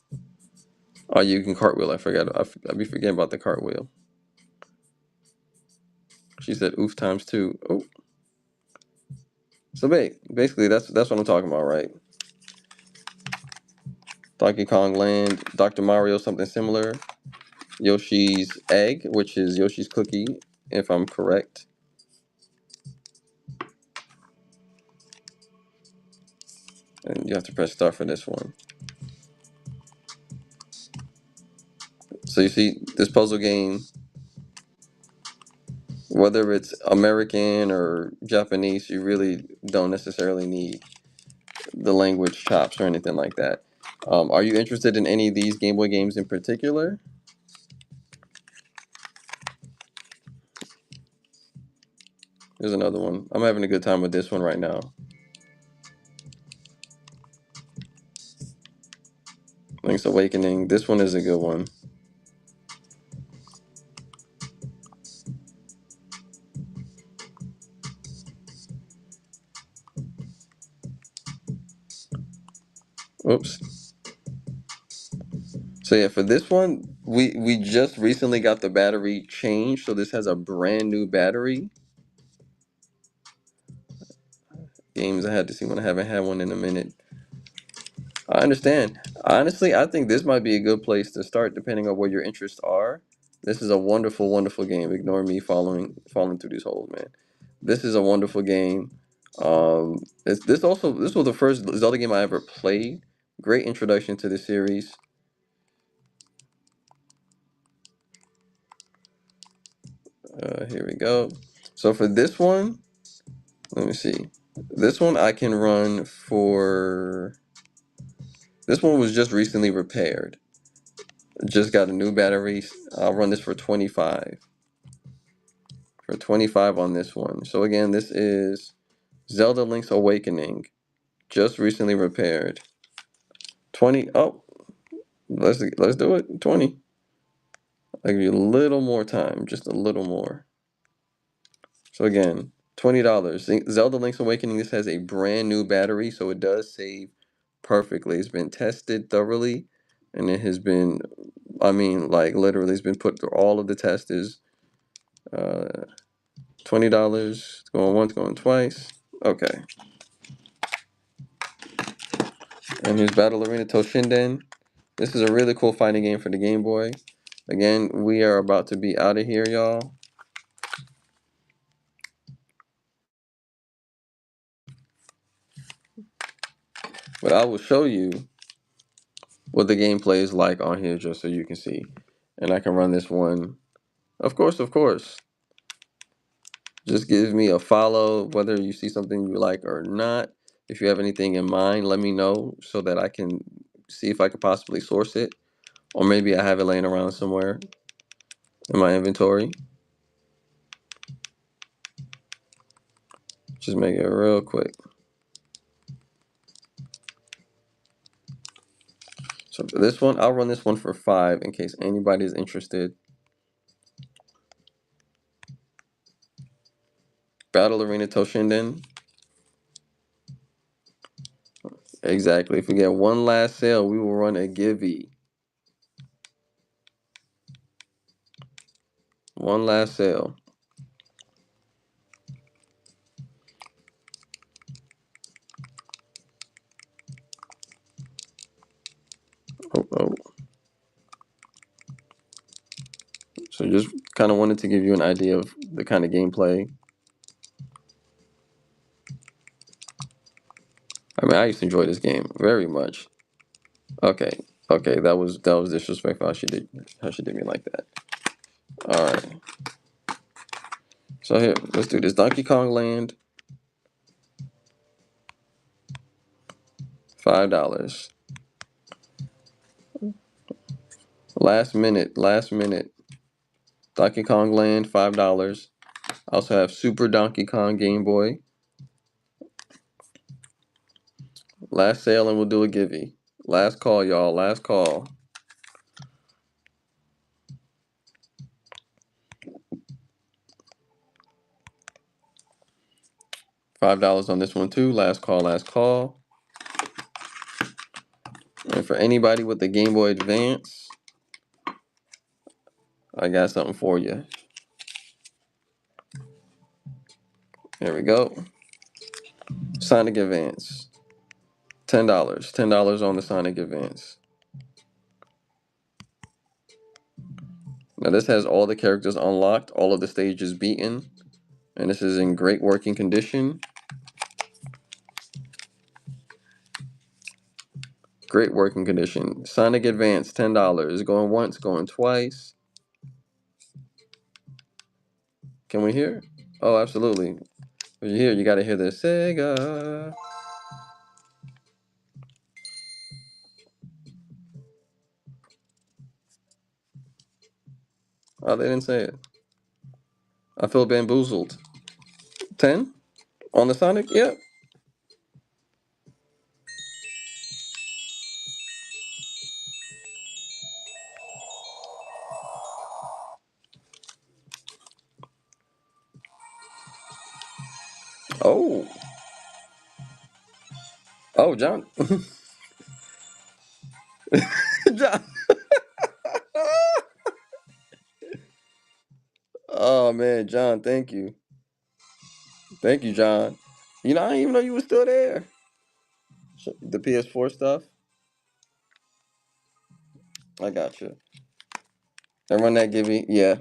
Oh, you can cartwheel. I forgot. I be forgetting about the cartwheel. She said oof times two. Oh, so basically that's what I'm talking about, right? Donkey Kong Land, Dr. Mario, something similar. Yoshi's Egg, which is Yoshi's Cookie, if I'm correct. And you have to press start for this one. So you see this puzzle game, whether it's American or Japanese, you really don't necessarily need the language chops or anything like that. Are you interested in any of these Game Boy games in particular? Here's another one. I'm having a good time with this one right now. Link's Awakening. This one is a good one. Oops. So yeah, for this one, we just recently got the battery changed, so this has a brand new battery. Games I had to see when I haven't had one in a minute. I understand. Honestly, I think this might be a good place to start, depending on what your interests are. This is a wonderful, wonderful game. Ignore me falling through these holes, man. This is a wonderful game. This was the first Zelda game I ever played. Great introduction to the series. Here we go. So for this one, let me see. This one I can run for. This one was just recently repaired. Just got a new battery. I'll run this for 25. For 25 on this one. So again, this is Zelda Link's Awakening. Just recently repaired. 20. Oh, let's do it. 20. I'll give you a little more time, just a little more. So again, $20. Zelda Link's Awakening. This has a brand new battery, so it does save perfectly. It's been tested thoroughly, and it has been, I mean, like literally, it's been put through all of the testers. $20. Going once, going twice. Okay. And here's Battle Arena Toshinden. This is a really cool fighting game for the Game Boy. Again, we are about to be out of here, y'all. But I will show you what the gameplay is like on here just so you can see. And I can run this one. Of course, of course. Just give me a follow, whether you see something you like or not. If you have anything in mind, let me know so that I can see if I could possibly source it. Or maybe I have it laying around somewhere in my inventory. Just make it real quick. So for this one, I'll run this one for 5 in case anybody's interested. Battle Arena Toshinden. Exactly. If we get one last sale, we will run a Givey. One last sale. Oh, oh. So just kind of wanted to give you an idea of the kind of gameplay. I mean, I used to enjoy this game very much. Okay, okay, that was disrespectful. How she did me like that. All right. So here, let's do this. Donkey Kong Land. $5. Last minute, last minute. Donkey Kong Land, $5. I also have Super Donkey Kong Game Boy. Last sale and we'll do a givey. Last call, y'all. Last call. $5 on this one too. Last call, last call. And for anybody with the Game Boy Advance, I got something for you. There we go. Sonic Advance. $10. $10 on the Sonic Advance. Now this has all the characters unlocked, all of the stages beaten, and this is in great working condition. Great working condition. Sonic Advance, $10. Going once, going twice. Can we hear? Oh, absolutely. When you hear, you gotta hear the Sega. Oh, they didn't say it. I feel bamboozled. 10 on the Sonic? Yep. Oh. Oh, John. John. Oh man, John, thank you. Thank you, John. You know, I didn't even know you were still there. The PS4 stuff. I got you. And run that Gibby. Yeah.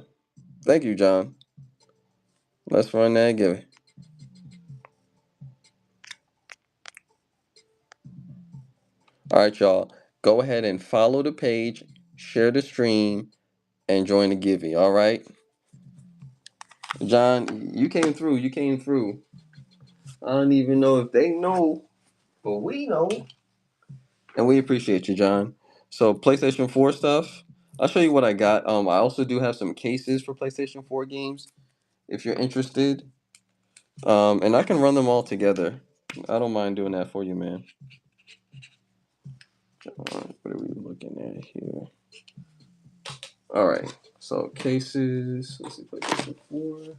Thank you, John. Let's run that Gibby. All right, y'all. Go ahead and follow the page, share the stream, and join the Givy. All right, John, you came through. You came through. I don't even know if they know, but we know, and we appreciate you, John. So PlayStation 4 stuff. I'll show you what I got. I also do have some cases for PlayStation 4 games if you're interested. And I can run them all together. I don't mind doing that for you, man. What are we looking at here? All right. So cases. Let's see, PlayStation 4.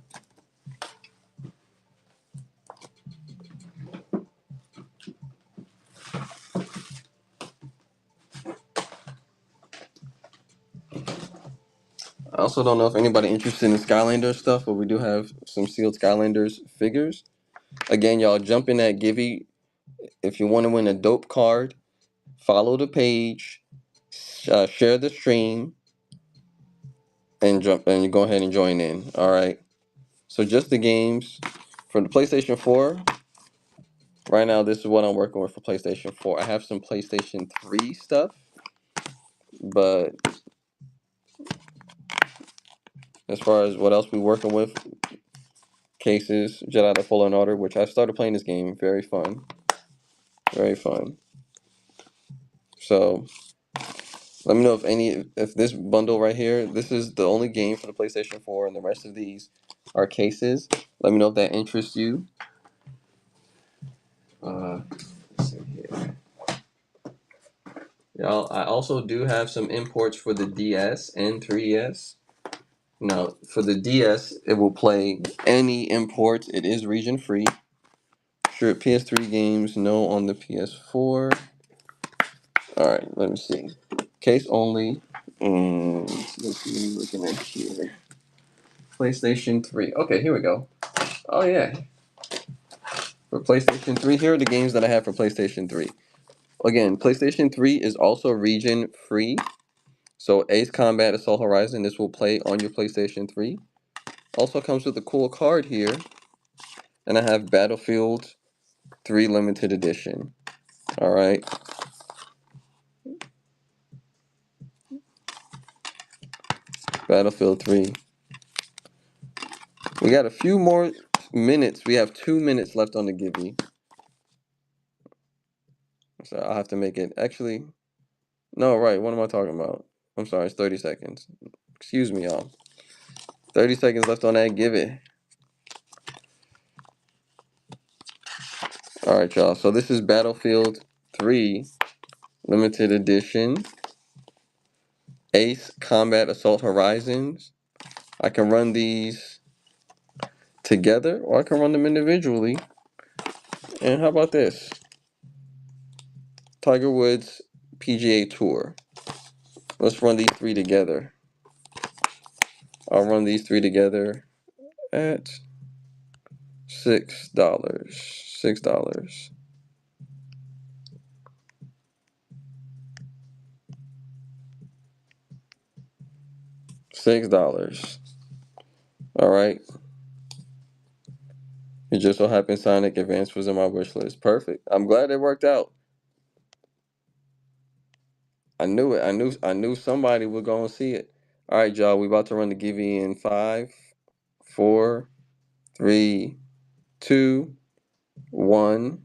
I also don't know if anybody interested in Skylanders stuff, but we do have some sealed Skylanders figures. Again, y'all jump in that Givey if you want to win a dope card. Follow the page, share the stream, and jump and you go ahead and join in. All right. So just the games for the PlayStation 4. Right now, this is what I'm working with for PlayStation 4. I have some PlayStation 3 stuff, but as far as what else we working with, cases, Jedi the Fallen Order, which I started playing this game. Very fun. Very fun. So let me know if this bundle right here, this is the only game for the PlayStation 4, and the rest of these are cases. Let me know if that interests you. Let's see here. Y'all, I also do have some imports for the DS and 3DS. Now, for the DS, it will play any imports. It is region free. Sure, PS3 games, no on the PS4. All right, let me see. Case only. Let's see, looking at here. PlayStation 3. Okay, here we go. Oh, yeah. For PlayStation 3, here are the games that I have for PlayStation 3. Again, PlayStation 3 is also region free. So, Ace Combat Assault Horizon, this will play on your PlayStation 3. Also comes with a cool card here. And I have Battlefield 3 Limited Edition. All right. Battlefield 3. We got a few more minutes. We have 2 minutes left on the Gibby. So I'll have to make it. Actually, no, right. What am I talking about? I'm sorry. It's 30 seconds. Excuse me, y'all. 30 seconds left on that Give It. All right, y'all. So this is Battlefield 3 Limited Edition. Ace Combat Assault Horizons. I can run these together or I can run them individually. And how about this? Tiger Woods PGA Tour. Let's run these three together. I'll run these three together at $6. $6. $6. All right. It just so happened Sonic Advance was in my wish list. Perfect. I'm glad it worked out. I knew it. I knew somebody would go and see it. All right, y'all. We about to run the give in 5, 4, 3, 2, 1.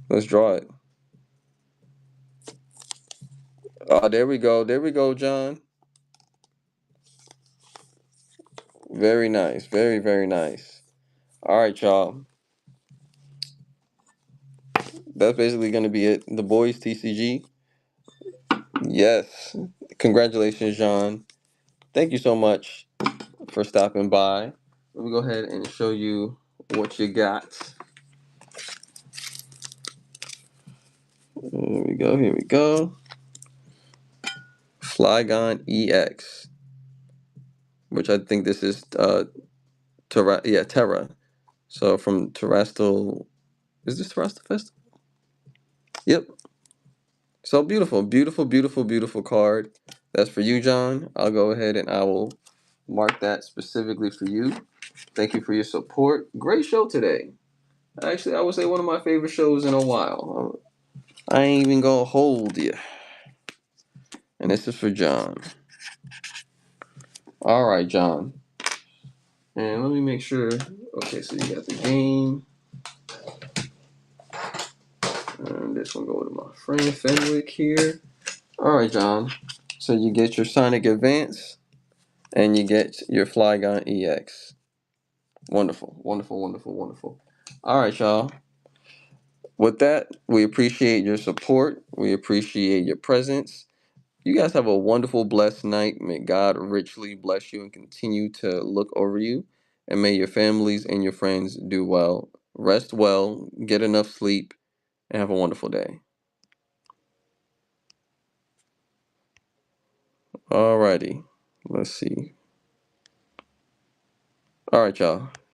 Let's draw it. Oh, there we go. There we go, John. Very nice. Very, very nice. All right, y'all. That's basically going to be it. The boys TCG. Yes. Congratulations, John. Thank you so much for stopping by. Let me go ahead and show you what you got. Here we go. Here we go. Flygon EX, which I think this is Terra. So from Terrestrial, is this Terrestrial Festival? Yep. So beautiful, beautiful, beautiful, beautiful card. That's for you, John. I'll go ahead and I will mark that specifically for you. Thank you for your support. Great show today. Actually, I would say one of my favorite shows in a while. I ain't even gonna hold you. And this is for John. All right, John. And let me make sure. Okay, so you got the game. And this one go to my friend Fenwick here. All right, John. So you get your Sonic Advance and you get your Flygon EX. Wonderful, wonderful, wonderful, wonderful. All right, y'all. With that, we appreciate your support. We appreciate your presence. You guys have a wonderful, blessed night. May God richly bless you and continue to look over you. And may your families and your friends do well. Rest well, get enough sleep, and have a wonderful day. Alrighty. Let's see. All right, y'all.